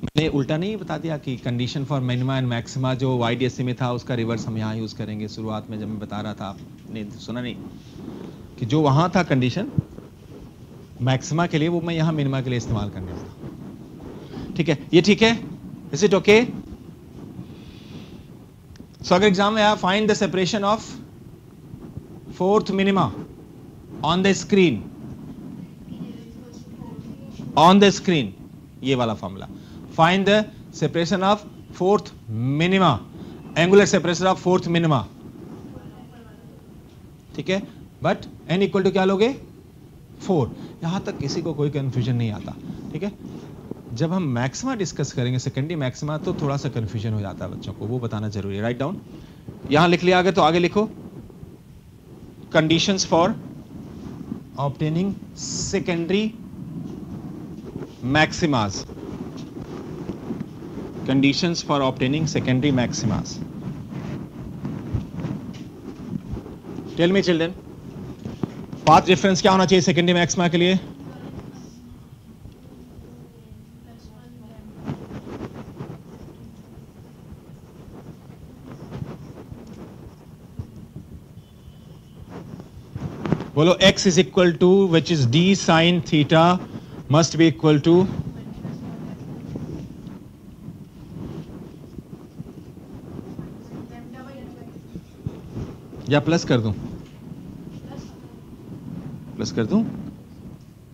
मैंने उल्टा नहीं बता दिया कि condition for minima and maxima जो YDSC में था उसका रिवर्स हम यहाँ यूज करेंगे। शुरुआत में जब मैं बता रहा था, आपने सुना नहीं कि जो वहां था कंडीशन मैक्सिमा के लिए, वो मैं यहाँ मिनिमा के लिए इस्तेमाल करने वाला। ठीक है, ये ठीक है? Is it okay? सो अगर एग्जाम में आया, find the separation of fourth minima on the screen, on the screen, ये वाला formula, find the separation of fourth minima, angular separation of fourth minima. ठीक है, बट n इक्वल टू क्या लोगे? 4। यहां तक किसी को कोई कंफ्यूजन नहीं आता। ठीक है, जब हम मैक्सिमा डिस्कस करेंगे, सेकेंडरी मैक्सिमा, तो थोड़ा सा कंफ्यूजन हो जाता है बच्चों को, वो बताना जरूरी है। राइट डाउन, यहां लिख लिया आगे, तो आगे लिखो conditions for obtaining secondary maximas, conditions for obtaining secondary maximas। tell me children, path reference क्या होना चाहिए secondary maxima के लिए? बोलो x is equal to, which is d sin theta must be equal to, या प्लस कर दूं? Plus कर दूं,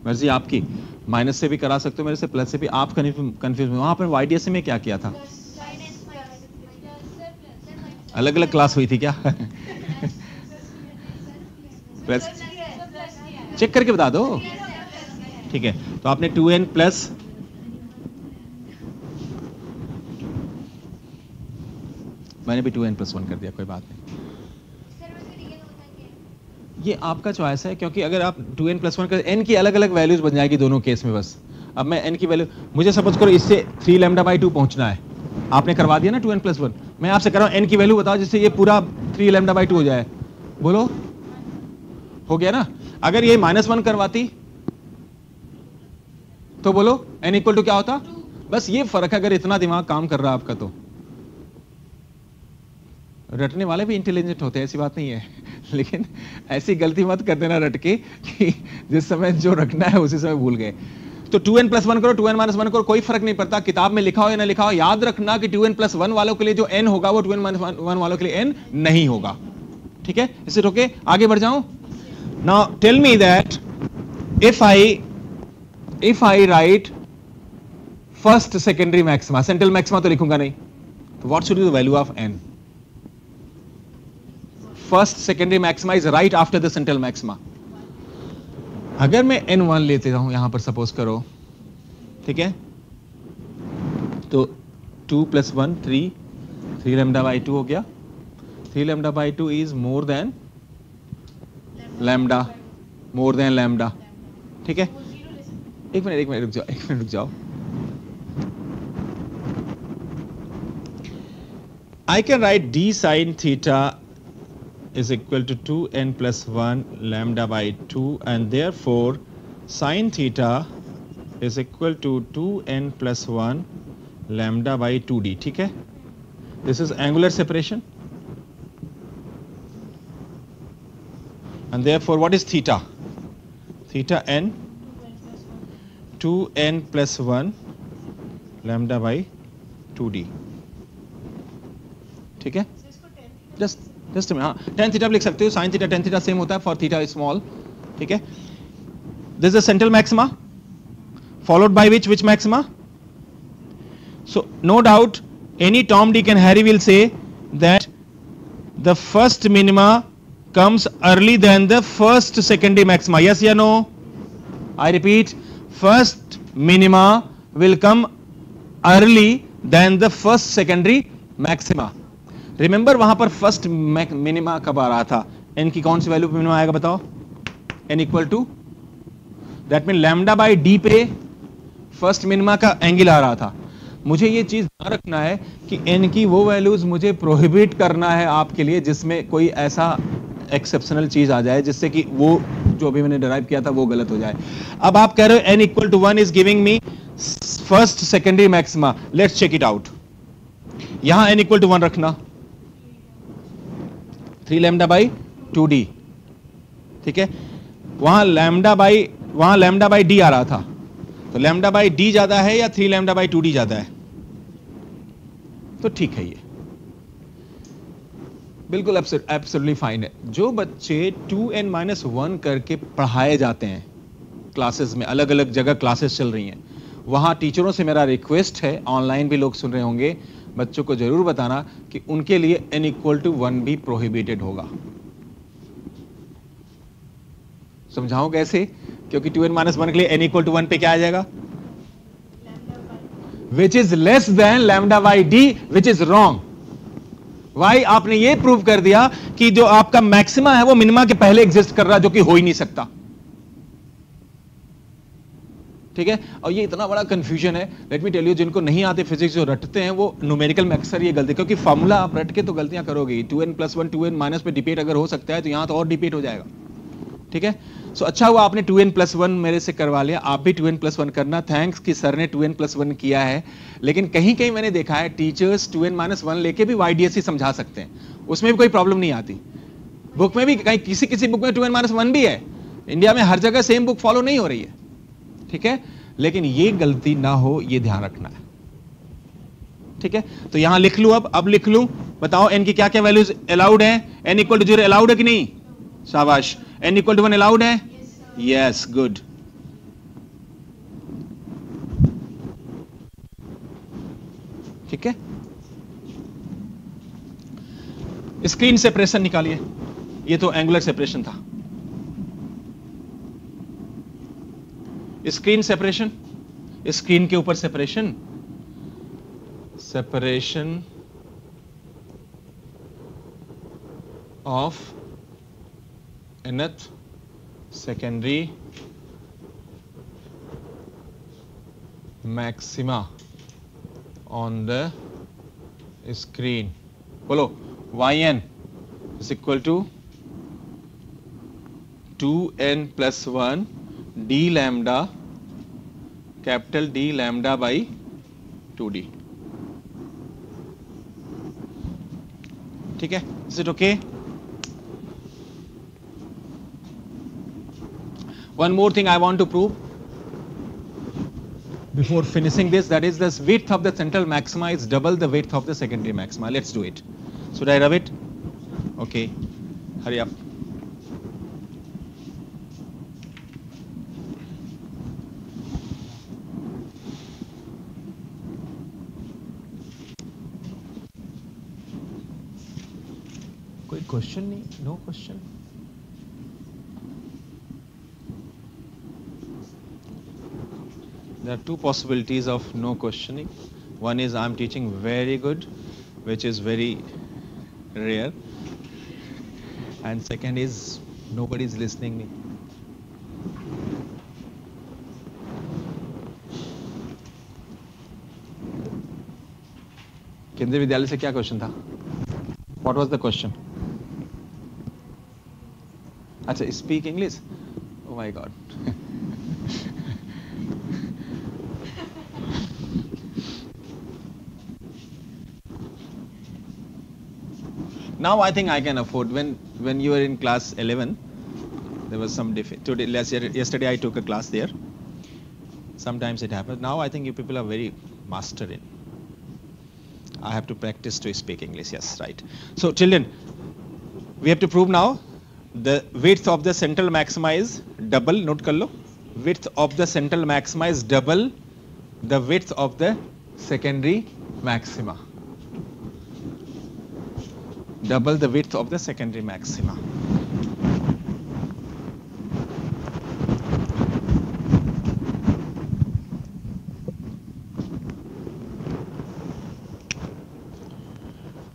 मर्जी आपकी। माइनस से भी करा सकते हो मेरे से, प्लस से भी। आप कंफ्यूज, वहां पर YDSC में क्या किया था? अलग अलग क्लास हुई थी क्या? प्लस चेक करके बता दो। ठीक है, तो आपने 2n प्लस मैंने भी 2n प्लस 1 कर दिया, कोई बात नहीं। ये आपका चॉइस है, क्योंकि अगर आप 2n प्लस 1 कर n की अलग अलग वैल्यूज बन जाएगी दोनों केस में। बस अब मैं n की वैल्यू, मुझे सपोज करो इससे 3 लैम्डा बाई 2 पहुंचना है, आपने करवा दिया ना 2n प्लस 1, मैं आपसे कर रहा हूँ n की वैल्यू बताओ जिससे ये पूरा 3 लैम्डा बाई 2 हो जाए। बोलो, हो गया ना? अगर ये -1 करवाती तो बोलो n इक्वल टू क्या होता? बस ये फर्क है, अगर इतना दिमाग काम कर रहा है आपका तो। रटने वाले भी इंटेलिजेंट होते हैं, ऐसी बात नहीं है, लेकिन ऐसी गलती मत कर देना रट के कि जिस समय जो रखना है उसी समय भूल गए। तो 2n प्लस 1 करो, 2n माइनस 1 करो, कोई फर्क नहीं पड़ता, किताब में लिखा हो या ना लिखा हो। याद रखना कि 2n प्लस 1 वालों के लिए जो n होगा वो 2n माइनस 1 वालों के लिए n नहीं होगा। ठीक है, इसे रोके आगे बढ़ जाऊं। Now tell me that if I write first secondary maxima, central maxima तो लिखूंगा नहीं, तो what should be the value of n? First secondary maxima is right after the central maxima. अगर मैं n1 लेते हूं यहां पर, सपोज करो, ठीक है, तो 2 प्लस 1 3 लैम्डा बाई 2 हो गया। 3 lambda by 2 is more than lambda, more than lambda. ठीक है, एक मिनट रुक जाओ। I can write d sin theta is equal to 2n plus 1 lambda by 2, and therefore sin theta is equal to 2n plus 1 lambda by 2d. ठीक है, this is angular separation, and therefore what is theta? Theta n 2n plus 1 lambda by 2d. ठीक है, just में, हाँ, tan theta लिख सकते हो, sin theta tan theta same होता है फॉर थीटा स्मॉल। ठीक है, this is central maxima followed by which maxima? So no doubt any Tom Dick and Harry will say that the first minima comes early than the first secondary maxima. Yes or no? I repeat, first minima will come early than the first secondary maxima. Remember वहां पर first minima कब आ रहा था? n की कौन सी value पे minima आएगा बताओ? n equal to, that mean lambda by d पे फर्स्ट मिनिमा का एंगल आ रहा था। मुझे ये चीज ध्यान रखना है कि n की वो वैल्यूज मुझे प्रोहिबिट करना है आपके लिए जिसमें कोई ऐसा एक्सेप्शनल चीज आ जाए जिससे कि वो जो भी मैंने डिराइव किया था वो गलत हो जाए। अब आप कह रहे हो n equal to 1 is giving me first secondary maxima. Let's check it out. यहां n इक्वल टू 1 रखना, 3 लैम्डा बाई 2d। ठीक है, वहां लैम्डा बाई d आ रहा था, तो लैम्डा बाई d ज्यादा है या 3 लैम्डा बाई 2d ज्यादा है? तो ठीक है, ये बिल्कुल एब्सोल्युटली फाइन है। जो बच्चे 2n-1 करके पढ़ाए जाते हैं क्लासेस में, अलग अलग जगह क्लासेस चल रही हैं, वहां टीचरों से मेरा रिक्वेस्ट है, ऑनलाइन भी लोग सुन रहे होंगे, बच्चों को जरूर बताना कि उनके लिए n इक्वल टू 1 भी प्रोहिबिटेड होगा। समझाओ कैसे? क्योंकि 2n-1 के लिए n इक्वल टू 1 पे क्या आ जाएगा? Which is less than lambda by d, which is wrong. Why? आपने ये प्रूव कर दिया कि जो आपका मैक्सिमा है वो मिनिमा के पहले एग्जिस्ट कर रहा है, जो कि हो ही नहीं सकता। ठीक है, और ये इतना बड़ा कंफ्यूजन है, लेट मी टेल यू, जिनको नहीं आते फिजिक्स, जो रटते हैं वो न्यूमेरिकल में अक्सर ये गलती, क्योंकि फॉर्मूला आप रट के तो गलतियां करोगे। 2n+1 2n- पे डिपेट अगर हो सकता है तो यहां तो और डिपेट हो जाएगा। ठीक है, सो अच्छा हुआ आपने 2n+1 मेरे से करवा लिया, आप भी 2n+1 करना। थैंक्स कि सर ने 2n+1 किया है। लेकिन कहीं कहीं मैंने देखा है टीचर्स 2n-1 लेके भी YDSC समझा सकते हैं, उसमें भी कोई प्रॉब्लम नहीं आती। बुक में भी कहीं किसी बुक में 2n-1 भी है। इंडिया में हर जगह सेम बुक फॉलो नहीं हो रही है। ठीक है, लेकिन ये गलती ना हो, ये ध्यान रखना है। ठीक है, तो यहां लिख लूं, अब लिख लूं, बताओ n की क्या क्या वैल्यूज अलाउड है? n इक्वल टू 0 अलाउड है कि नहीं? शाबाश। n इक्वल टू 1 अलाउड है? Yes, good. ठीक है, स्क्रीन सेपरेशन निकालिए, ये तो एंगुलर सेपरेशन था. स्क्रीन सेपरेशन, स्क्रीन के ऊपर separation, separation of nth secondary maxima on the screen. बोलो yn is equal to 2n plus 1 d lambda, capital D lambda by 2d. ठीक है? Is it okay? One more thing I want to prove before finishing this, that is the width of the central maxima is double the width of the secondary maxima. Let's do it. Should I rub it? Okay. Hurry up. कोई question नहीं? No question? There are two possibilities of no questioning. One is I'm teaching very good, which is very rare. And second is nobody is listening me. केंद्रीय विद्यालय से क्या question था? What was the question? अच्छा, speak English? Oh my God. Now I think I can afford. When you were in class 11, there was some today. Yesterday I took a class there. Sometimes it happens. Now I think you people are very master in. I have to practice to speak English. Yes, right. So children, we have to prove now the width of the central maxima is double. Note kar lo. Width of the central maxima is double the width of the secondary maxima. Double the width of the secondary maxima.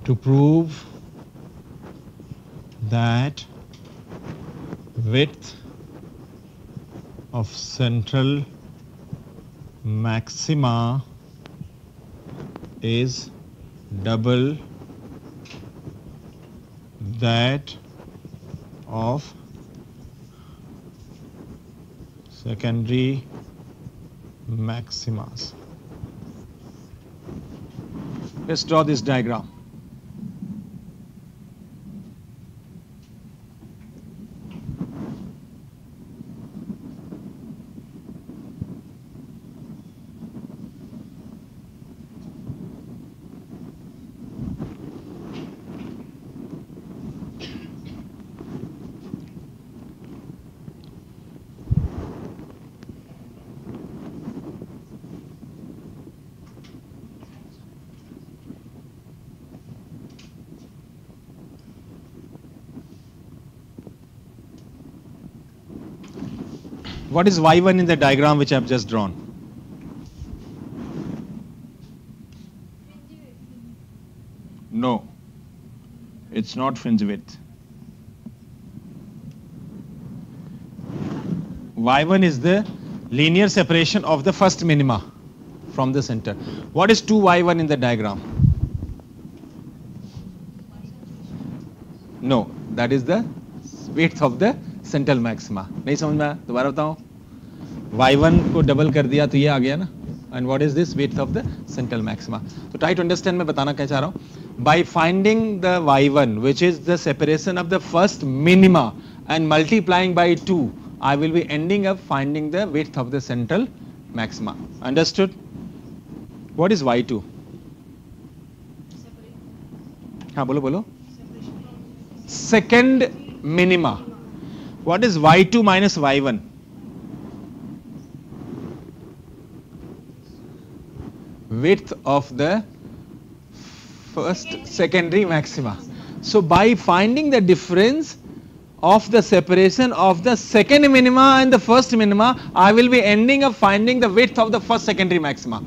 To prove that width of central maxima is double that of secondary maximas. Let's draw this diagram. What is y1 in the diagram which I have just drawn? No, it's not fringe width. Y1 is the linear separation of the first minima from the center. What is 2y1 in the diagram? No, that is the width of the central maxima. नहीं समझ में आया? दोबारा बताओ. y1 को double कर दिया तो ये आ गया ना. And what is this width of the central maxima. तो ट्राई टू अंडरस्टैंड. मैं बताना क्या चाह रहा हूँ. By finding the y1 which is the separation of the first minima and multiplying by 2, I will be ending up finding the width of the central maxima. Understood? What is y2? हाँ बोलो बोलो. Second minima. What is y2 minus y1? Width of the first secondary maxima. So by finding the difference of the separation of the second minima and the first minima, I will be ending up finding the width of the first secondary maxima.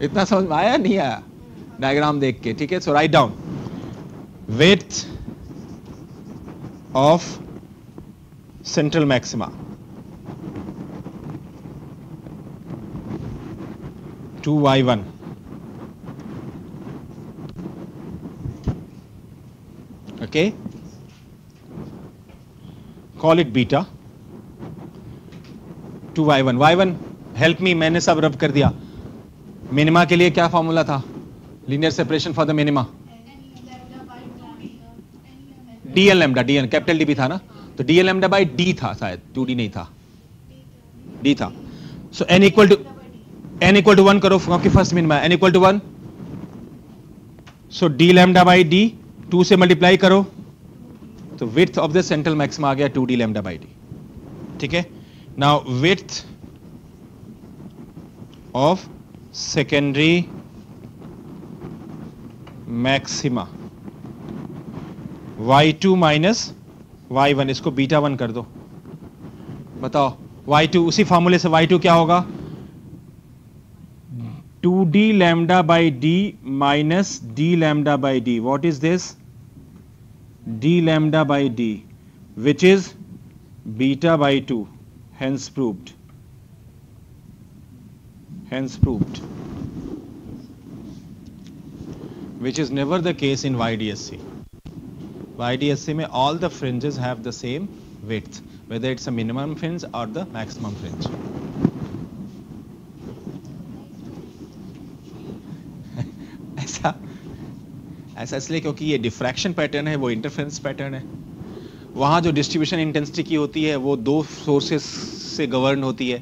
इतना समझ में आया नहीं आया diagram देख के? ठीक है, so write down width of central maxima 2y1 okay, call it beta 2y1 y1 help me, मैंने सब रब कर दिया. मिनिमा के लिए क्या फॉर्मूला था? Linear separation for the minima dl lambda, dl capital D भी था ना, तो dl lambda by d था शायद, 2d नहीं था, d था. सो n इक्वल टू 1 करो आपकी first minima, n equal to 1, so d lambda by d 2 से मल्टीप्लाई करो तो width of the central maxima आ गया 2d lambda by d. ठीक है, now width of secondary maxima y2 minus y1, इसको बीटा 1 कर दो. बताओ y2 उसी फॉर्मूले से y2 क्या होगा? 2d lambda by d minus d lambda by d. What is this? d lambda by d, which is beta by 2. Hence proved. Hence proved. Which is never the case in YDSC. YDSC में all the fringes have the same width, whether it's a minimum fringe or the maximum fringe. ऐसा इसलिए क्योंकि ये diffraction pattern है, वो interference pattern है. वहाँ जो डिस्ट्रीब्यूशन इंटेंसिटी की होती है वो दो सोर्सेस से गवर्न होती है.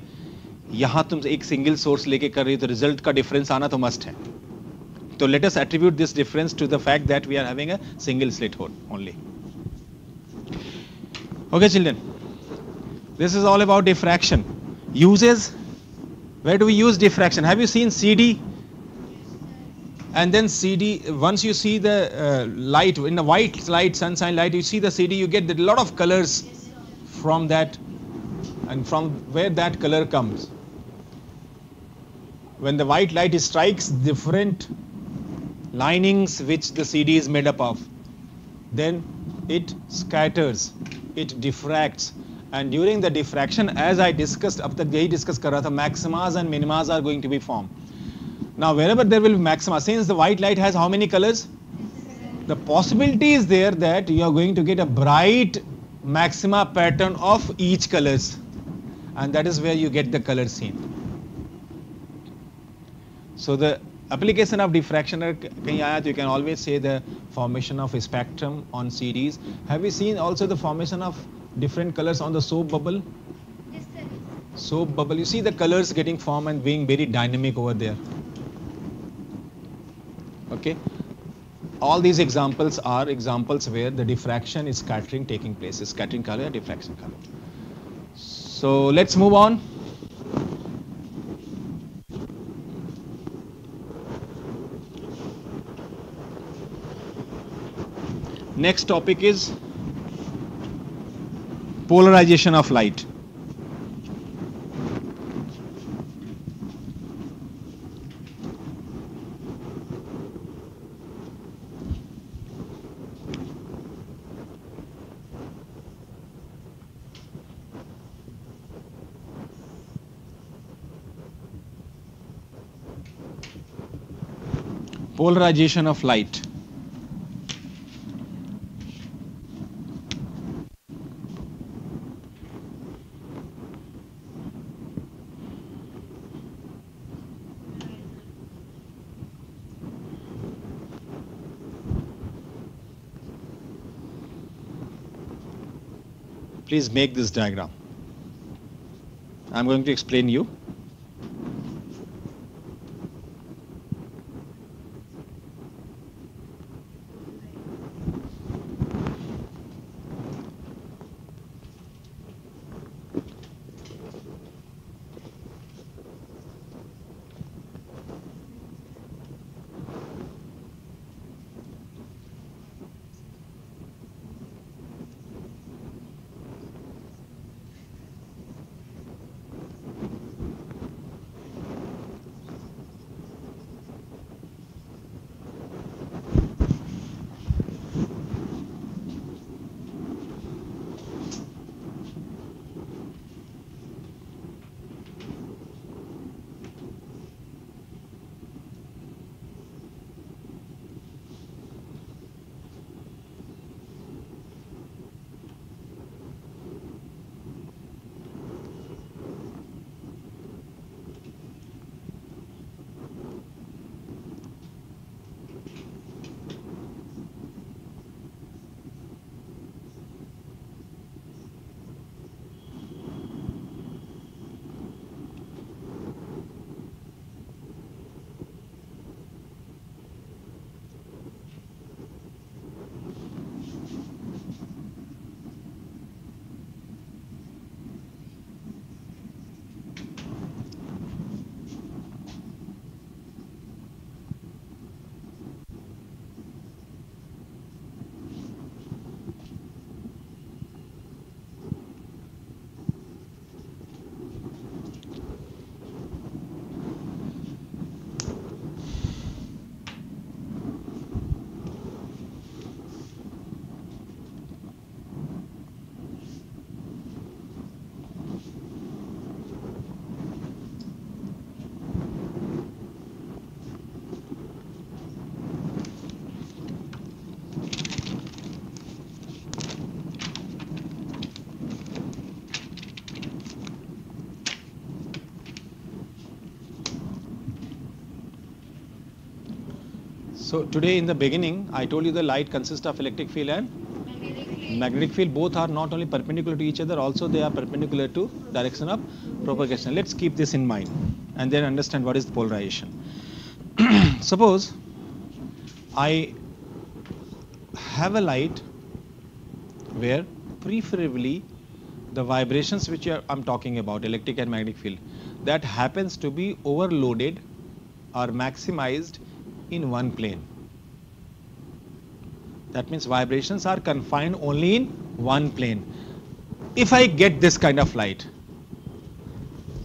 यहाँ तुम एक सिंगल सोर्स लेके कर रही हो तो रिजल्ट का डिफरेंस आना तो मस्ट है. So let us attribute this difference to the fact that we are having a single slit hole only. Okay children, this is all about diffraction. Uses, where do we use diffraction? Have you seen CD? And then CD, once you see the light, in the white light, sunshine light, you see the CD, you get a lot of colors from that, and from where that color comes. When the white light strikes different linings which the CD is made up of, then it scatters, it diffracts, and during the diffraction, as I discussed, अब तक यही discuss कर रहा था, maximas and minimas are going to be formed. Now wherever there will be maxima, since the white light has how many colors? The possibility is there that you are going to get a bright maxima pattern of each colors, and that is where you get the color seen. So the application of diffraction कहीं आया तो you can always say the formation of a spectrum on CDs. Have you seen also the formation of different colors on the soap bubble? Yes, sir. Soap bubble, you see the colors getting formed and being very dynamic over there. Okay, all these examples are examples where the diffraction is scattering taking place, is scattering color, diffraction color. So let's move on. Next topic is polarization of light. Polarization of light. Please make this diagram. I'm going to explain you. So today in the beginning, I told you the light consists of electric field and magnetic field. Both are not only perpendicular to each other, also they are perpendicular to direction of propagation. Let's keep this in mind and then understand what is polarization. Suppose I have a light where preferably the vibrations which I'm talking about, electric and magnetic field, that happens to be overloaded or maximized in one plane. That means vibrations are confined only in one plane. If I get this kind of light,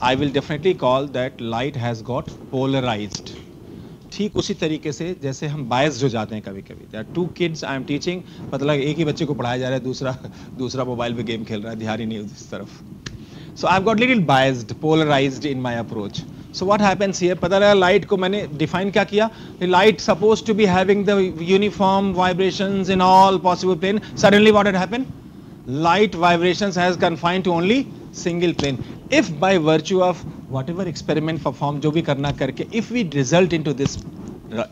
I will definitely call that light has got polarized. ठीक उसी तरीके से जैसे हम biased हो जाते हैं कभी कभी. There are two kids I am teaching, पता लगा एक ही बच्चे को पढ़ाया जा रहा है, दूसरा मोबाइल पे गेम खेल रहा है, ध्यान ही नहीं उस तरफ. So I've got little biased, polarized in my approach. So what happens here? पता लगा लाइट को मैंने डिफाइन क्या किया? Light supposed to be having the uniform vibrations in all possible plane. Suddenly what had happened? Light vibrations has confined to only single plane. If by virtue of whatever experiment performed, जो भी करना करके, if we result into this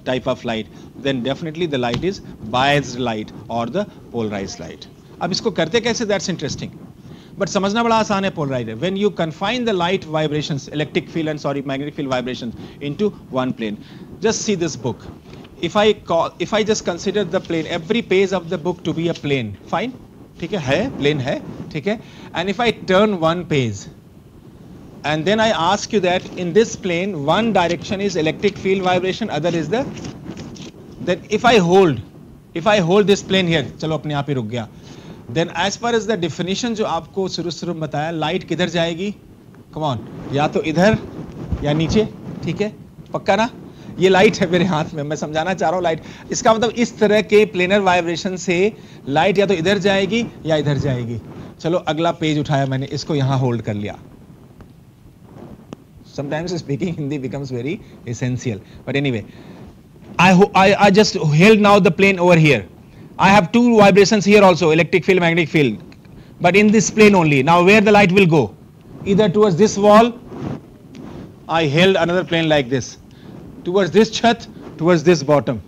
type of light, then definitely the light is biased light or the polarized light. अब इसको करते कैसे? That's interesting. But समझना बड़ा आसान है polarized. When you confine the light vibrations, electric field and magnetic field vibrations into one plane. Just see this book. If I just consider the plane, every page of the book to be a plane, fine? ठीक है, plane है, ठीक है? And if I turn one page, and then I ask you that in this plane, one direction is electric field vibration, other is the, then if I hold this plane here, चलो अपने आप ही रुक गया. Then as far as the definition जो आपको शुरू में बताया, लाइट किधर जाएगी? Come on, या तो इधर या नीचे, ठीक है? पक्का ना? ये लाइट है मेरे हाथ में, मैं समझाना चाह रहा हूँ लाइट. इसका मतलब इस तरह के प्लेनर वाइब्रेशन से लाइट या तो इधर जाएगी या इधर जाएगी. चलो अगला पेज उठाया मैंने, इसको यहाँ होल्ड कर लिया. Sometimes speaking Hindi becomes very essential. But anyway, I just held now the plane over here. I have two vibrations here also, electric field, magnetic field, but in this plane only. Now where the light will go? Either towards this wall, I held another plane like this, towards this chat, towards this bottom.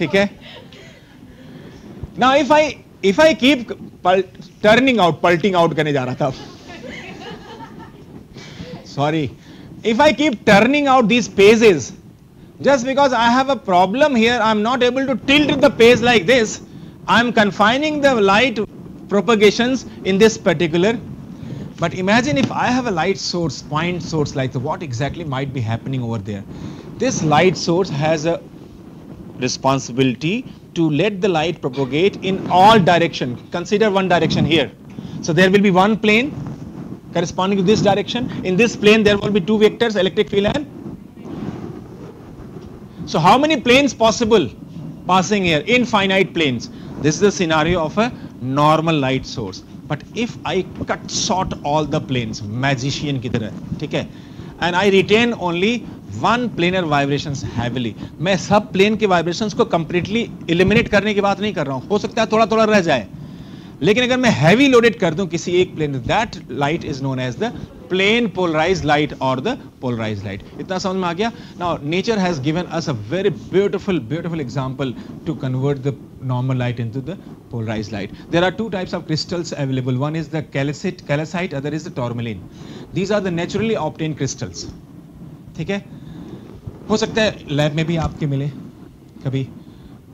Okay? Now if I keep turning out, pulting out करने जा रहा था. Sorry. If I keep turning out these pages, just because I have a problem here, I'm not able to tilt the page like this. I'm confining the light propagations in this particular. But imagine if I have a light source, point source like that, what exactly might be happening over there? This light source has a responsibility to let the light propagate in all direction. Consider one direction here. So there will be one plane corresponding to this direction. In this plane there will be two vectors, electric field and. So how many planes possible passing here? Infinite planes. This is the scenario of a normal light source. But if I cut short all the planes, magician की तरह, ठीक है? And I retain only one planar vibrations heavily. मैं सब plane के vibrations को completely eliminate करने की बात नहीं कर रहा हूँ. हो सकता है थोड़ा थोड़ा रह जाए. लेकिन अगर मैं heavy loaded कर दूं किसी एक plane, that light is known as the plane polarized light or the polarized light. इतना समझ में आ गया? Now nature has given us a very beautiful example to convert the normal light into the polarized light. There are two types of crystals available. One is the calcite, other is the tourmaline. These are the naturally obtained crystals. ठीक है? हो सकता है lab में भी आपके मिले कभी.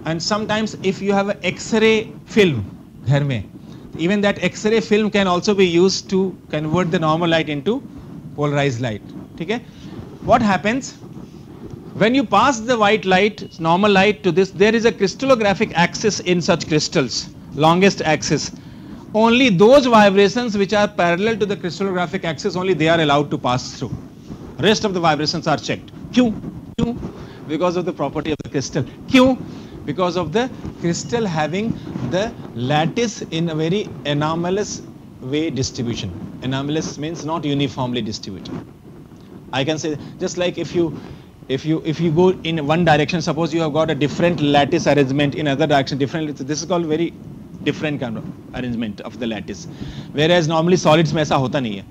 And sometimes if you have an X-ray film घर में, even that X-ray film can also be used to convert the normal light into polarized light. ठीक है? What happens when you pass the white light, normal light to this? There is a crystallographic axis in such crystals, longest axis. Only those vibrations which are parallel to the crystallographic axis, only they are allowed to pass through. Rest of the vibrations are checked. क्यों? क्यों? Because of the property of the crystal. क्यों? Because of the crystal having the lattice in a very anomalous way distribution. Anomalous means not uniformly distributed. I can say just like if you go in one direction, suppose you have got a different lattice arrangement in other direction, different. This is called very different kind of arrangement of the lattice. Whereas normally solids में ऐसा होता नहीं है.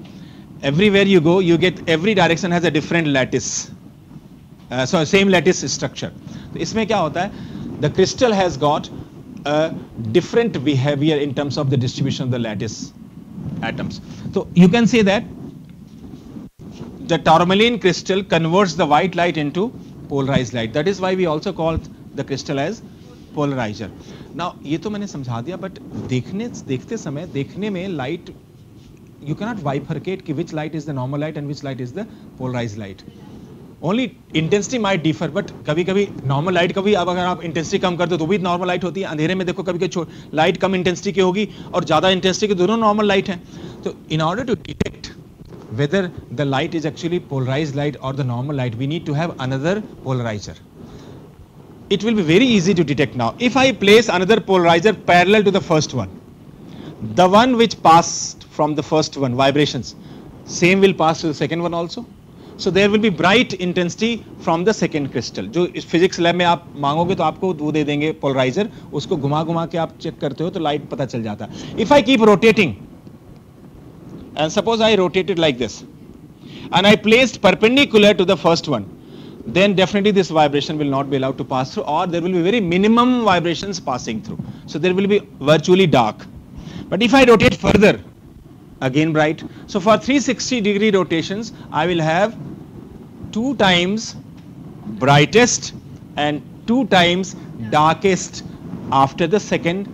Everywhere you go, you get every direction has a different lattice. sorry, same lattice structure. तो इसमें क्या होता है? The crystal has got a different behavior in terms of the distribution of the lattice atoms. So you can say that the tourmaline crystal converts the white light into polarized light. That is why we also call the crystal as polarizer. Now ये तो मैंने समझा दिया, but देखते समय देखने में light you cannot bifurcate कि which light is the normal light and which light is the polarized light. Only intensity might differ, but कभी-कभी normal light कभी अब अगर आप intensity कम कर दो तो भी normal light होती है. अंधेरे में देखो कभी-कभी light कम intensity की होगी और ज़्यादा intensity की, दोनों normal light हैं. तो in order to detect whether the light is actually polarized light or the normal light, we need to have another polarizer. It will be very easy to detect now. If I place another polarizer parallel to the first one, the one which passed from the first one, vibrations, same will pass to the second one also. So there will be bright intensity from the second crystal. जो इस physics lab में आप मांगोगे तो आपको वो दे देंगे polarizer, उसको घुमा के आप चेक करते हो तो light पता चल जाता है. If I keep rotating, and suppose I rotated like this, and I placed perpendicular to the first one, then definitely this vibration will not be allowed to pass through, or there will be very minimum vibrations passing through. So there will be virtually dark. But if I rotate further, again bright. So for 360-degree rotations, I will have 2 times brightest and 2 times darkest after the second,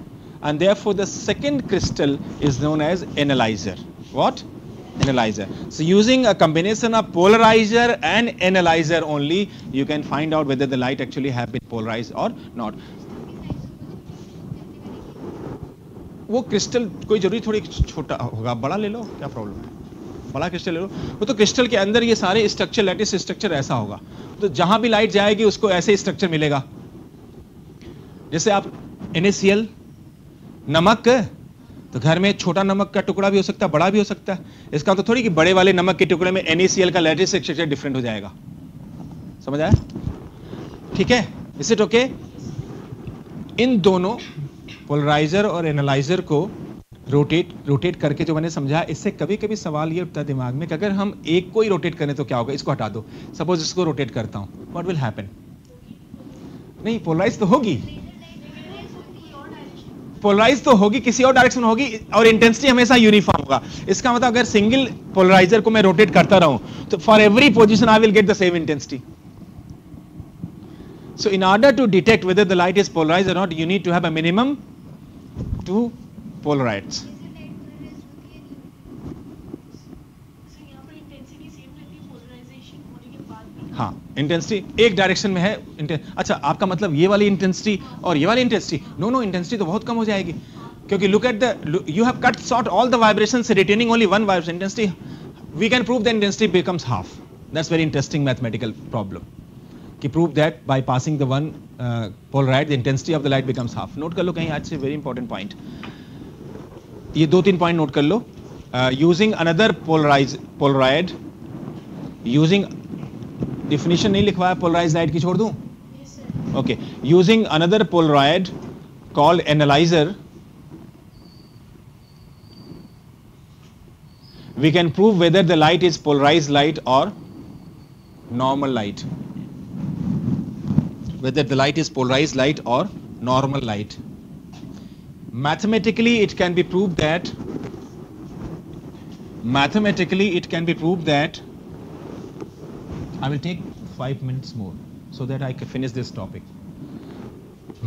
and therefore the second crystal is known as analyzer. What? Analyzer. So using a combination of polarizer and analyzer only, you can find out whether the light actually have been polarized or not. वो crystal कोई जरूरी थोड़ी छोटा होगा, बड़ा ले लो, क्या problem है? बड़ा क्रिस्टल ले लो. वो तो क्रिस्टल के अंदर ये सारे स्ट्रक्चर, लैटिस स्ट्रक्चर ऐसा होगा, तो जहां भी लाइट जाएगी उसको ऐसे स्ट्रक्चर मिलेगा. जैसे आप NaCl, नमक, तो घर में छोटा नमक का टुकड़ा भी हो सकता है, बड़ा भी हो सकता है. इसका तो थोड़ी कि बड़े वाले नमक के टुकड़े में NaCl का लैटिस स्ट्रक्चर डिफरेंट हो जाएगा. समझ आया? ठीक है, इज इट ओके? इन दोनों पोलराइजर और एनालाइजर को रोटेट करके जो मैंने समझा, इससे कभी कभी सवाल ये उठता है दिमाग में कि अगर हम एक को ही रोटेट करें तो क्या होगा? इसको हटा दो, सपोज इसको रोटेट करता हूं, व्हाट विल हैपन? नहीं, पोलराइज तो होगी, पोलराइज तो होगी, किसी और डायरेक्शन होगी, और इंटेंसिटी हमेशा यूनिफॉर्म होगा. इसका मतलब अगर सिंगल पोलराइजर को मैं रोटेट करता रहूं तो for every position I will get the same intensity. So in order to detect whether the light is polarized or not, you need to have a minimum 2 polarites. हाँ, intensity एक direction में है. अच्छा, आपका मतलब ये वाली इंटेंसिटी और ये वाली इंटेंसिटी? नो, इंटेंसिटी तो बहुत कम हो जाएगी, क्योंकि look at the, you have cut short all the vibrations retaining only one vibration. Intensity, we can prove the intensity becomes half. That's very interesting mathematical problem. कि prove that by passing the one polarite, the intensity of the light becomes half. Note कर लो कहीं, आज से very important point. ये 2-3 point note कर लो. Using another polaroid, using, definition नहीं लिखवाया पोलराइज लाइट की, छोड़ दूं? Okay. Using another polaroid called analyser, we can prove whether the light is polarized light or normal light. Whether the light is polarized light or normal light. Mathematically it can be proved that, I will take 5 minutes more so that I can finish this topic.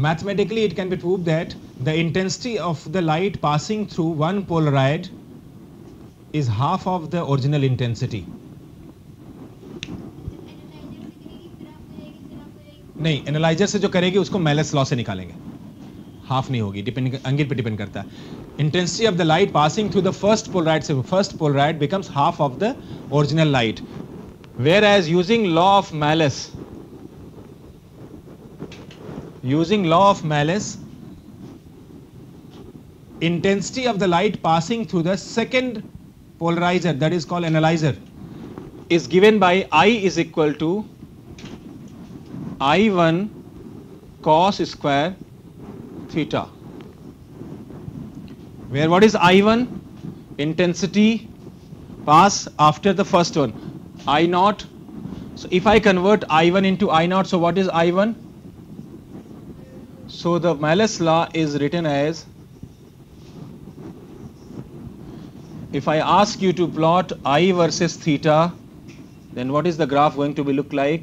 Mathematically it can be proved that the intensity of the light passing through one polaroid is half of the original intensity. नहीं, analyser से जो करेगी उसको Malus law से निकालेंगे, half नहीं होगी, depend, angle पे डिपेंड करता है. Intensity of the light passing through the first polaroid से first polaroid becomes half of the original light, whereas using law of Malus, intensity of the light passing through the second polarizer, that is called analyzer, is given by I is equal to I1 cos square theta, where what is I1? Intensity pass after the first one. I0 So if I convert I1 into I0, so what is I1? So the Malus law is written as, if I ask you to plot I versus theta, then what is the graph going to be look like?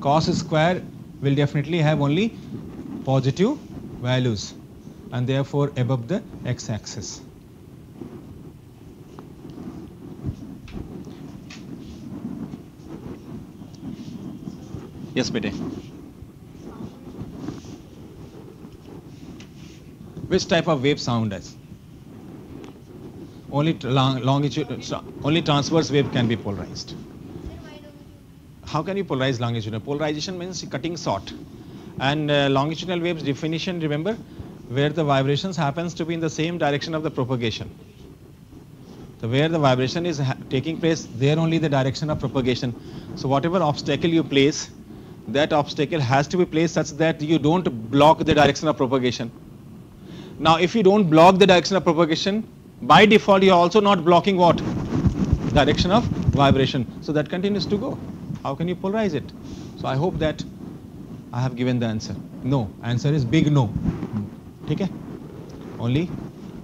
Cos square will definitely have only positive values and therefore above the x-axis. Yes, bete. Which type of wave sound is? Only longitude, only transverse wave can be polarized. How can you polarize longitudinal? Polarization means cutting short. And longitudinal waves definition, remember, where the vibrations happens to be in the same direction of the propagation. So where the vibration is taking place, there only the direction of propagation. So whatever obstacle you place, that obstacle has to be placed such that you don't block the direction of propagation. Now if you don't block the direction of propagation, by default you are also not blocking what? Direction of vibration. So that continues to go. How can you polarize it? So I hope that I have given the answer. No. Answer is big no. ठीक है? Only.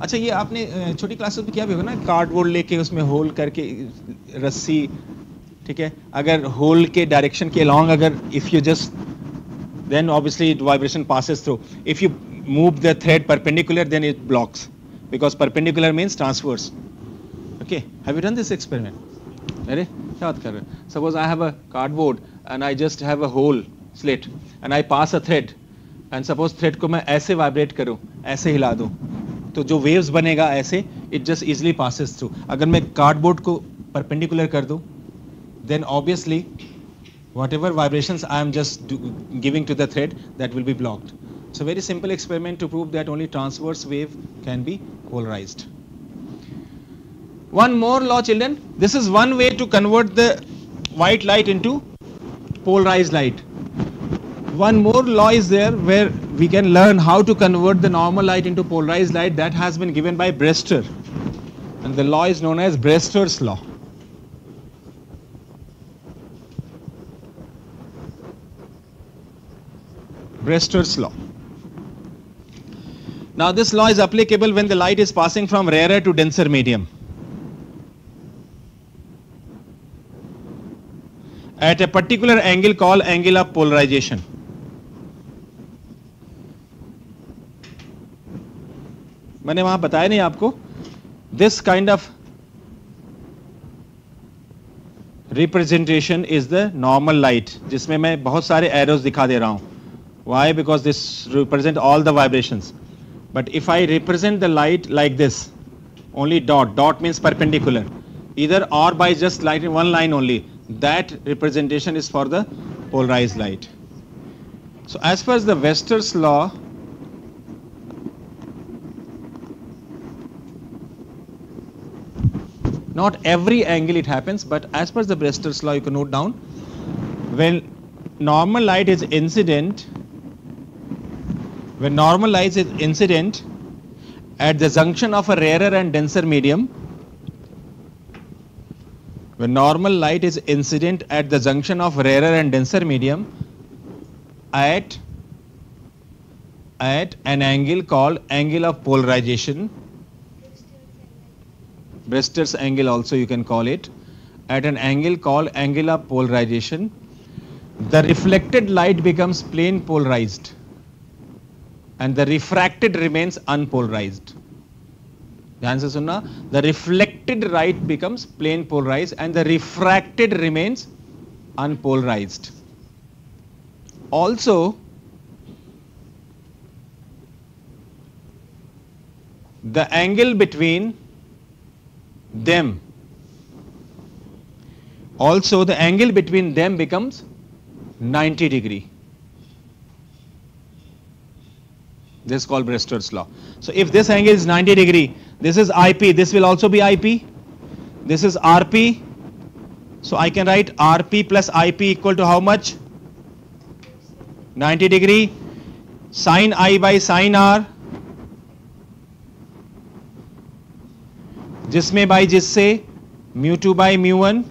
अच्छा ये आपने छोटी classes में क्या भी होगा ना, कार्डबोर्ड लेके उसमें होल करके रस्सी, ठीक है, अगर होल के डायरेक्शन के अलॉन्ग अगर if you just, then obviously vibration passes through. If you move the thread perpendicular, then it blocks, because perpendicular means transverse. Okay, have you done this experiment? अरे क्या बात कर रहे हैं? Suppose I have a cardboard and I just have a hole slit and I pass a thread and suppose thread को मैं ऐसे vibrate करूँ, ऐसे हिला दूँ, तो जो waves बनेगा ऐसे, it just easily passes through. अगर मैं cardboard को perpendicular कर दूँ, then obviously whatever vibrations I am just giving to the thread, that will be blocked. So very simple experiment to prove that only transverse wave can be polarized. One more law, children. This is one way to convert the white light into polarized light. One more law is there where we can learn how to convert the normal light into polarized light. That has been given by Brewster, and the law is known as Brewster's law. Brewster's law. Now this law is applicable when the light is passing from rarer to denser medium at a particular angle called angle of polarization. मैंने वहां बताया नहीं आपको, this kind of representation is the normal light, जिसमें मैं बहुत सारे arrows दिखा दे रहा हूं. Why? Because this represent all the vibrations. But if I represent the light like this, only dot, dot means perpendicular, either or by just light in one line only, that representation is for the polarized light. So as far as the Brewster's law, not every angle it happens, but as per the Brewster's law, you can note down, when normal light is incident, at the junction of a rarer and denser medium, when normal light is incident at the junction of rarer and denser medium at an angle called angle of polarization, Brewster's angle also you can call it, at an angle called angle of polarization, the reflected light becomes plane polarized and the refracted remains unpolarized. ध्यान से सुनना, the reflected light becomes plane polarized and the refracted remains unpolarized. Also, the angle between them becomes 90 degree. This is called Brewster's law. So if this angle is 90 degree, this is IP, this will also be IP, this is RP, so I can write RP plus IP equal to how much? 90 degree, sin I by sin R, जिसमें by जिससे mu2 by mu1.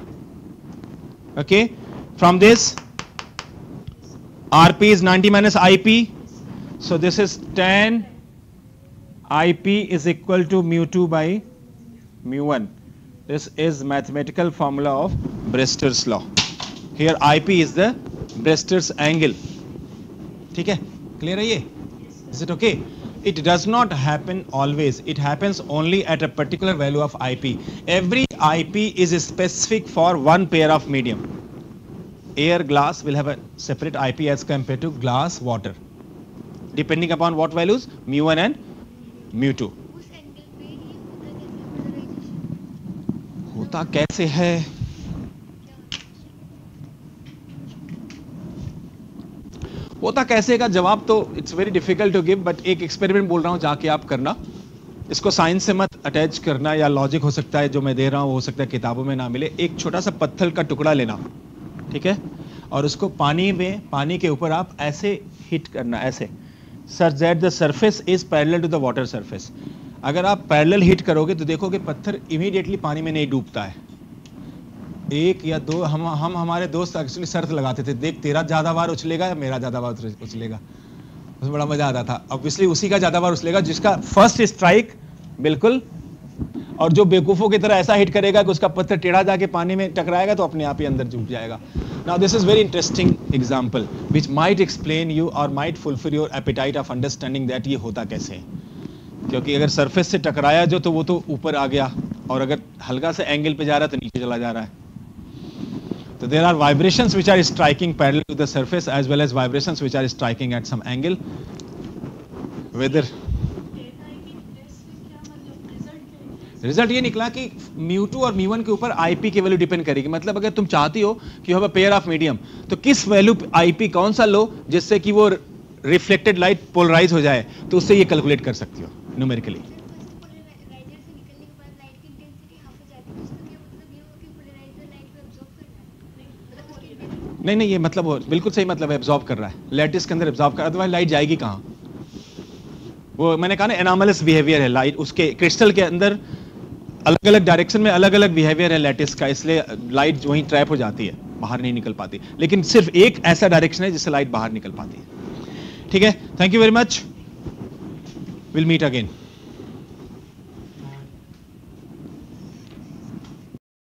Okay, from this RP is 90 minus IP, so this is tan IP is equal to mu2 by mu1. This is mathematical formula of Brester's law. Here IP is the Brester's angle. ठीक है, clear है ये? Is it okay? It does not happen always. It happens only at a particular value of IP. Every IP is specific for one pair of medium. Air, glass will have a separate IP as compared to glass, water. Depending upon what values? mu1 and mu2. उस angle पे ये होता कैसे है? होता कैसे का जवाब तो it's very difficult to give, but एक एक्सपेरिमेंट बोल रहा हूं, जाके आप करना. इसको साइंस से मत अटैच करना, या लॉजिक हो सकता है जो मैं दे रहा हूं, हो सकता है किताबों में ना मिले. एक छोटा सा पत्थर का टुकड़ा लेना, ठीक है, और उसको पानी के ऊपर आप ऐसे हिट करना, ऐसे, such that the surface is parallel to the water surface. अगर आप पैरेलल हिट करोगे तो देखोगे पत्थर इमीडिएटली पानी में नहीं डूबता है. एक या दो हम हमारे दोस्त एक्चुअली शर्त लगाते थे, देख तेरा ज्यादा बार उछलेगा या मेरा ज्यादा बार उछलेगा. उसमें बड़ा मजा आता था. ऑब्वियसली उसी का ज्यादा बार उछलेगा जिसका फर्स्ट स्ट्राइक बिल्कुल, और जो बेवकूफों की तरह ऐसा हिट करेगा कि उसका पत्थर टेढ़ा जाके पानी में टकराएगा तो अपने आप ही अंदर डूब जाएगा. Now this is very interesting example which might explain you और might fulfil your appetite of understanding that ये होता कैसे है. क्योंकि अगर सरफेस से टकराया जो तो वो तो ऊपर आ गया, और अगर हल्का से एंगल पे जा रहा है तो नीचे चला जा रहा है. So there are vibrations which are striking parallel to the surface as well as vibrations which are striking at some angle. Whether result ये निकला कि mu2 और mu1 के ऊपर IP की वैल्यू डिपेंड करेगी. मतलब अगर तुम चाहती हो कि हो पेयर ऑफ मीडियम, तो किस वैल्यू IP कौन सा लो जिससे कि वो रिफ्लेक्टेड लाइट पोलराइज हो जाए, तो उससे ये कैलकुलेट कर सकती हो न्यूमेरिकली. नहीं, ये मतलब बिल्कुल सही मतलब है, एब्जॉर्ब कर रहा है, लैटिस के अंदर एब्जॉर्ब कर रहा है, अदरवाइज लाइट जाएगी कहाँ? वो मैंने कहा ना एनॉमलस बिहेवियर है लाइट, उसके क्रिस्टल के अंदर अलग अलग डायरेक्शन में अलग अलग बिहेवियर है लैटिस का, इसलिए लाइट वहीं ट्रैप हो जाती है, बाहर नहीं निकल पाती. लेकिन सिर्फ एक ऐसा डायरेक्शन है जिससे लाइट बाहर निकल पाती है. ठीक है, thank you very much, will meet again.